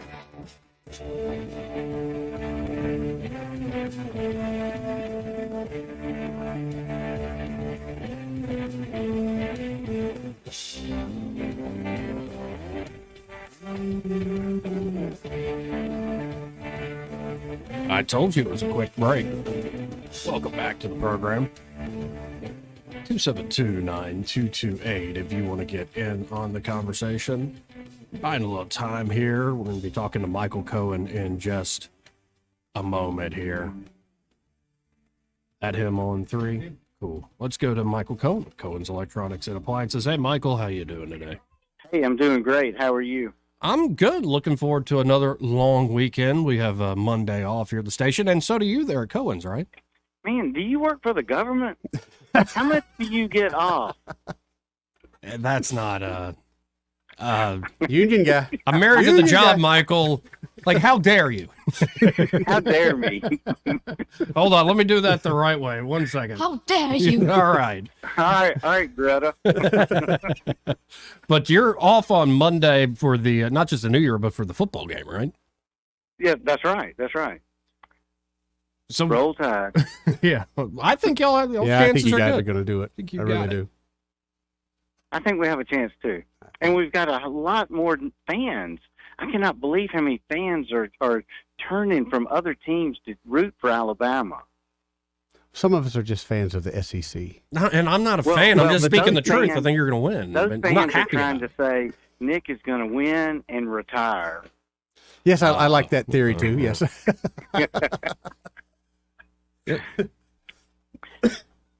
I told you it was a quick break. Welcome back to the program. 272-9228 if you want to get in on the conversation. Buying a little time here. We're going to be talking to Michael Cohen in just a moment here. At him on 3. Cool. Let's go to Michael Cohen, Cohen's Electronics and Appliances. Hey, Michael, how you doing today? Hey, I'm doing great. How are you? I'm good. Looking forward to another long weekend. We have a Monday off here at the station, and so do you there at Cohen's, right? Man, do you work for the government? How much do you get off? That's not union guy. I'm married to the job, Michael. Like, how dare you? How dare me? Hold on, let me do that the right way. 1 second. How dare you? All right. All right, Greta. But you're off on Monday for the not just the New Year, but for the football game, right? Yeah, that's right. That's right. So roll Tide. Yeah, I think y'all have. Yeah, I think chances you guys good. are going to do it. I really do. I think we have a chance too, and we've got a lot more fans. I cannot believe how many fans are turning from other teams to root for Alabama. Some of us are just fans of the SEC. No, and I'm not a fan. I'm just speaking the truth. I think you're going to win. Those I'm fans not are happy trying about to say Nick is going to win and retire. Yes, I like that theory too. Yes.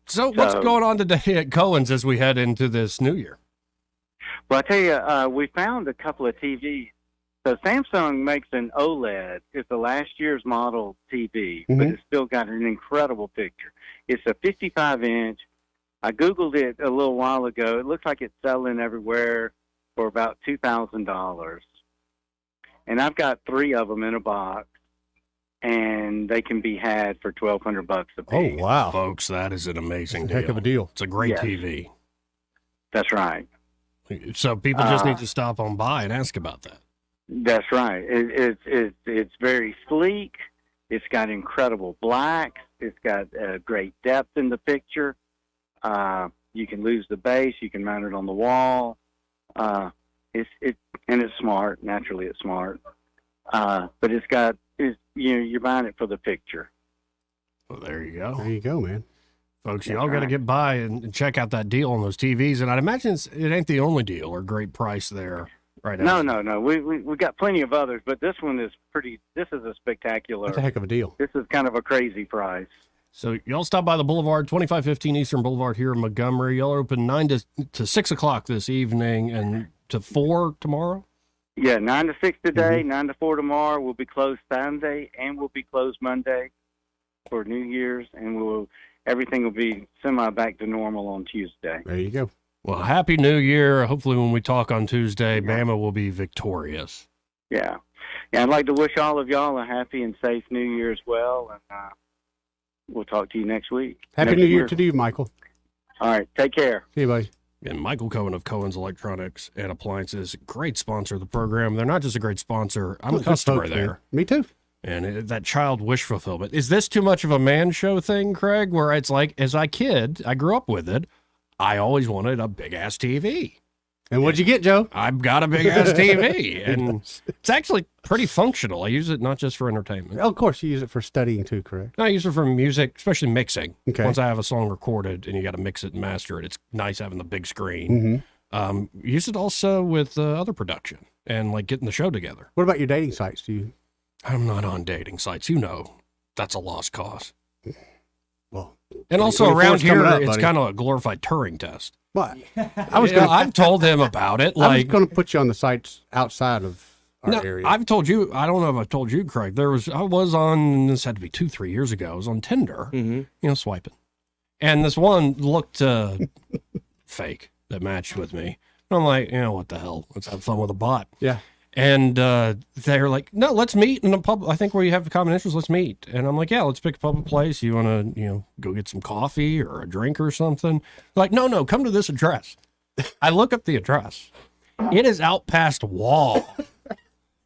So what's going on today at Cohen's as we head into this new year? Well, I tell you, we found a couple of TVs. So Samsung makes an OLED. It's the last year's model TV, but it's still got an incredible picture. It's a 55-inch. I Googled it a little while ago. It looks like it's selling everywhere for about $2,000. And I've got 3 of them in a box, and they can be had for $1,200 a piece. Oh, wow. Folks, that is an amazing Heck of a deal. It's a great Yes. TV. That's right. So people just need to stop on by and ask about that. That's right. It's very sleek. It's got incredible blacks. It's got great depth in the picture. You can lose the base. You can mount it on the wall. It's smart. Naturally, it's smart. But you're buying it for the picture. Well, there you go. There you go, man. Folks, That's y'all got to right. get by and check out that deal on those TVs. And I'd imagine it ain't the only deal or great price there right now. No. We got plenty of others, but this one is pretty. This is a spectacular. That's a heck of a deal. This is kind of a crazy price. So y'all stop by the Boulevard, 2515 Eastern Boulevard here in Montgomery. Y'all are open 9 to 6 o'clock this evening and to 4 tomorrow? Yeah, 9 to 6 today, 9 to 4 tomorrow. We'll be closed Sunday, and we'll be closed Monday for New Year's, and everything will be semi back to normal on Tuesday. There you go. Well, Happy New Year. Hopefully when we talk on Tuesday, Bama will be victorious. Yeah. I'd like to wish all of y'all a happy and safe New Year as well, and we'll talk to you next week. Happy next New Year to you, Michael. All right, take care. See you, buddy. And Michael Cohen of Cohen's Electronics and Appliances, great sponsor of the program. They're not just a great sponsor. I'm a Good customer folks, there. man. Me too. And that child wish fulfillment. Is this too much of a man show thing, Craig, where it's like, as a kid, I grew up with it, I always wanted a big-ass TV. And what'd you get, Joe? I've got a big-ass TV. And it's actually pretty functional. I use it not just for entertainment. Oh, of course, you use it for studying too, correct? I use it for music, especially mixing. Okay. Once I have a song recorded and you got to mix it and master it, it's nice having the big screen. Use it also with other production and like getting the show together. What about your dating sites? I'm not on dating sites. You know, that's a lost cause. Well, and also when around Ford's coming here, up, it's buddy. kind of a glorified Turing test. What? I've told him about it. I was Like, going to put you on the sites outside of our no, area. I've told you. I don't know if I've told you, Craig. I was on. This had to be 2-3 years ago. I was on Tinder. Swiping, and this one looked fake that matched with me. And I'm like, what the hell? Let's have fun with a bot. Yeah. And they're like, no, let's meet in a pub. I think we have common interests. Let's meet. And I'm like, yeah, let's pick a public place. You want to, go get some coffee or a drink or something? Like, no, come to this address. I look up the address. It is out past Wall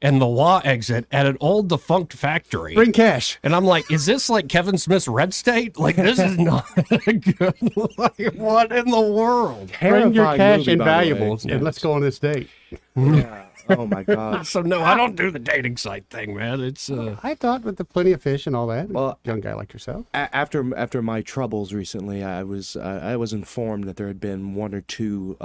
and the Wall exit at an old defunct factory. Bring cash. And I'm like, is this like Kevin Smith's Red State? Like, this is not good. Like, what in the world? Bring your cash movie, and by the way. valuables and let's go on this date. Yeah. Oh my God. So no, I don't do the dating site thing, man. It's I thought with the plenty of fish and all that. Well, young guy like yourself. After my troubles recently, I was informed that there had been one or two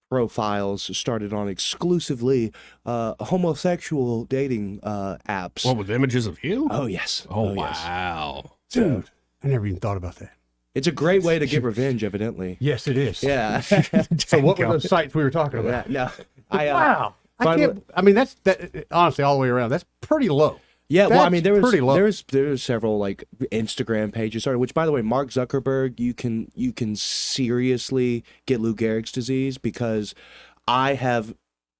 profiles started on exclusively homosexual dating apps. What, with images of you? Oh yes. Oh, yes. wow. Dude, I never even thought about that. It's a great way to get revenge, evidently. Yes, it is. Yeah. So what were those sites we were talking about? No. Wow. I mean, that's honestly all the way around. That's pretty low. Yeah, well, I mean, That's pretty low. there was several like Instagram pages started. Which, by the way, Mark Zuckerberg, you can seriously get Lou Gehrig's disease because I have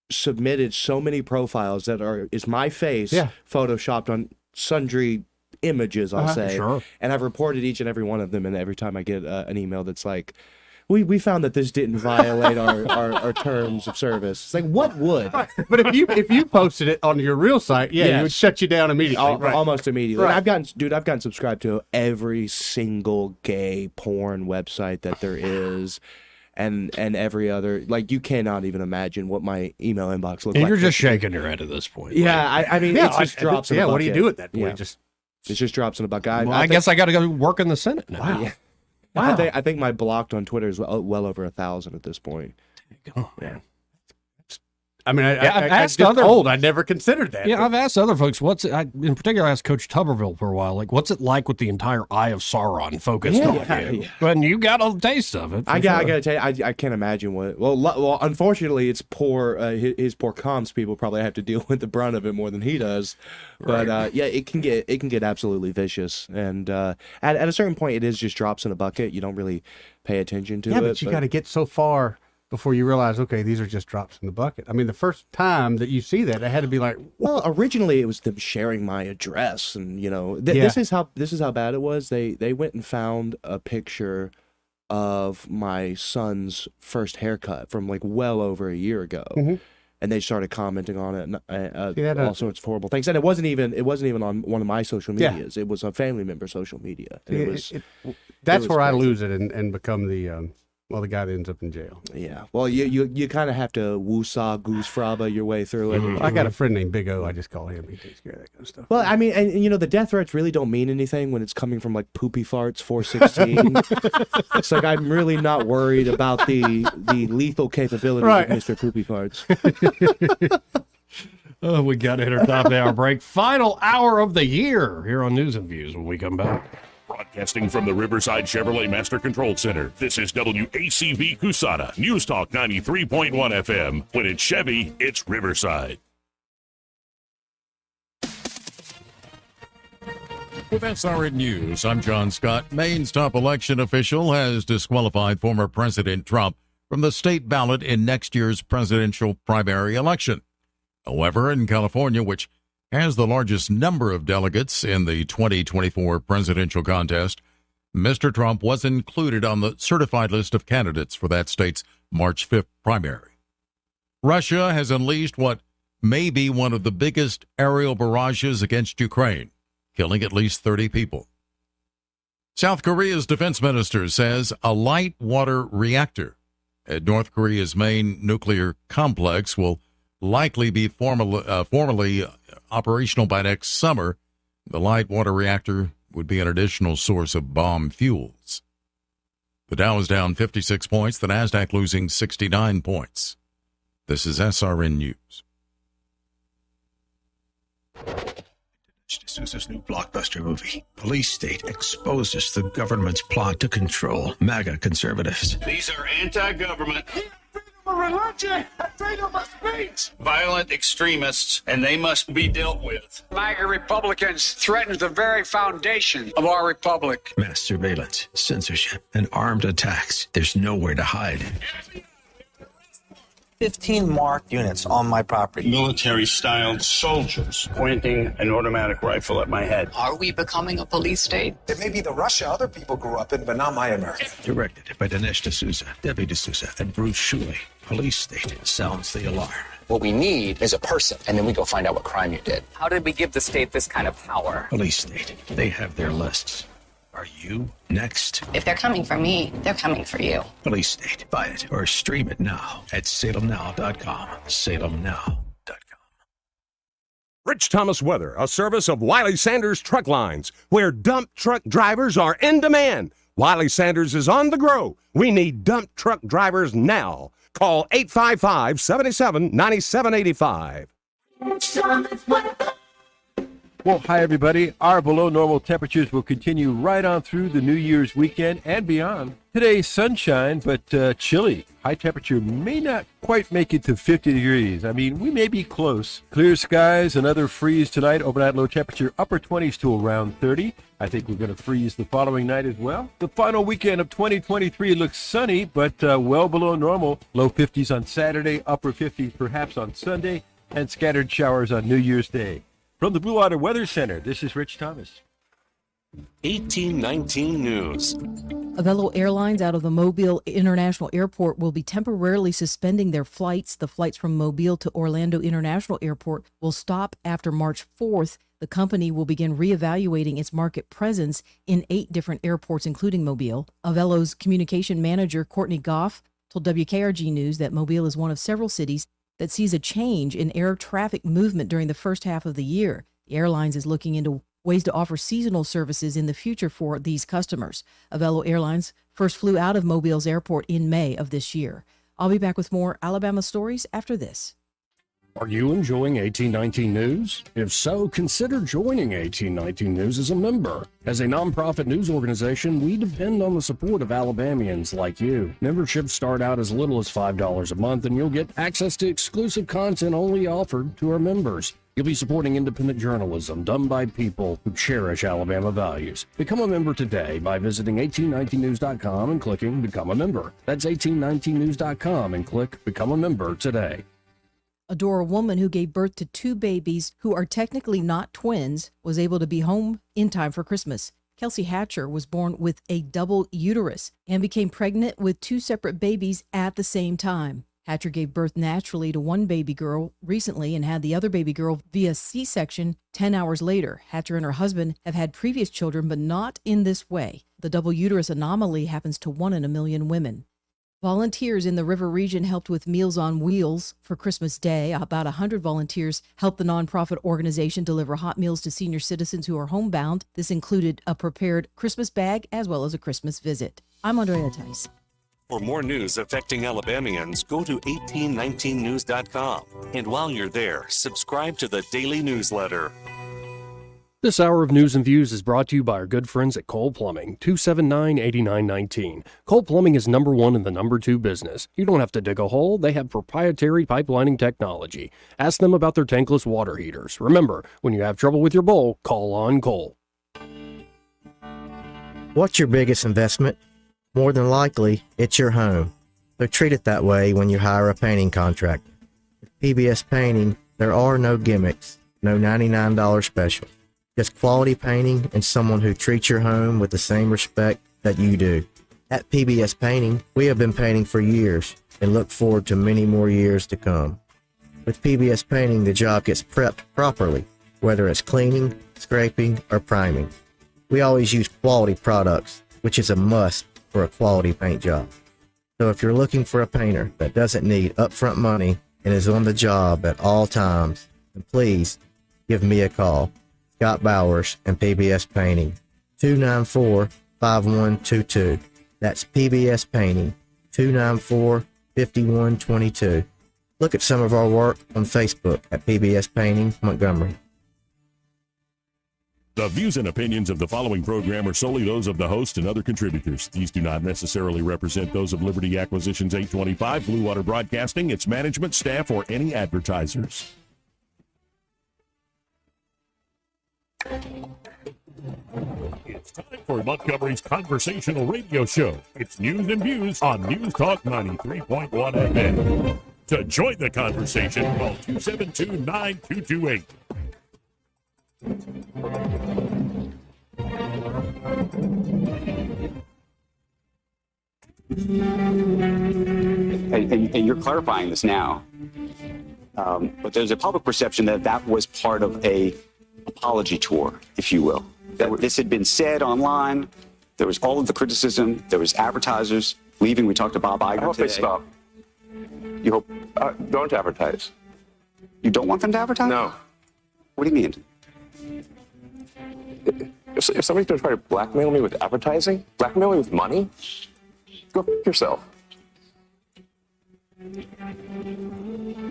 submitted so many profiles that is my face photoshopped on sundry images. I'll say, sure. And I've reported each and every one of them. And every time I get an email that's like, we found that this didn't violate our terms of service. It's like, what would? Right. But if you posted it on your real site, it would shut you down immediately. Almost immediately. Right. I've gotten subscribed to every single gay porn website that there is. And every other, like, you cannot even imagine what my email inbox looks like. And you're just shaking your head at this point. Yeah, I mean, it just drops in a bucket. What do you do at that point? Yeah. It just drops in a bucket. I guess I got to go work in the Senate now. Wow. Yeah. Wow. I think my blocked on Twitter is well over 1,000 at this point. Oh, man. I mean, I've asked just other old. I never considered that. Yeah, I've asked other folks in particular, I asked Coach Tuberville for a while, like, what's it like with the entire Eye of Sauron focused on you? Yeah. And you got a taste of it. I got to tell you, I can't imagine what. Well, unfortunately, it's poor. His poor comms people probably have to deal with the brunt of it more than he does. But yeah, it can get absolutely vicious. And at a certain point, it is just drops in a bucket. You don't really pay attention to it. Yeah, but you got to get so far before you realize, okay, these are just drops in the bucket. I mean, the first time that you see that, it had to be like, well, originally it was them sharing my address, and this is how bad it was. They went and found a picture of my son's first haircut from like well over a year ago, and they started commenting on it, and all sorts of horrible things. And it wasn't even on one of my social medias. It was on family member social media. And that's where I lose it and become the guy that ends up in jail. Yeah. Well, you kind of have to woosah goose fraba your way through it. I got a friend named Big O. I just call him. He takes care of that kind of stuff. Well, I mean, and the death threats really don't mean anything when it's coming from like Poopy Farts 416. It's like I'm really not worried about the lethal capabilities of Mr. Poopy Farts. Oh, we got to hit our top of the hour break. Final hour of the year here on News and Views when we come back. Broadcasting from the Riverside Chevrolet Master Control Center, this is WACV Cusana, News Talk 93.1 FM. When it's Chevy, it's Riverside. With SRN News, I'm John Scott. Maine's top election official has disqualified former President Trump from the state ballot in next year's presidential primary election. However, in California, which has the largest number of delegates in the 2024 presidential contest, Mr. Trump was included on the certified list of candidates for that state's March 5th primary. Russia has unleashed what may be one of the biggest aerial barrages against Ukraine, killing at least 30 people. South Korea's defense minister says a light water reactor at North Korea's main nuclear complex will likely be formally operational by next summer. The light water reactor would be an additional source of bomb fuels. The Dow is down 56 points, the Nasdaq losing 69 points. This is SRN News. D'Souza's new blockbuster movie. Police state exposes the government's plot to control MAGA conservatives. These are anti-government, religion, freedom of speech. violent extremists, and they must be dealt with. MAGA Republicans threaten the very foundation of our republic. Mass surveillance, censorship, and armed attacks. There's nowhere to hide. 15 marked units on my property. Military-styled soldiers pointing an automatic rifle at my head. Are we becoming a police state? It may be the Russia other people grew up in, but not my America. Directed by Dinesh D'Souza, Debbie D'Souza, and Bruce Shuley. Police state sounds the alarm. What we need is a person, and then we go find out what crime you did. How did we give the state this kind of power? Police state. They have their lists. Are you next? If they're coming for me, they're coming for you. Police state. Buy it or stream it now at salemnow.com. Salemnow. Rich Thomas Weather, a service of Wiley Sanders Truck Lines, where dump truck drivers are in demand. Wiley Sanders is on the grow. We need dump truck drivers now. Call 855-77-9785. Rich Thomas Weather. Well, hi, everybody. Our below normal temperatures will continue right on through the New Year's weekend and beyond. Today's sunshine, but chilly. High temperature may not quite make it to 50 degrees. I mean, we may be close. Clear skies, another freeze tonight. Overnight low temperature, upper 20s to around 30. I think we're going to freeze the following night as well. The final weekend of 2023 looks sunny, but well below normal. Low 50s on Saturday, upper 50s perhaps on Sunday, and scattered showers on New Year's Day. From the Blue Water Weather Center, this is Rich Thomas. 1819 News. Avelo Airlines out of the Mobile International Airport will be temporarily suspending their flights. The flights from Mobile to Orlando International Airport will stop after March 4th. The company will begin reevaluating its market presence in 8 different airports, including Mobile. Avelo's communication manager, Courtney Goff, told WKRG News that Mobile is one of several cities that sees a change in air traffic movement during the first half of the year. The airlines is looking into ways to offer seasonal services in the future for these customers. Avelo Airlines first flew out of Mobile's airport in May of this year. I'll be back with more Alabama stories after this. Are you enjoying 1819 News? If so, consider joining 1819 News as a member. As a nonprofit news organization, we depend on the support of Alabamians like you. Memberships start out as little as $5 a month, and you'll get access to exclusive content only offered to our members. You'll be supporting independent journalism done by people who cherish Alabama values. Become a member today by visiting 1819news.com and clicking Become a Member. That's 1819news.com and click Become a Member today. Adore, a woman who gave birth to 2 babies who are technically not twins, was able to be home in time for Christmas. Kelsey Hatcher was born with a double uterus and became pregnant with 2 separate babies at the same time. Hatcher gave birth naturally to one baby girl recently and had the other baby girl via C-section 10 hours later. Hatcher and her husband have had previous children, but not in this way. The double uterus anomaly happens to 1 in a million women. Volunteers in the River region helped with Meals on Wheels for Christmas Day. About 100 volunteers helped the nonprofit organization deliver hot meals to senior citizens who are homebound. This included a prepared Christmas bag as well as a Christmas visit. I'm Andrea Tice. For more news affecting Alabamians, go to 1819news.com. And while you're there, subscribe to the daily newsletter. This hour of News and Views is brought to you by our good friends at Cole Plumbing, 279-8919. Cole Plumbing is number 1 in the number 2 business. You don't have to dig a hole. They have proprietary pipelining technology. Ask them about their tankless water heaters. Remember, when you have trouble with your bowl, call on Cole. What's your biggest investment? More than likely, it's your home. So treat it that way when you hire a painting contractor. With PBS Painting, there are no gimmicks, no $99 special. Just quality painting and someone who treats your home with the same respect that you do. At PBS Painting, we have been painting for years and look forward to many more years to come. With PBS Painting, the job gets prepped properly, whether it's cleaning, scraping, or priming. We always use quality products, which is a must for a quality paint job. So if you're looking for a painter that doesn't need upfront money and is on the job at all times, then please give me a call. Scott Bowers and PBS Painting, 294-5122. That's PBS Painting, 294-5122. Look at some of our work on Facebook at PBS Painting Montgomery. The views and opinions of the following program are solely those of the host and other contributors. These do not necessarily represent those of Liberty Acquisitions 825, Blue Water Broadcasting, its management, staff, or any advertisers. It's time for Montgomery's conversational radio show. It's News and Views on News Talk 93.1 FM. To join the conversation, call 272-9228. And you're clarifying this now, but there's a public perception that that was part of a apology tour, if you will. That this had been said online. There was all of the criticism. There was advertisers leaving. We talked to Bob Iger I hope today. they stop. You hope? Don't advertise. You don't want them to advertise? No. What do you mean? If somebody's going to try to blackmail me with advertising, blackmail me with money, go f*** yourself.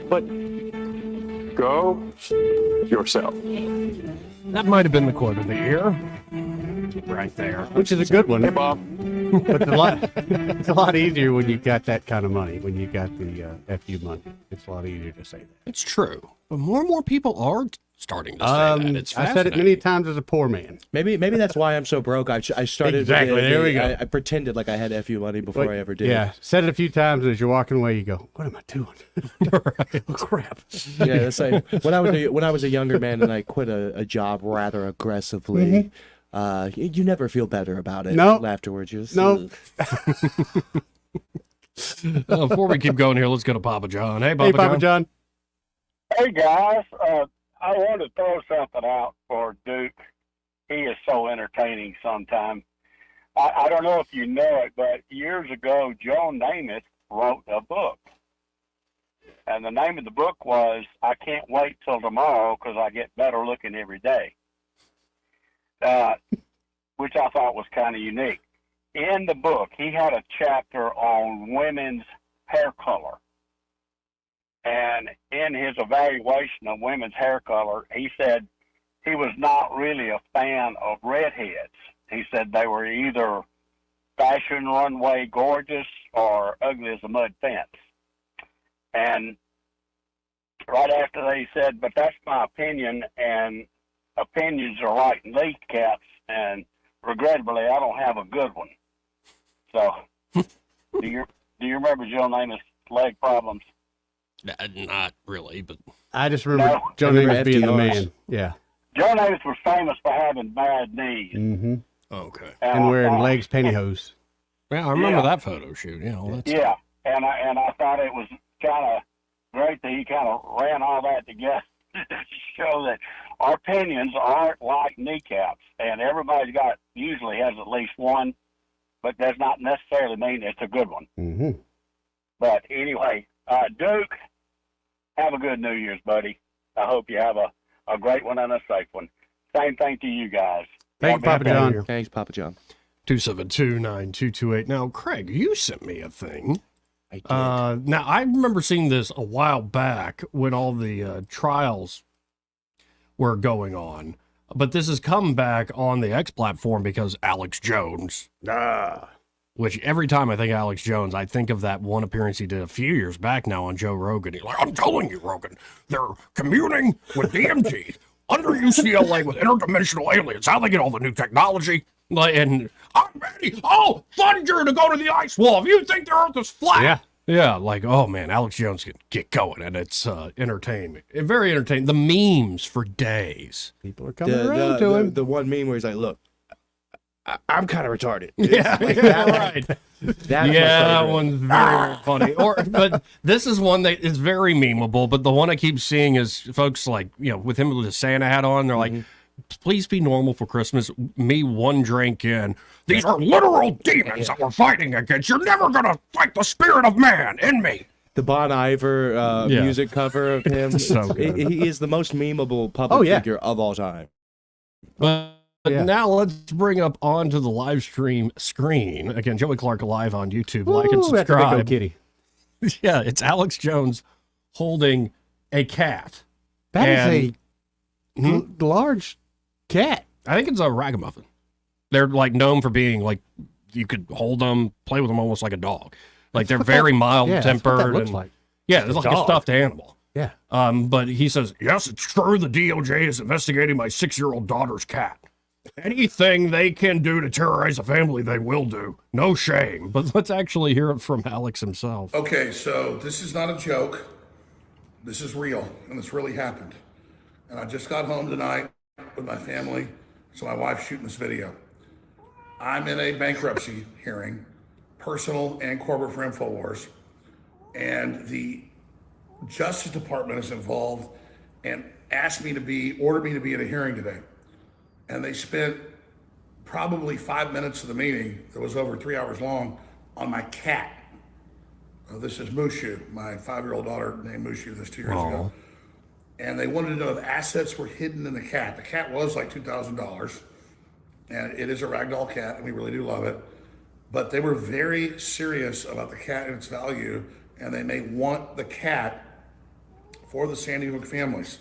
But go f*** yourself. That might have been the quote of the year. Right there. Which is a good one. Hey, Bob. But it's a lot easier when you got that kind of money, when you got the FU money. It's a lot easier to say that. It's true. But more and more people are starting to say that. It's I said it many times as a poor man. Maybe that's why I'm so broke. I started Exactly. There we go. I pretended like I had FU money before I ever did. Yeah, said it a few times, and as you're walking away, you go, "What am I doing? Right. Crap." Yeah, it's like when I was a younger man and I quit a job rather aggressively. You never feel better about it. Nope. Afterwards, you just, Nope. Before we keep going here, let's go to Papa John. Hey, Papa, Hey, Papa John. Hey guys, I want to throw something out for Duke. He is so entertaining sometimes. I don't know if you know it, but years ago, Joe Namath wrote a book. And the name of the book was I Can't Wait Till Tomorrow Because I Get Better Looking Every Day, which I thought was kind of unique. In the book, he had a chapter on women's hair color. And in his evaluation of women's hair color, he said he was not really a fan of redheads. He said they were either fashion runway gorgeous or ugly as a mud fence. And right after that, he said, but that's my opinion, and opinions are like kneecaps, and regrettably, I don't have a good one. So, do you remember Joe Namath's leg problems? Not really, but I just remember Joe Namath being the man. Yeah. Joe Namath was famous for having bad knees. Mm-hmm. Okay. And wearing legs pantyhose. Yeah, I remember that photo shoot. Yeah, well, that's... Yeah, and I thought it was kind of great that he kind of ran all that together to show that our opinions aren't like kneecaps, and everybody's usually has at least one, but does not necessarily mean it's a good one. Mm-hmm. But anyway, Duke, have a good New Year's, buddy. I hope you have a great one and a safe one. Same thing to you guys. Thank you, Papa John. Thanks, Papa John. 272-9228. Now, Craig, you sent me a thing. I did. Now, I remember seeing this a while back when all the trials were going on. But this has come back on the X platform because Alex Jones. Which every time I think of Alex Jones, I think of that one appearance he did a few years back now on Joe Rogan. He's like, I'm telling you, Rogan, they're communing with DMT under UCLA with interdimensional aliens. How they get all the new technology. And I'm ready. Oh, thunder to go to the ice wall. If you think the earth is flat. Yeah. Yeah, like, oh man, Alex Jones can get going, and it's entertainment. Very entertaining. The memes for days. People are coming around to him. The one meme where he's like, look, I'm kind of retarded. Yeah, right. That one's very funny. But this is one that is very memeable. But the one I keep seeing is folks like, with him with the Santa hat on, they're like, please be normal for Christmas. Me one drink in. These are literal demons that we're fighting against. You're never going to fight the spirit of man in me. The Bon Iver music cover of him. So good. He is the most memeable public figure of all time. But now let's bring up onto the live stream screen. Again, Joey Clark live on YouTube. Like and That's a big old subscribe. kitty. Yeah, it's Alex Jones holding a cat. That is a large cat. I think it's a ragamuffin. They're like known for being like you could hold them, play with them almost like a dog. Like they're very mild tempered. That looks like. Yeah, it's like a stuffed animal. Yeah. But he says, yes, it's true the DOJ is investigating my 6-year-old daughter's cat. Anything they can do to terrorize a family, they will do. No shame. But let's actually hear it from Alex himself. Okay, so this is not a joke. This is real, and this really happened. And I just got home tonight with my family, so my wife's shooting this video. I'm in a bankruptcy hearing, personal and corporate for InfoWars, and the Justice Department is involved and ordered me to be at a hearing today. And they spent probably 5 minutes of the meeting that was over 3 hours long on my cat. This is Mushu, my 5-year-old daughter named Mushu this 2 years ago. And they wanted to know if assets were hidden in the cat. The cat was like $2,000, and it is a ragdoll cat, and we really do love it. But they were very serious about the cat and its value, and they may want the cat for the Sandy Hook families.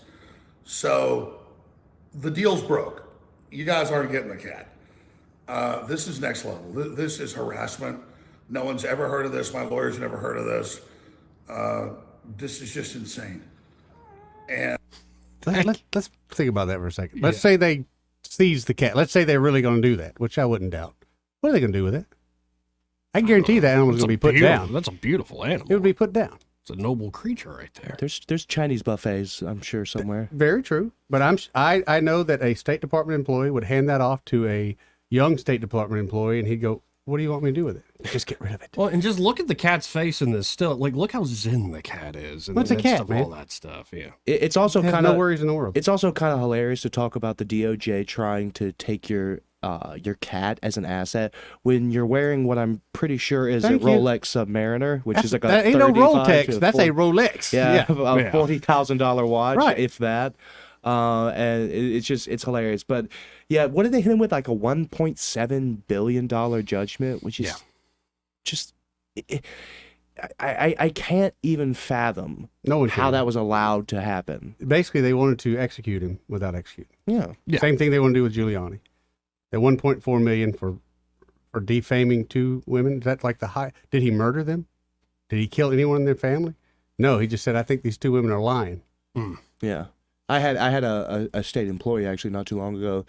So the deal's broke. You guys aren't getting the cat. This is next level. This is harassment. No one's ever heard of this. My lawyer's never heard of this. This is just insane. And let's think about that for a second. Let's say they seize the cat. Let's say they're really going to do that, which I wouldn't doubt. What are they going to do with it? I guarantee that animal's going to be put down. That's a beautiful animal. It would be put down. It's a noble creature right there. There's Chinese buffets, I'm sure, somewhere. Very true. But I know that a State Department employee would hand that off to a young State Department employee, and he'd go, "What do you want me to do with it? Just get rid of it." Well, and just look at the cat's face in this still. Like, look how zen the cat is in What's the a midst cat, of man? all that stuff. Yeah. It's also Has kind of no worries in the world. It's also kind of hilarious to talk about the DOJ trying to take your cat as an asset when you're wearing what I'm pretty sure is a Rolex Submariner, which is like a that ain't no Rolex. That's a Rolex. Yeah, a $40,000 watch, Right. if that. And it's hilarious. But yeah, what did they hit him with? Like a $1.7 billion judgment, which is just. I can't even fathom how that was allowed to happen. Basically, they wanted to execute him without executing. Yeah. Same thing they want to do with Giuliani. At $1.4 million for defaming 2 women. Is that like the high? Did he murder them? Did he kill anyone in their family? No, he just said, "I think these 2 women are lying." Yeah, I had a state employee actually not too long ago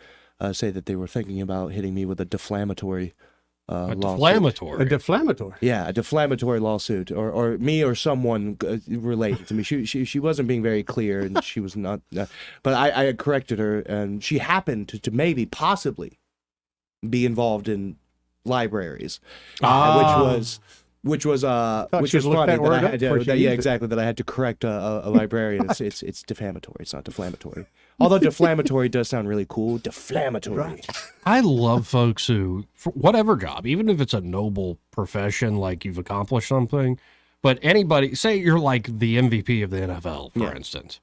say that they were thinking about hitting me with a defamatory lawsuit. A defamatory. Yeah, a defamatory lawsuit, or me or someone related to me. She wasn't being very clear, and she was not. But I had corrected her, and she happened to maybe possibly be involved in libraries, which was funny that I had to, exactly, that I had to correct a librarian. It's defamatory. It's not deflammatory. Although deflammatory does sound really cool. Deflammatory. Right. I love folks who, for whatever job, even if it's a noble profession, like you've accomplished something, but anybody, say you're like the MVP of the NFL, for instance.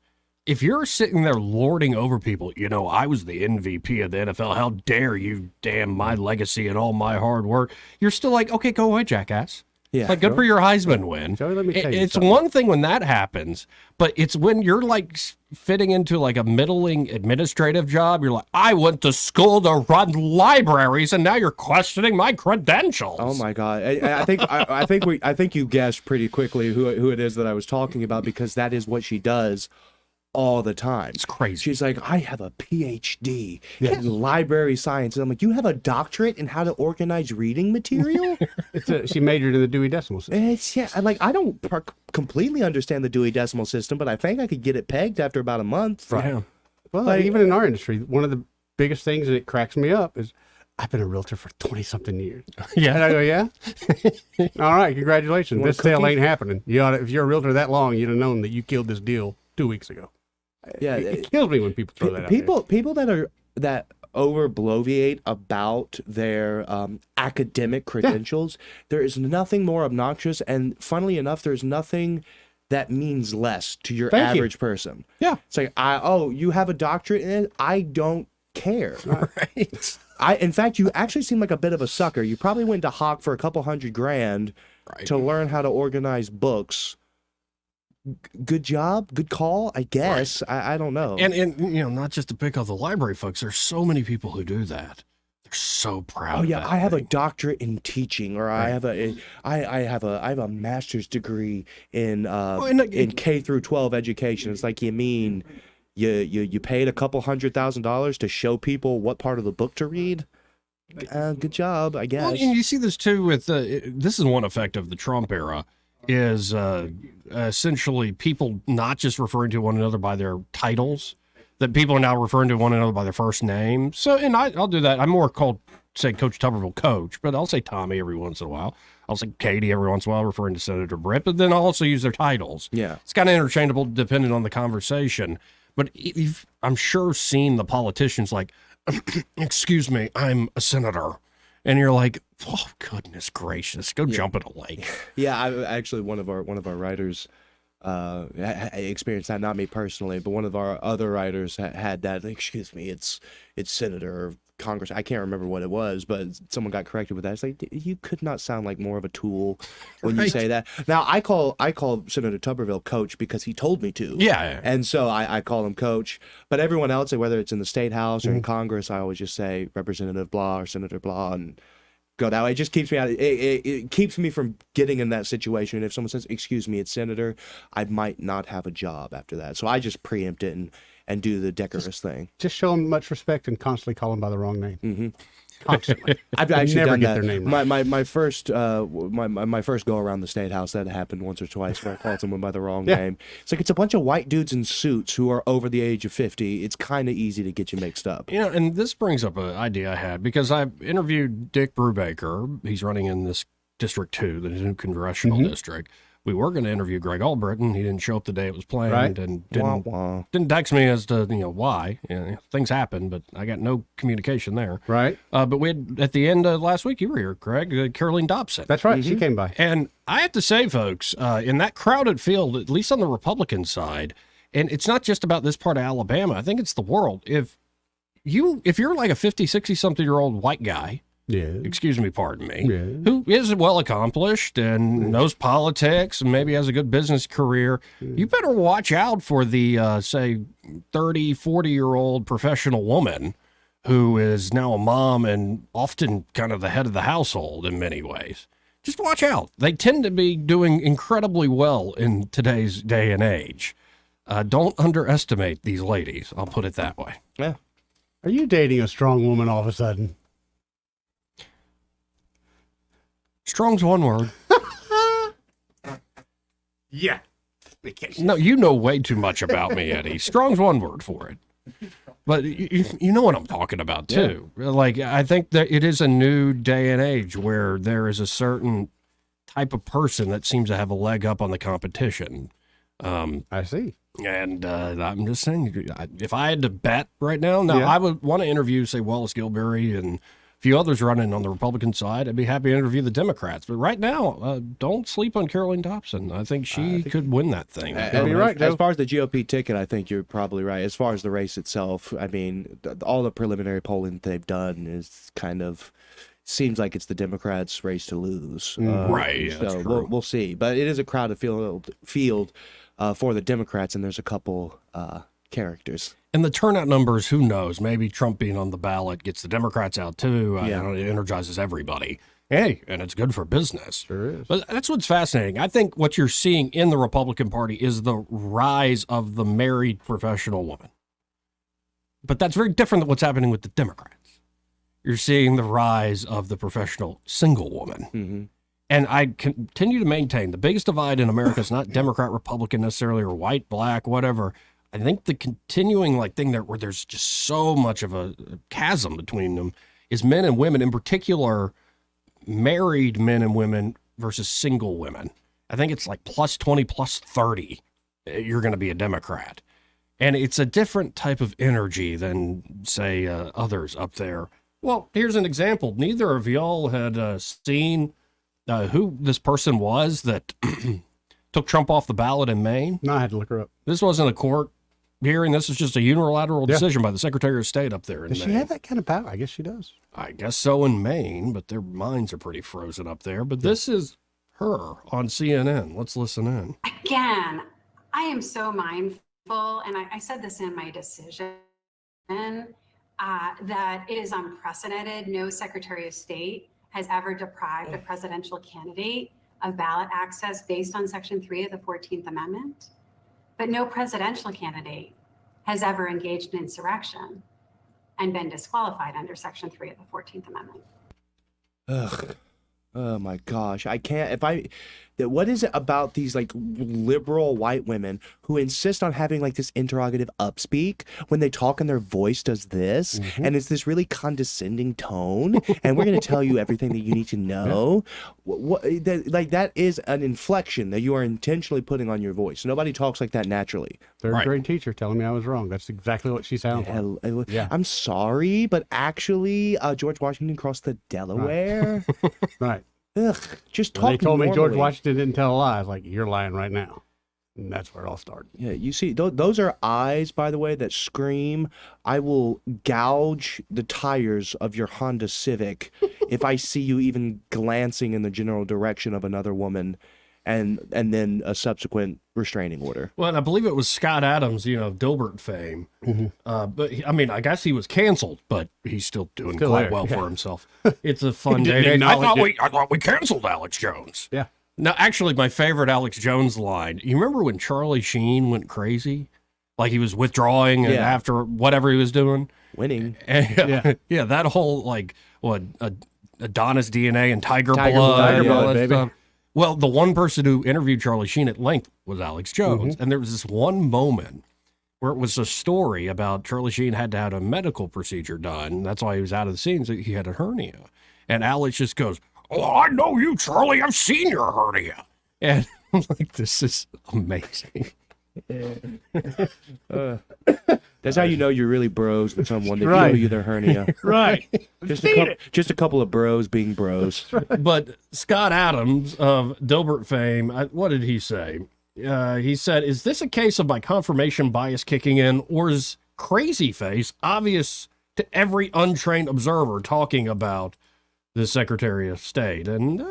If you're sitting there lording over people, I was the MVP of the NFL. How dare you damn my legacy and all my hard work? You're still like, okay, go away, jackass. Yeah, like, good for your Heisman win. Joey, let me tell you It's something. one thing when that happens, but it's when you're like fitting into like a middling administrative job. You're like, I went to school to run libraries, and now you're questioning my credentials. Oh my God! I think you guessed pretty quickly who it is that I was talking about, because that is what she does all the time. It's crazy. She's like, I have a PhD in library science. And I'm like, you have a doctorate in how to organize reading material? She majored in the Dewey Decimal System. I don't completely understand the Dewey Decimal System, but I think I could get it pegged after about a month. Right. Yeah. Well, even in our industry, one of the biggest things that cracks me up is I've been a realtor for 20-something years. Yeah. And I go, yeah? All right, congratulations. This sale ain't happening. If you're a realtor that long, you'd have known that you killed this deal 2 weeks ago. Yeah, it kills me when people throw that out there. People that over bloviate about their academic credentials, there is nothing more obnoxious, and funnily enough, there's nothing that means less to your average person. Yeah, it's like, you have a doctorate in it? I don't care. Right. In fact, you actually seem like a bit of a sucker. You probably went to Hawk for a couple $100,000 to learn how to organize books. good job, good call, I guess. I don't know. And you know, not just to pick on the library folks, there's so many people who do that. They're so proud. Oh of yeah, that I have a thing. doctorate in teaching, or I have a master's degree in K through 12 education. It's like, you mean you paid a couple $100,000 to show people what part of the book to read? Good job, I guess. Well, and you see this too with this is one effect of the Trump era, is essentially people not just referring to one another by their titles, that people are now referring to one another by their first name. So, and I'll do that. I'm more called, say, Coach Tuberville Coach, but I'll say Tommy every once in a while. I'll say Katie every once in a while, referring to Senator Britt, but then I'll also use their titles. Yeah. It's kind of interchangeable depending on the conversation. But you've, I'm sure, seen the politicians like, excuse me, I'm a senator. And you're like, oh, goodness gracious, go jump in a lake. Yeah, I actually, one of our writers experienced that, not me personally, but one of our other writers had that. Excuse me, it's senator or Congress. I can't remember what it was, but someone got corrected with that. It's like, you could not sound like more of a tool when you say that. Now I call Senator Tuberville Coach because he told me to. Yeah. And so I call him Coach. But everyone else, whether it's in the state house or in Congress, I always just say Representative blah or Senator blah and go that way. It just keeps me out. It keeps me from getting in that situation. If someone says, "Excuse me, it's Senator," I might not have a job after that. So I just preempt it and do the decorous thing. Just show them much respect and constantly call them by the wrong name. Mm-hmm. Constantly. I've actually never done get that. their name right. My first my first go around the state house, that happened once or twice where I called someone by the wrong name. It's like, it's a bunch of white dudes in suits who are over the age of 50. It's kind of easy to get you mixed up. You know, and this brings up an idea I had because I interviewed Dick Brubaker. He's running in this District 2, the new congressional district. We were going to interview Greg Albritton. He didn't show up the day it was planned and didn't text me as to, why. Things happen, but I got no communication there. Right. But we had, at the end of last week, you were here, Craig, Caroline Dobson. That's right. She came by. And I have to say, folks, in that crowded field, at least on the Republican side, and it's not just about this part of Alabama, I think it's the world. If you're like a 50, 60-something-year-old white guy, pardon me, who is well accomplished and knows politics and maybe has a good business career, you better watch out for the, say, 30, 40-year-old professional woman who is now a mom and often kind of the head of the household in many ways. Just watch out. They tend to be doing incredibly well in today's day and age. Don't underestimate these ladies. I'll put it that way. Yeah. Are you dating a strong woman all of a sudden? Strong's one word. Yeah. No, you know way too much about me, Eddie. Strong's one word for it. But you know what I'm talking about, too. Yeah. Like, I think that it is a new day and age where there is a certain type of person that seems to have a leg up on the competition. I see. And I'm just saying, if I had to bet right now, I would want to interview, say, Wallace Gilberry and a few others running on the Republican side. I'd be happy to interview the Democrats. But right now, don't sleep on Caroline Dobson. I think she could win that thing. You're right. As far as the GOP ticket, I think you're probably right. As far as the race itself, I mean, all the preliminary polling they've done is kind of seems like it's the Democrats' race to lose. Right. So we'll see. But it is a crowded field for the Democrats, and there's a couple characters. And the turnout numbers, who knows? Maybe Trump being on the ballot gets the Democrats out too. It energizes everybody. Hey, and it's good for business. Sure is. But that's what's fascinating. I think what you're seeing in the Republican Party is the rise of the married professional woman. But that's very different than what's happening with the Democrats. You're seeing the rise of the professional single woman. Mm-hmm. And I continue to maintain the biggest divide in America is not Democrat, Republican necessarily, or white, black, whatever. I think the continuing thing there where there's just so much of a chasm between them is men and women, in particular, married men and women versus single women. I think it's like plus 20, plus 30, you're going to be a Democrat. And it's a different type of energy than, say, others up there. Well, here's an example. Neither of y'all had seen who this person was that took Trump off the ballot in Maine. No, I had to look her up. This wasn't a court hearing. This is just a unilateral decision by the Secretary of State up there in Maine. Does she have that kind of power? I guess she does. I guess so in Maine, but their minds are pretty frozen up there. But this is her on CNN. Let's listen in. Again, I am so mindful, and I said this in my decision, that it is unprecedented. No Secretary of State has ever deprived a presidential candidate of ballot access based on Section 3 of the 14th Amendment. But no presidential candidate has ever engaged in insurrection and been disqualified under Section 3 of the 14th Amendment. Ugh. Oh my gosh. I can't, what is it about these like liberal white women who insist on having like this interrogative upspeak when they talk and their voice does this and it's this really condescending tone and we're going to tell you everything that you need to know. That is an inflection that you are intentionally putting on your voice. Nobody talks like that naturally. Third grade teacher telling me I was wrong. That's exactly what she sounds like. Yeah. I'm sorry, but actually George Washington crossed the Delaware. Right. Ugh, just talk When they told me George normally. Washington didn't tell a lie. I was like, you're lying right now. And that's where it all started. Yeah, you see, those are eyes, by the way, that scream, I will gouge the tires of your Honda Civic if I see you even glancing in the general direction of another woman, and then a subsequent restraining order. Well, and I believe it was Scott Adams, of Dilbert fame. But I guess he was canceled, but he's still doing quite there, well yeah. for himself. It's a fun Didn't day. I acknowledge thought we canceled Alex Jones. Yeah. No, actually, my favorite Alex Jones line. You remember when Charlie Sheen went crazy? Like he was withdrawing and after whatever he was doing? Winning. And, yeah, that whole, Adonis DNA and Tiger Blood Tiger and all Blood, that baby. stuff. Well, the one person who interviewed Charlie Sheen at length was Alex Jones. And there was this one moment where it was a story about Charlie Sheen had to have a medical procedure done. That's why he was out of the scene. So he had a hernia. And Alex just goes, "Oh, I know you, Charlie. I've seen your hernia." And I'm like, this is amazing. That's how you know you're really bros with someone that Right. show you their hernia. Right. Just a couple of bros being bros. But Scott Adams of Dilbert fame, what did he say? He said, "Is this a case of my confirmation bias kicking in, or is crazy face obvious to every untrained observer talking about the Secretary of State?" And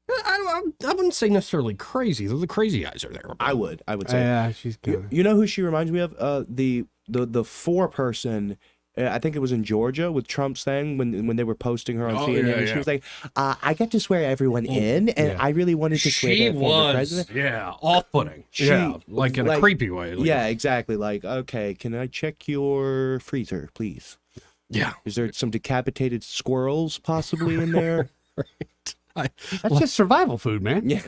I wouldn't say necessarily crazy, though the crazy eyes are there. I would say. Yeah, she's good. You know who she reminds me of? The four-person. I think it was in Georgia with Trump's thing when they were posting her on CNN. yeah, and she yeah. was like, "I get to swear everyone in, and I really wanted to swear She that former was, president." off-putting. Like in a creepy way. At least. Yeah, exactly. Like, okay, can I check your freezer, please? Yeah. Is there some decapitated squirrels possibly in there? That's just survival food, man. Yeah.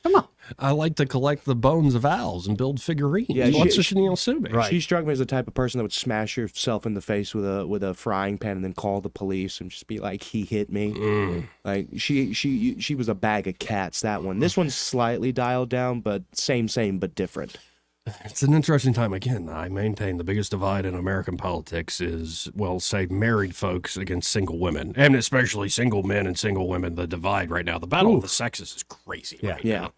Come on. I like to collect the bones of owls and build figurines. Yeah, What's the Chanel Sube? Right. She struck me as the type of person that would smash herself in the face with a frying pan and then call the police and just be like, "He hit me." Like she was a bag of cats. That one. This one's slightly dialed down, but same but different. It's an interesting time. Again, I maintain the biggest divide in American politics is, say, married folks against single women, and especially single men and single women. The divide right now, the battle of the sexes is crazy right now.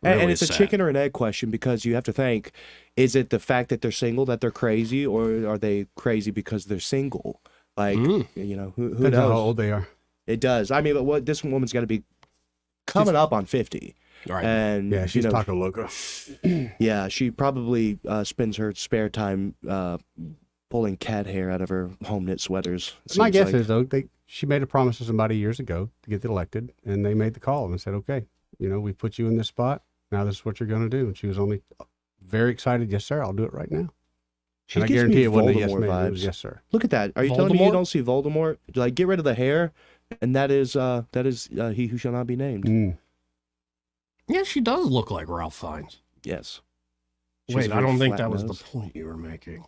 And Really it's a sad. chicken or an egg question because you have to think, is it the fact that they're single that they're crazy, or are they crazy because they're single? Like, who Depends knows? on how old they are. It does. I mean, but this woman's got to be coming up on 50. Right. And Yeah, she's you know, Taco Loco. yeah, she probably spends her spare time pulling cat hair out of her home knit sweaters. My seems guess like. is, though, she made a promise to somebody years ago to get elected, and they made the call and said, okay, we put you in this spot. Now this is what you're going to do. And she was only very excited. Yes, sir. I'll do it right now. She and I gives guarantee me it wasn't a yes, Voldemort ma'am. It was vibes. yes, sir. Look at that. Are you telling me you Voldemort? don't see Voldemort? Like, get rid of the hair, and that is he who shall not be named. Yeah, she does look like Ralph Fiennes. Yes. She has Wait, a I very don't think flat that was nose. the point you were making.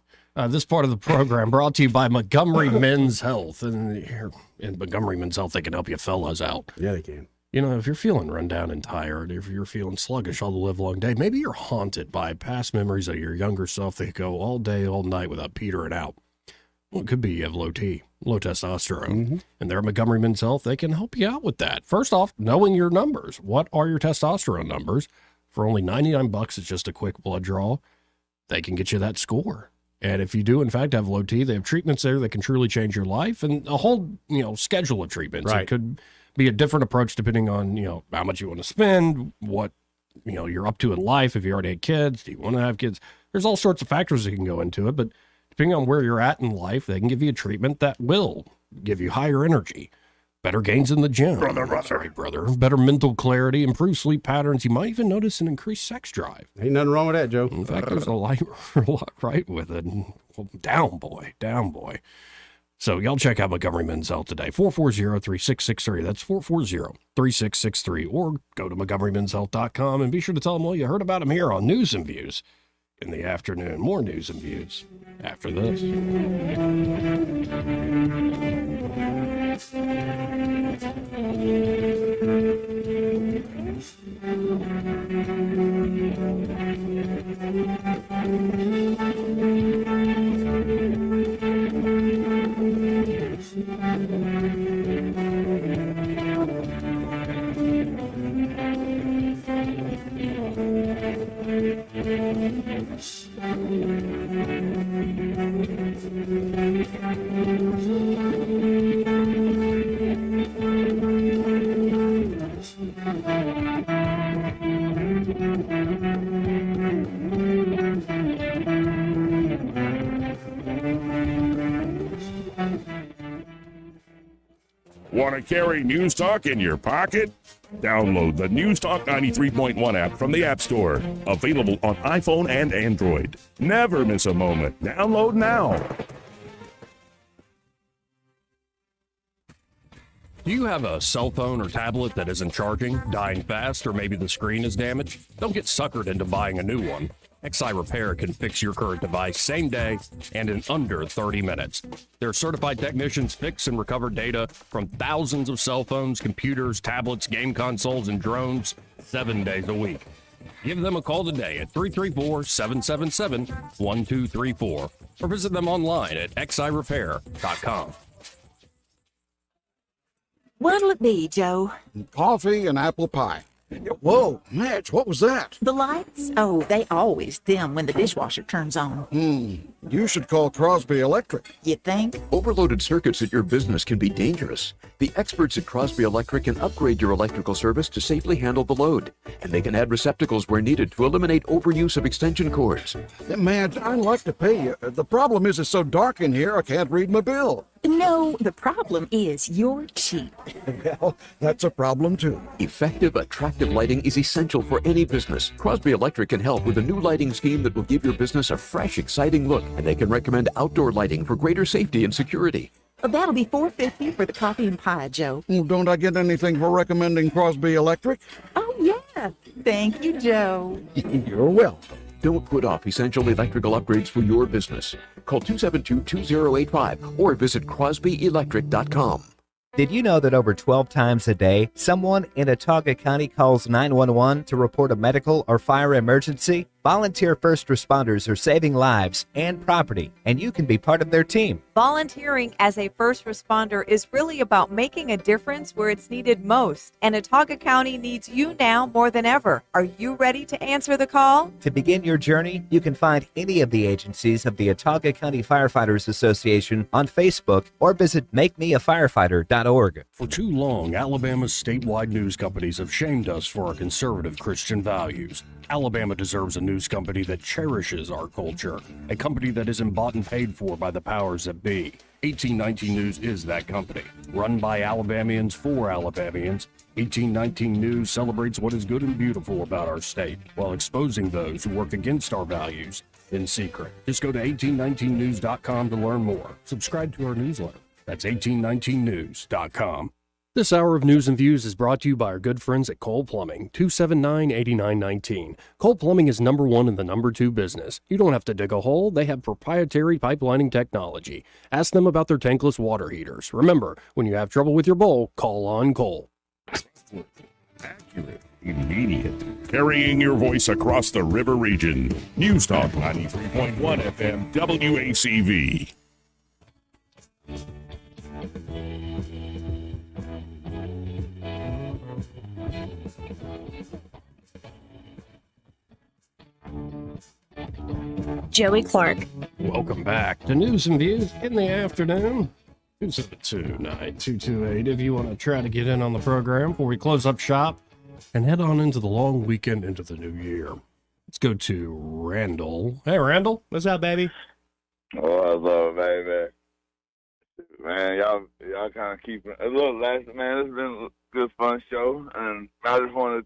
This part of the program brought to you by Montgomery Men's Health. And here in Montgomery Men's Health, they can help you fellas out. Yeah, they can. If you're feeling run down and tired, if you're feeling sluggish all the live long day, maybe you're haunted by past memories of your younger self that go all day, all night without petering out. Well, it could be you have low T, low testosterone. And they're at Montgomery Men's Health. They can help you out with that. First off, knowing your numbers. What are your testosterone numbers? For only $99, it's just a quick blood draw. They can get you that score. And if you do, in fact, have low T, they have treatments there that can truly change your life and a whole, schedule of treatments. Right. It could be a different approach depending on, how much you want to spend, what you're up to in life. If you already had kids, do you want to have kids? There's all sorts of factors that can go into it, but depending on where you're at in life, they can give you a treatment that will give you higher energy, better gains in the gym. Brother. Better mental clarity, improved sleep patterns. You might even notice an increased sex drive. Ain't nothing wrong with that, Joe. In fact, there's a lot right with it. Well, down boy. So y'all check out Montgomery Men's Health today, 440-3663. That's 440-3663. Or go to MontgomeryMen'sHealth.com and be sure to tell them, well, you heard about them here on News and Views in the afternoon. More News and Views after this. Want to carry News Talk in your pocket? Download the News Talk 93.1 app from the App Store. Available on iPhone and Android. Never miss a moment. Download now. Do you have a cell phone or tablet that isn't charging, dying fast, or maybe the screen is damaged? Don't get suckered into buying a new one. XI Repair can fix your current device same day and in under 30 minutes. Their certified technicians fix and recover data from thousands of cell phones, computers, tablets, game consoles, and drones 7 days a week. Give them a call today at 334-777-1234 or visit them online at xirepair.com. What'll it be, Joe? Coffee and apple pie. Whoa, Madge, what was that? The lights? Oh, they always dim when the dishwasher turns on. You should call Crosby Electric. You think? Overloaded circuits at your business can be dangerous. The experts at Crosby Electric can upgrade your electrical service to safely handle the load. And they can add receptacles where needed to eliminate overuse of extension cords. Madge, I'd like to pay you. The problem is it's so dark in here I can't read my bill. No, the problem is you're cheap. Well, that's a problem too. Effective, attractive lighting is essential for any business. Crosby Electric can help with a new lighting scheme that will give your business a fresh, exciting look, and they can recommend outdoor lighting for greater safety and security. That'll be $4.50 for the coffee and pie, Joe. Well, don't I get anything for recommending Crosby Electric? Oh, yeah. Thank you, Joe. You're welcome. Don't put off essential electrical upgrades for your business. Call 272-2085 or visit crosbyelectric.com. Did you know that over 12 times a day, someone in Autauga County calls 911 to report a medical or fire emergency? Volunteer first responders are saving lives and property, and you can be part of their team. Volunteering as a first responder is really about making a difference where it's needed most, and Autauga County needs you now more than ever. Are you ready to answer the call? To begin your journey, you can find any of the agencies of the Autauga County Firefighters Association on Facebook or visit makemeafirefighter.org. For too long, Alabama's statewide news companies have shamed us for our conservative Christian values. Alabama deserves a news company that cherishes our culture, a company that isn't bought and paid for by the powers that be. 1819 News is that company. Run by Alabamians for Alabamians, 1819 News celebrates what is good and beautiful about our state, while exposing those who work against our values in secret. Just go to 1819news.com to learn more. Subscribe to our newsletter. That's 1819news.com. This hour of News and Views is brought to you by our good friends at Cole Plumbing, 279-8919. Cole Plumbing is number one in the number two business. You don't have to dig a hole. They have proprietary pipelining technology. Ask them about their tankless water heaters. Remember, when you have trouble with your bowl, call on Cole. Accurate, immediate, carrying your voice across the river region. News Talk 93.1 FM WACV. Joey Clark. Welcome back to News and Views in the afternoon. 272-9228 if you want to try to get in on the program before we close up shop and head on into the long weekend into the new year. Let's go to Randall. Hey, Randall. What's up, baby? What's up, baby? Man, y'all kind of keeping a little last. Man, it's been a good, fun show, and I just want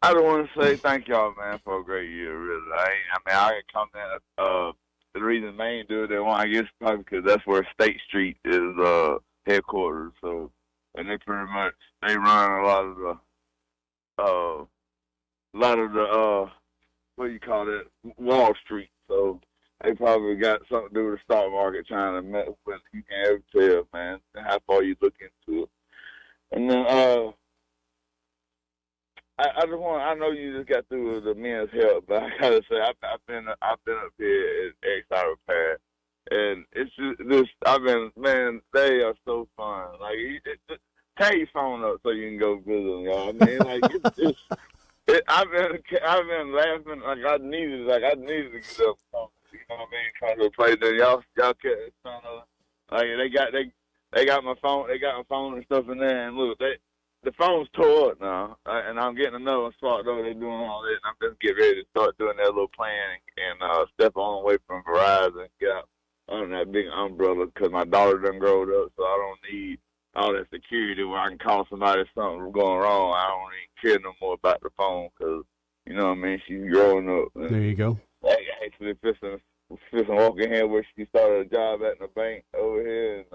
to say thank y'all, man, for a great year. Really, I can come in. The reason Maine do it, they want, I guess, probably because that's where State Street is headquarters. So, and they pretty much run a lot of the what do you call it, Wall Street. So they probably got something to do with the stock market, trying to mess with. You can't ever tell, man, how far you look into it. And then I know you just got through the men's health, but I gotta say I've been up here at XI Repair, and it's just man, they are so fun. Like, take your phone up so you can go visit them, y'all. I mean, like I've been laughing like I needed to get up. You know what I mean? Trying to play the y'all kept trying to, like they got my phone, and stuff in there, and look, the phone's tore up now, and I'm getting another one swapped over. They're doing all that, and I'm just getting ready to start doing that little plan and step on away from Verizon and get out under that big umbrella, because my daughter done growed up, so I don't need all that security where I can call somebody if something's going wrong. I don't even care no more about the phone, because, you know what I mean, she's growing up. There you go. I actually fixing walking here where she started a job at the bank over here, and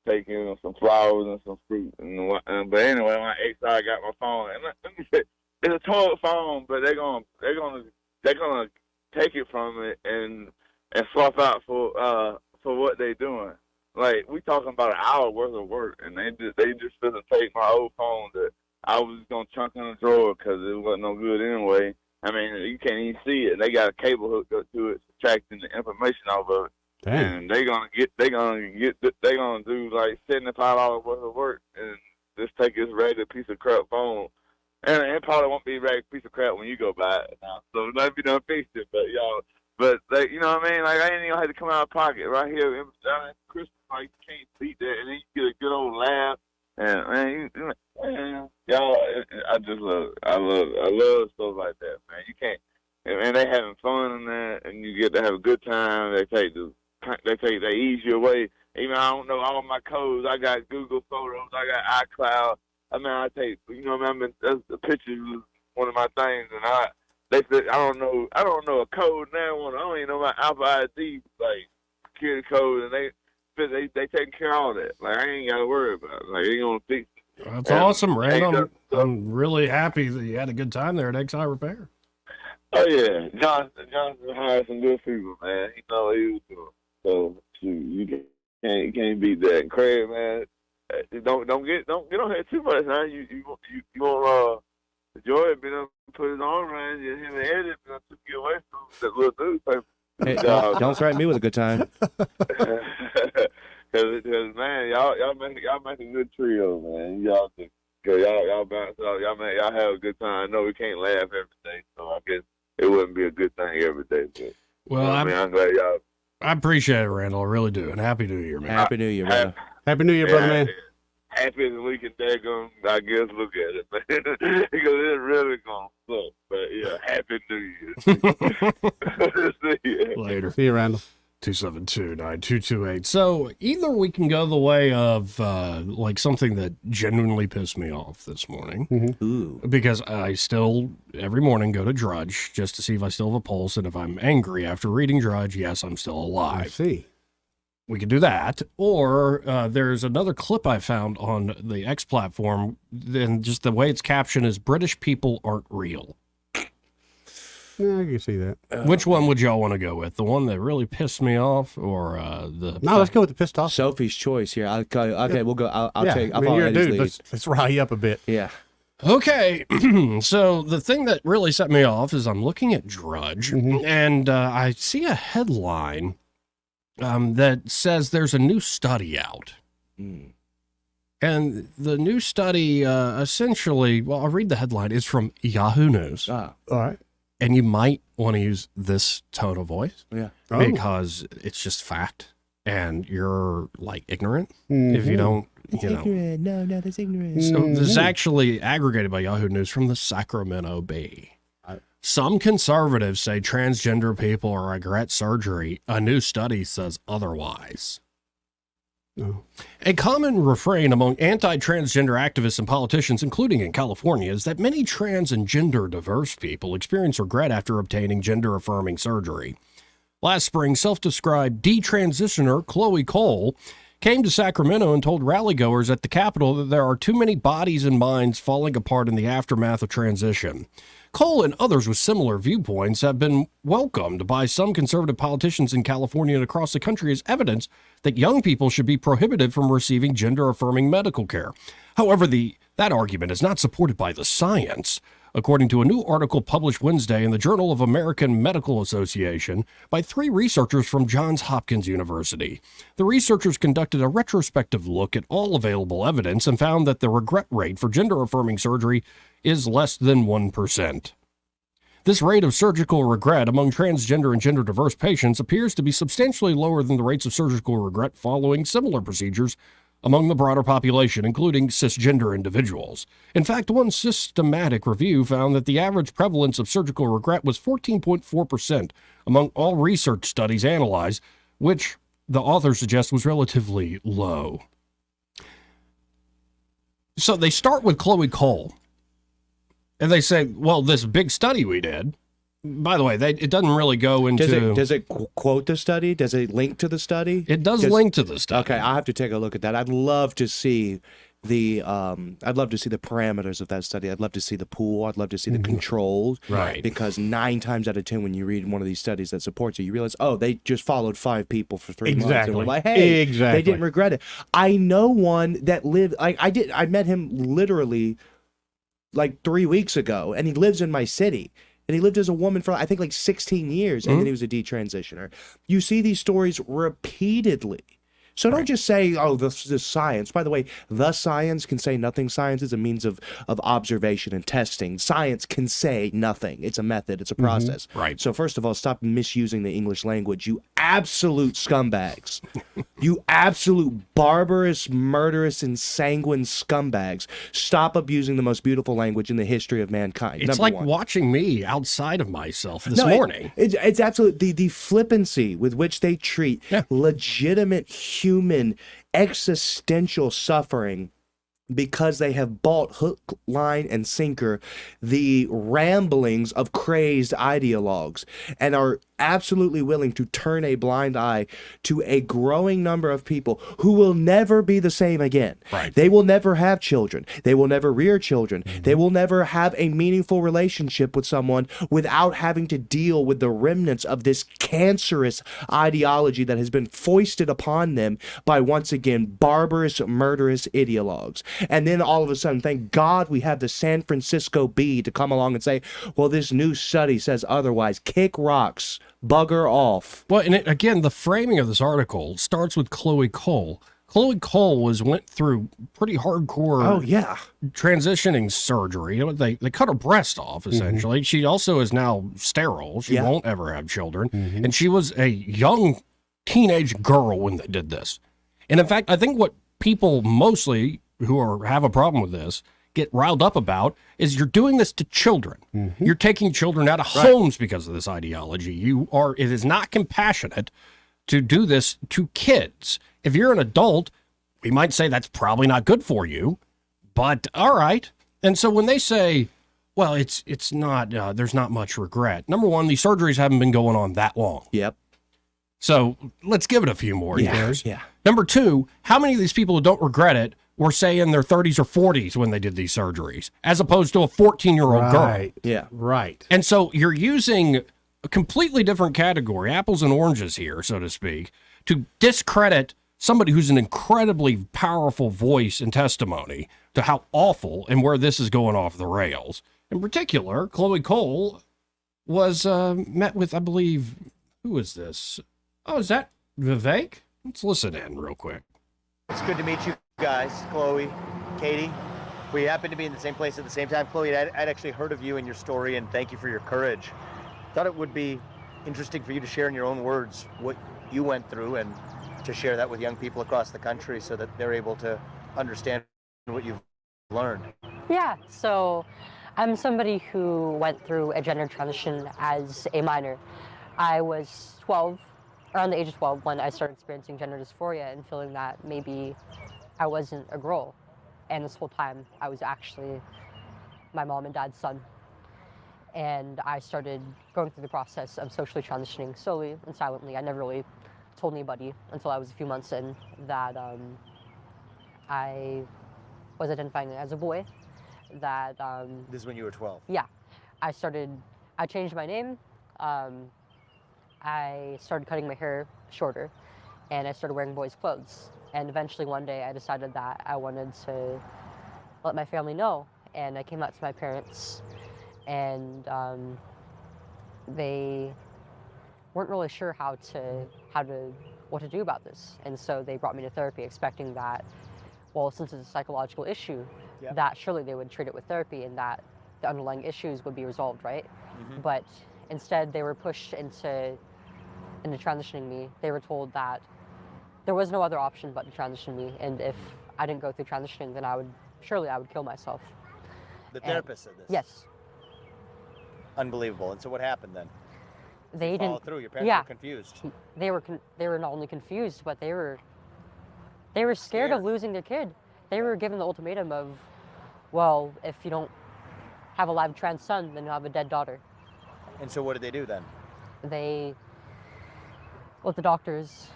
taking some flowers and some fruit. But anyway, my XI got my phone, and let me say, it's a toilet phone, but they're gonna take it from it and swap out for what they doing. Like, we talking about an hour worth of work, and they just doesn't take my old phone that I was gonna chunk in the drawer because it wasn't no good anyway. I mean, you can't even see it. They got a cable hooked up to it, subtracting the information off of it. Damn. And they're gonna do like $75 worth of work and just take this regular piece of crap phone. And it probably won't be a regular piece of crap when you go buy it now. So it might be done fixed it, but like, you know what I mean? Like, I ain't even have to come out of pocket right here down at Christmas. Like, you can't beat that, and then you get a good old laugh. And man, y'all, I love stuff like that, man. You can't, and they having fun in there, and you get to have a good time. They ease you away. Even I don't know all my codes. I got Google Photos. I got iCloud. I mean, I take, you know, I mean, that's the pictures was one of my things, and they said I don't know a code now. I don't even know my Apple ID, like security code, and they taking care of all that. Like, I ain't got to worry about it. Like, they gonna fix it. That's awesome, Randall. I'm really happy that you had a good time there at XI Repair. Oh yeah, Johnson hired some good people, man. He know what he was doing. So you can't beat that. And Craig, man, don't get on here too much, huh? You won't Joy been up put his arm around you, him and Eddie took you away from that little newspaper. Hey, don't threaten me with a good time. Cause man, y'all make a good trio, man. Y'all bounce out. Y'all have a good time. I know we can't laugh every day, so I guess it wouldn't be a good thing every day. But, well, I'm glad y'all. I appreciate it, Randall. I really do. And Happy New Year, man. Happy New Year, man. Happy New Year, brother, man. Happy as we can daggone, I guess, look at it, man. Because it's really going to suck. But yeah, Happy New Year. See you. Later. See you, Randall. 272-9228. So either we can go the way of like something that genuinely pissed me off this morning, because I still every morning go to Drudge just to see if I still have a pulse, and if I'm angry after reading Drudge, yes, I'm still alive. I see. We could do that, or there's another clip I found on the X platform, and just the way it's captioned is "British people aren't real." Yeah, I can see that. Which one would y'all want to go with? The one that really pissed me off, or the? No, let's go with the pissed off. Sophie's choice here. Okay, we'll go. I'll take. I mean, you're a dude. Let's rile you up a bit. Yeah. Okay, so the thing that really set me off is I'm looking at Drudge, and I see a headline that says there's a new study out. And the new study essentially, well, I'll read the headline. It's from Yahoo News. All right. And you might want to use this tone of voice. Yeah. Because it's just fact. and you're like ignorant if you don't, It's you know. ignorant. No, that's ignorant. So this is actually aggregated by Yahoo News from the Sacramento Bee. Some conservatives say transgender people regret surgery. A new study says otherwise. No. A common refrain among anti-transgender activists and politicians, including in California, is that many trans and gender diverse people experience regret after obtaining gender-affirming surgery. Last spring, self-described detransitioner Chloe Cole came to Sacramento and told rallygoers at the Capitol that there are too many bodies and minds falling apart in the aftermath of transition. Cole and others with similar viewpoints have been welcomed by some conservative politicians in California and across the country as evidence that young people should be prohibited from receiving gender-affirming medical care. However, that argument is not supported by the science, according to a new article published Wednesday in the Journal of American Medical Association by 3 researchers from Johns Hopkins University. The researchers conducted a retrospective look at all available evidence and found that the regret rate for gender-affirming surgery is less than 1%. This rate of surgical regret among transgender and gender-diverse patients appears to be substantially lower than the rates of surgical regret following similar procedures among the broader population, including cisgender individuals. In fact, one systematic review found that the average prevalence of surgical regret was 14.4% among all research studies analyzed, which the authors suggest was relatively low. So they start with Chloe Cole, and they say, well, this big study we did, by the way, it doesn't really go into... Does it quote the study? Does it link to the study? It does link to the study. Okay, I'll have to take a look at that. I'd love to see the parameters of that study. I'd love to see the pool. I'd love to see the controls. Right. Because 9 times out of 10, when you read one of these studies that supports it, you realize, oh, they just followed 5 people for 3 months. And were like, hey, they didn't regret it. I know one that lived, I met him literally like 3 weeks ago, and he lives in my city. And he lived as a woman for, I think, like 16 years, and then he was a detransitioner. You see these stories repeatedly. So don't just say, oh, this is science. By the way, the science can say nothing. Science is a means of observation and testing. Science can say nothing. It's a method. It's a process. Right. So first of all, stop misusing the English language, you absolute scumbags. You absolute barbarous, murderous, and sanguine scumbags. Stop abusing the most beautiful language in the history of mankind. It's Number like one. watching me outside of myself this morning. It's absolutely the flippancy with which they treat legitimate human existential suffering because they have bought hook, line, and sinker the ramblings of crazed ideologues and are absolutely willing to turn a blind eye to a growing number of people who will never be the same again. Right. They will never have children. They will never rear children. They will never have a meaningful relationship with someone without having to deal with the remnants of this cancerous ideology that has been foisted upon them by, once again, barbarous, murderous ideologues. And then all of a sudden, thank God we have the San Francisco Bee to come along and say, well, this new study says otherwise. Kick rocks. Bugger off. Well, and again, the framing of this article starts with Chloe Cole. Chloe Cole went through pretty hardcore transitioning surgery. You know, they cut her breast off, essentially. She also is now sterile. She won't ever have children. And she was a young teenage girl when they did this. And in fact, I think what people mostly who have a problem with this get riled up about is you're doing this to children. You're taking children out of homes because of this ideology. It is not compassionate to do this to kids. If you're an adult, we might say that's probably not good for you, but all right. And so when they say, well, it's not, there's not much regret. Number one, these surgeries haven't been going on that long. Yep. So let's give it a few more years. Yeah. Number two, how many of these people who don't regret it were, say, in their 30s or 40s when they did these surgeries, as opposed to a 14-year-old girl? Yeah. Right. And so you're using a completely different category, apples and oranges here, so to speak, to discredit somebody who's an incredibly powerful voice and testimony to how awful and where this is going off the rails. In particular, Chloe Cole was met with, I believe, who is this? Oh, is that Vivek? Let's listen in real quick. It's good to meet you guys, Chloe, Katie. We happen to be in the same place at the same time. Chloe, I'd actually heard of you and your story, and thank you for your courage. Thought it would be interesting for you to share in your own words what you went through and to share that with young people across the country so that they're able to understand what you've learned? Yeah, so I'm somebody who went through a gender transition as a minor. I was 12, around the age of 12, when I started experiencing gender dysphoria and feeling that maybe I wasn't a girl. And this whole time, I was actually my mom and dad's son. And I started going through the process of socially transitioning slowly and silently. I never really told anybody until I was a few months in that I was identifying as a boy. That This is when you were 12? Yeah. I changed my name. I started cutting my hair shorter, and I started wearing boys' clothes. And eventually one day I decided that I wanted to let my family know. And I came out to my parents, and they weren't really sure what to do about this. And so they brought me to therapy, expecting that, well, since it's a psychological issue, that surely they would treat it with therapy and that the underlying issues would be resolved, right? Mm-hmm. But instead they were pushed into transitioning me. They were told that there was no other option but to transition me, and if I didn't go through transitioning, then I would kill myself. The therapist said this? Yes. Unbelievable. And so what happened then? They Follow didn't. through. Your parents Yeah. were confused. They were not only confused, but they were scared of losing their kid. They were given the ultimatum of, well, if you don't have a live trans son, then you'll have a dead daughter. And so what did they do then? They let the doctors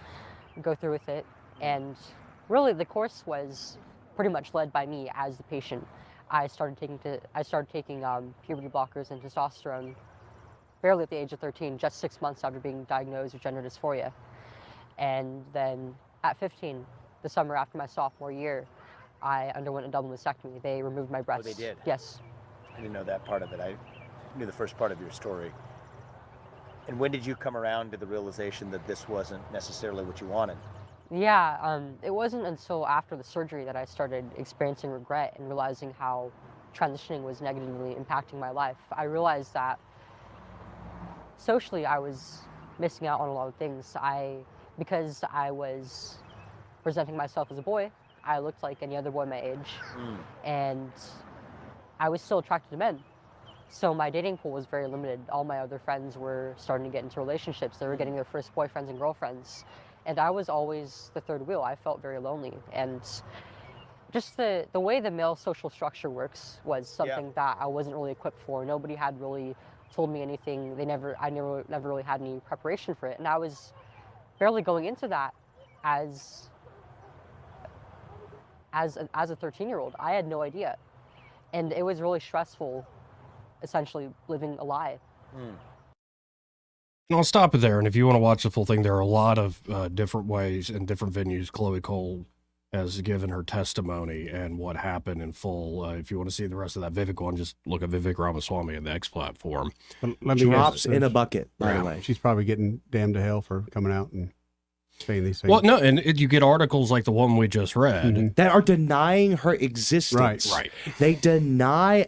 go through with it, and really the course was pretty much led by me as the patient. I started taking puberty blockers and testosterone barely at the age of 13, just 6 months after being diagnosed with gender dysphoria. And then at 15, the summer after my sophomore year, I underwent a double mastectomy. They removed my breasts. Oh, they did? Yes. I didn't know that part of it. I knew the first part of your story. And when did you come around to the realization that this wasn't necessarily what you wanted? Yeah, it wasn't until after the surgery that I started experiencing regret and realizing how transitioning was negatively impacting my life. I realized that socially I was missing out on a lot of things. Because I was presenting myself as a boy, I looked like any other boy my age, and I was still attracted to men. So my dating pool was very limited. All my other friends were starting to get into relationships. They were getting their first boyfriends and girlfriends. And I was always the third wheel. I felt very lonely. And just the way the male social structure works was something that I wasn't really equipped for. Nobody had really told me anything. I never really had any preparation for it. And I was barely going into that as a 13-year-old. I had no idea. And it was really stressful, essentially living a lie. I'll stop it there. And if you want to watch the full thing, there are a lot of different ways and different venues. Chloe Cole has given her testimony and what happened in full. If you want to see the rest of that Vivek one, just look at Vivek Ramaswamy in the X platform. Let me Drops in a bucket, by the way. She's probably getting damned to hell for coming out and saying these things. Well, no, and you get articles like the one we just read that are denying her existence. Right. They deny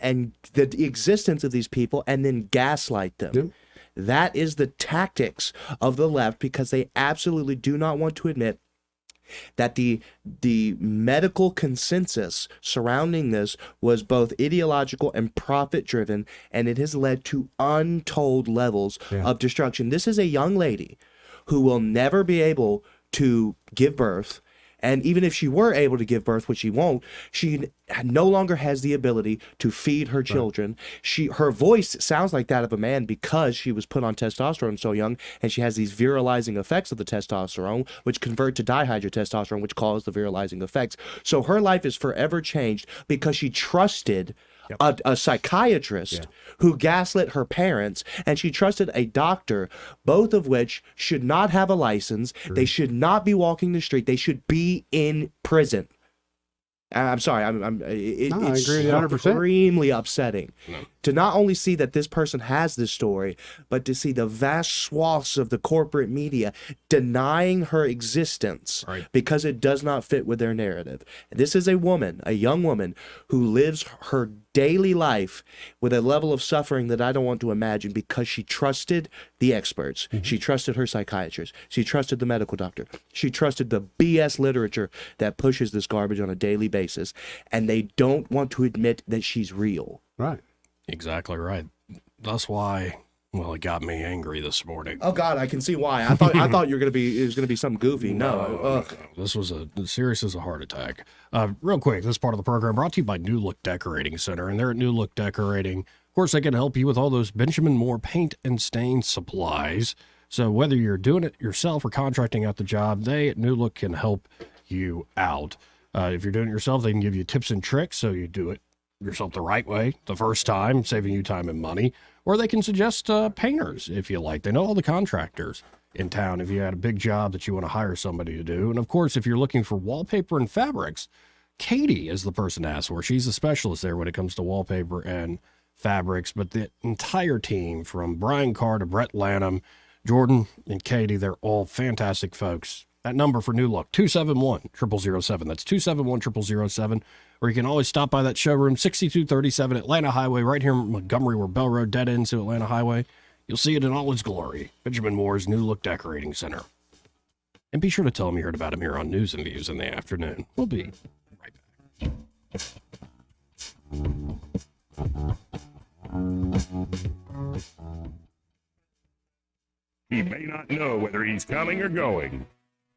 the existence of these people and then gaslight them. Yep. That is the tactics of the left, because they absolutely do not want to admit that the medical consensus surrounding this was both ideological and profit driven, and it has led to untold levels of destruction. This is a young lady who will never be able to give birth. And even if she were able to give birth, which she won't, she no longer has the ability to feed her children. Her voice sounds like that of a man because she was put on testosterone so young, and she has these virilizing effects of the testosterone, which convert to dihydrotestosterone, which cause the virilizing effects. So her life is forever changed because she trusted a psychiatrist who gaslit her parents, and she trusted a doctor, both of which should not have a license. They should not be walking the street. They should be in prison. I'm sorry. I agree It's 100%. extremely upsetting to not only see that this person has this story, but to see the vast swaths of the corporate media denying her existence because it does not fit with their narrative. This is a woman, a young woman, who lives her daily life with a level of suffering that I don't want to imagine because she trusted the experts. She trusted her psychiatrist. She trusted the medical doctor. She trusted the BS literature that pushes this garbage on a daily basis. And they don't want to admit that she's real. Right. Exactly right. That's why, well, it got me angry this morning. Oh God, I can see why. I thought you were gonna be, it was gonna be something goofy. No. This was as serious as a heart attack. Real quick, this part of the program brought to you by New Look Decorating Center, and they're at New Look Decorating. Of course, they can help you with all those Benjamin Moore paint and stain supplies. So whether you're doing it yourself or contracting out the job, they at New Look can help you out. If you're doing it yourself, they can give you tips and tricks so you do it yourself the right way the first time, saving you time and money. Or they can suggest painters if you like. They know all the contractors in town if you had a big job that you want to hire somebody to do. And of course, if you're looking for wallpaper and fabrics, Katie is the person to ask for. She's a specialist there when it comes to wallpaper and fabrics. But the entire team, from Brian Carr to Brett Lanham, Jordan and Katie, they're all fantastic folks. That number for New Look, 271-0007. That's 271-0007. Or you can always stop by that showroom, 6237 Atlanta Highway, right here in Montgomery, where Bell Road dead ends to Atlanta Highway. You'll see it in all its glory. Benjamin Moore's New Look Decorating Center. And be sure to tell them you heard about him here on News and Views in the afternoon. We'll be right back. He may not know whether he's coming or going,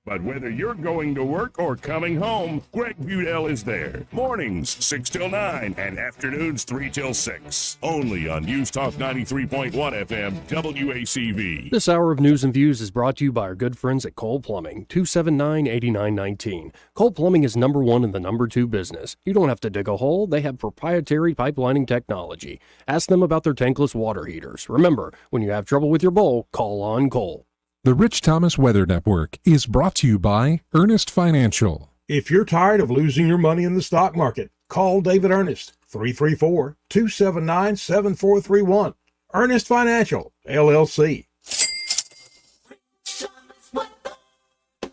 but whether you're going to work or coming home, Greg Budell is there. Mornings 6 till 9 and afternoons 3 till 6. Only on News Talk 93.1 FM WACV. This hour of News and Views is brought to you by our good friends at Cole Plumbing, 279-8919. Cole Plumbing is number one in the number two business. You don't have to dig a hole. They have proprietary pipelining technology. Ask them about their tankless water heaters. Remember, when you have trouble with your bowl, call on Cole. The Rich Thomas Weather Network is brought to you by Earnest Financial. If you're tired of losing your money in the stock market, call David Earnest, 334-279-7431. Earnest Financial, LLC. Hi,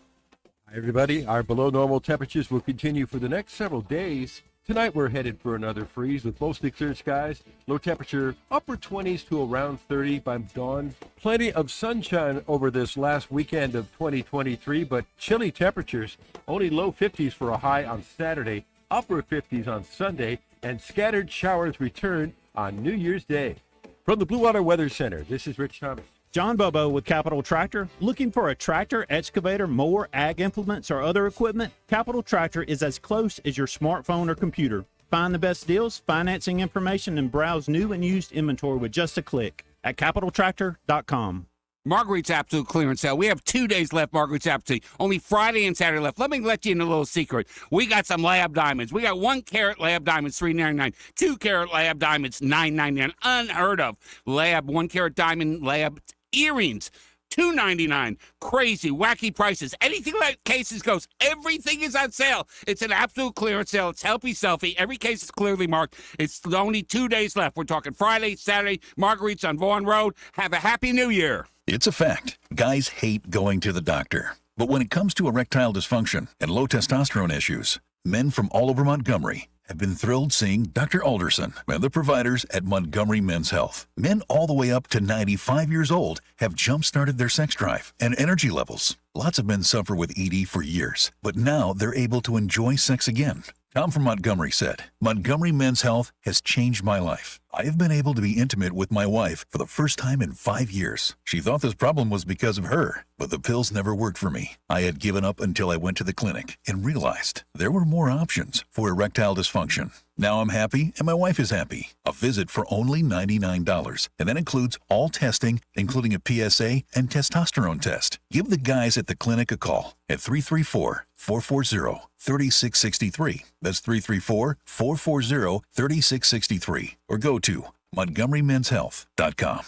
everybody. Our below normal temperatures will continue for the next several days. Tonight we're headed for another freeze with mostly clear skies. Low temperature upper 20s to around 30 by dawn. Plenty of sunshine over this last weekend of 2023, but chilly temperatures. Only low 50s for a high on Saturday, upper 50s on Sunday, and scattered showers return on New Year's Day. From the Blue Water Weather Center, this is Rich Thomas. John Bobo with Capital Tractor. Looking for a tractor, excavator, mower, ag implements, or other equipment? Capital Tractor is as close as your smartphone or computer. Find the best deals, financing information, and browse new and used inventory with just a click at capitaltractor.com. Marguerite's Absolute Clearance Sale. We have 2 days left, Marguerite's Absolute. Only Friday and Saturday left. Let me let you in a little secret. We got some lab diamonds. We got 1 carat lab diamonds, $3.99. 2 carat lab diamonds, $9.99. Unheard of. Lab, 1 carat diamond lab earrings, $2.99. Crazy, wacky prices. Anything like cases goes. Everything is on sale. It's an absolute clearance sale. It's Helpy Selfie. Every case is clearly marked. It's only 2 days left. We're talking Friday, Saturday. Marguerite's on Vaughan Road. Have a happy New Year. It's a fact. Guys hate going to the doctor. But when it comes to erectile dysfunction and low testosterone issues, men from all over Montgomery have been thrilled seeing Dr. Alderson and the providers at Montgomery Men's Health. Men all the way up to 95 years old have jump-started their sex drive and energy levels. Lots of men suffer with ED for years, but now they're able to enjoy sex again. Tom from Montgomery said, Montgomery Men's Health has changed my life. I have been able to be intimate with my wife for the first time in 5 years. She thought this problem was because of her, but the pills never worked for me. I had given up until I went to the clinic and realized there were more options for erectile dysfunction. Now I'm happy and my wife is happy. A visit for only $99, and that includes all testing, including a PSA and testosterone test. Give the guys at the clinic a call at 334-440-3663. That's 334-440-3663. Or go to MontgomeryMen'sHealth.com.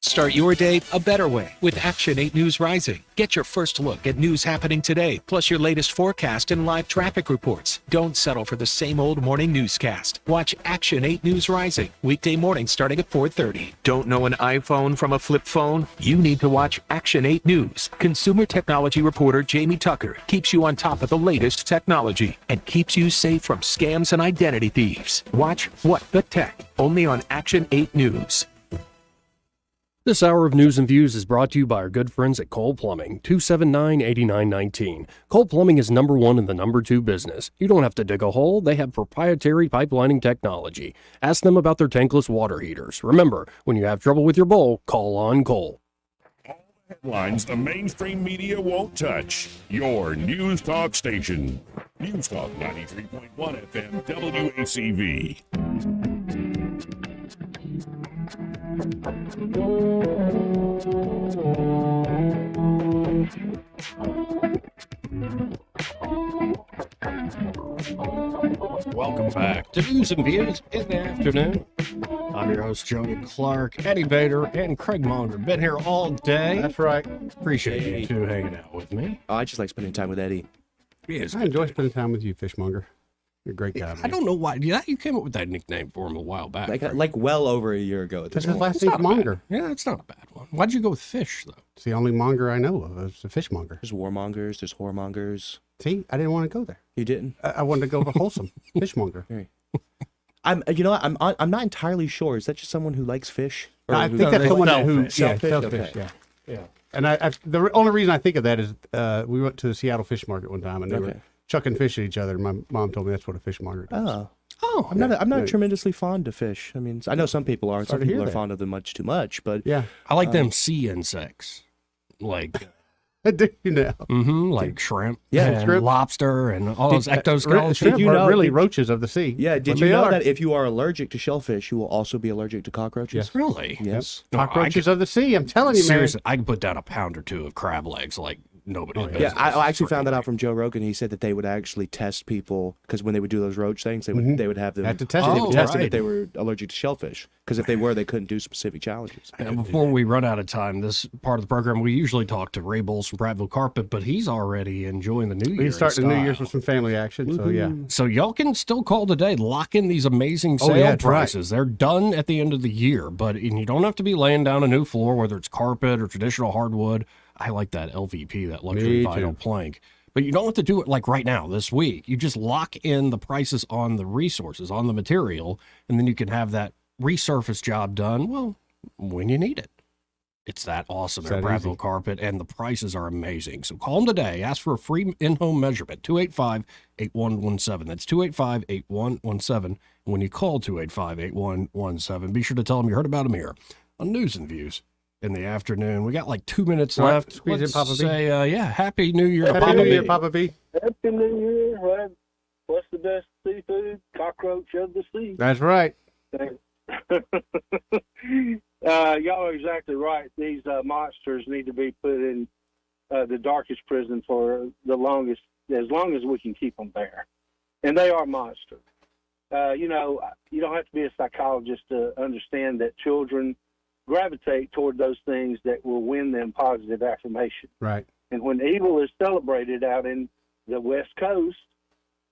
Start your day a better way with Action 8 News Rising. Get your first look at news happening today, plus your latest forecast and live traffic reports. Don't settle for the same old morning newscast. Watch Action 8 News Rising, weekday morning starting at 4:30. Don't know an iPhone from a flip phone? You need to watch Action 8 News. Consumer technology reporter Jamie Tucker keeps you on top of the latest technology and keeps you safe from scams and identity thieves. Watch What the Tech, only on Action 8 News. This hour of News and Views is brought to you by our good friends at Cole Plumbing, 279-8919. Cole Plumbing is number one in the number two business. You don't have to dig a hole. They have proprietary pipelining technology. Ask them about their tankless water heaters. Remember, when you have trouble with your bowl, call on Cole. Headlines the mainstream media won't touch. Your News Talk station. News Talk 93.1 FM WACV. Welcome back to News and Views in the afternoon. I'm your host, Jody Clark, Eddie Bader, and Craig Monger. Been here all day. That's right. Appreciate you two hanging out with me. Oh, I just like spending time with Eddie. Yes, I enjoy spending time with you, Fishmonger. You're a great guy. I don't know why. Yeah, you came up with that nickname for him a while back. Like well over a year ago. That's his last name's Monger. Yeah, it's not a bad one. Why'd you go with fish, though? It's the only monger I know of. It's a fishmonger. There's warmongers. There's whoremongers. See, I didn't want to go there. You didn't? I wanted to go for wholesome fishmonger. Right. You know what? I'm not entirely sure. Is that just someone who likes fish? Or I who think that's someone who sells fish? sells Okay. fish. Yeah. And the only reason I think of that is we went to the Seattle Fish Market one time and they were chucking fish at each other. My mom told me that's what a fishmonger does. Oh, I'm not tremendously fond of fish. I mean, I know some people are. Some people are fond of them much too much, but yeah, I like them sea insects, like do you know? Like shrimp, Yeah, and lobster, and all those ectoskeletons. Shrimp are really roaches of the sea. Yeah, did you know that if you are allergic to shellfish, you will also be allergic to cockroaches? Yes. Really? Yes. Cockroaches of the sea. I'm telling you, man. Seriously, I can put down a pound or two of crab legs like nobody's business. Yeah, I actually found that out from Joe Rogan. He said that they would actually test people because when they would do those roach things, they would have them Have to test they them. would test them right. if they were allergic to shellfish. Because if they were, they couldn't do specific challenges. And before we run out of time, this part of the program, we usually talk to Ray Bowles from Prattville Carpet, but he's already enjoying the new year. We start the New Year's with some family action, so yeah. So y'all can still call today, lock in these amazing Oh, sale yeah, that's right. prices. They're done at the end of the year, but and you don't have to be laying down a new floor, whether it's carpet or traditional hardwood. I like that LVP, that luxury Me vinyl too. plank. But you don't have to do it like right now, this week. You just lock in the prices on the resources, on the material, and then you can have that resurface job done, well, when you need it. It's that awesome at It's that Prattville easy. Carpet, and the prices are amazing. So call them today. Ask for a free in-home measurement, 285-8117. That's 285-8117. And when you call 285-8117, be sure to tell them you heard about them here on News and Views in the afternoon. We got like 2 minutes All right, left. squeeze in, Let's Papa B. say, Happy New Year, Happy Papa New B. Year, Papa B. Happy New Year, right? What's the best seafood? Cockroach of the sea. That's right. Y'all are exactly right. These monsters need to be put in the darkest prison for the longest, as long as we can keep them there. And they are monsters. You know, you don't have to be a psychologist to understand that children gravitate toward those things that will win them positive affirmation. Right. And when evil is celebrated out in the West Coast,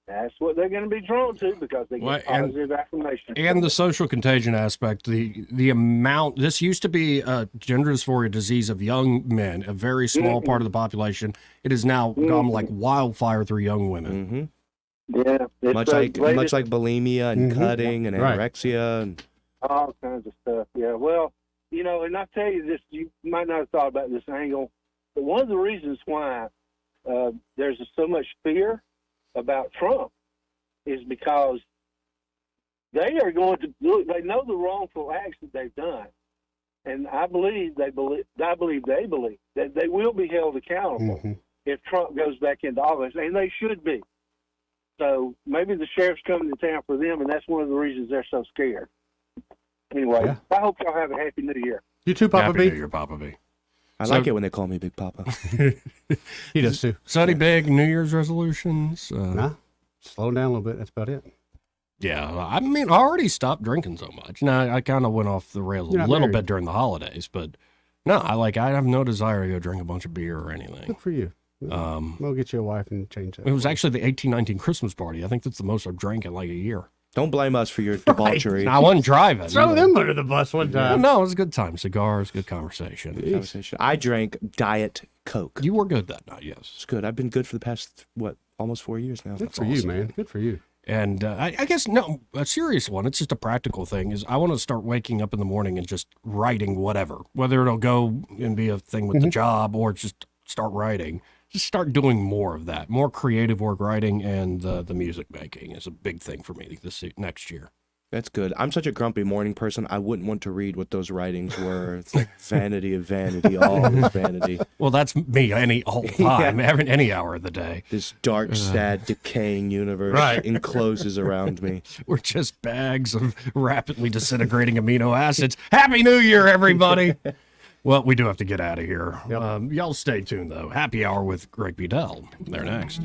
that's what they're going to be drawn to because they get Well, and- positive affirmation. And the social contagion aspect, the amount, this used to be a gender dysphoria disease of young men, a very small part of the population. It has now gone like wildfire through young women. Yeah, it's Much the like latest- bulimia and cutting and Right. anorexia and all kinds of stuff. Yeah, well, you know, and I tell you this, you might not have thought about this angle, but one of the reasons why there's so much fear about Trump is because they are going to look. They know the wrongful acts that they've done, and I believe they believe that they will be held accountable if Trump goes back into office, and they should be. So maybe the sheriff's coming to town for them, and that's one of the reasons they're so scared. Anyway, Yeah. I hope y'all have a happy New Year. You too, Papa Happy B. New Year, Papa B. I So- like it when they call me Big Papa. He does too. So any big New Year's resolutions? Nah, slow down a little bit. That's about it. Yeah, I mean, I already stopped drinking so much. Now, I kind of went off the rails a You're not little married. bit during the holidays, but no, I have no desire to go drink a bunch of beer or anything. Good for you. We'll get you a wife and change that. It was actually the 1819 Christmas party. I think that's the most I've drank in like a year. Don't blame us for your debauchery. I wasn't driving. Throw them under the bus one Well, time. no, it was a good time. Cigars, good conversation. I drank Diet Coke. You were good that night, yes. It's good. I've been good for the past, almost 4 years now. Good for you, man. Good for you. And I guess, no, a serious one, it's just a practical thing, is I want to start waking up in the morning and just writing whatever, whether it'll go and be a thing with the job or just start writing. Just start doing more of that, more creative work writing, and the music making is a big thing for me this next year. That's good. I'm such a grumpy morning person. I wouldn't want to read what those writings were. It's like vanity of vanity, all is vanity. Well, that's me all the time, any hour of the day. This dark, sad, decaying universe encloses around me. We're just bags of rapidly disintegrating amino acids. Happy New Year, everybody. Well, we do have to get out of here. Yep. Y'all stay tuned, though. Happy Hour with Greg Bedell. They're next.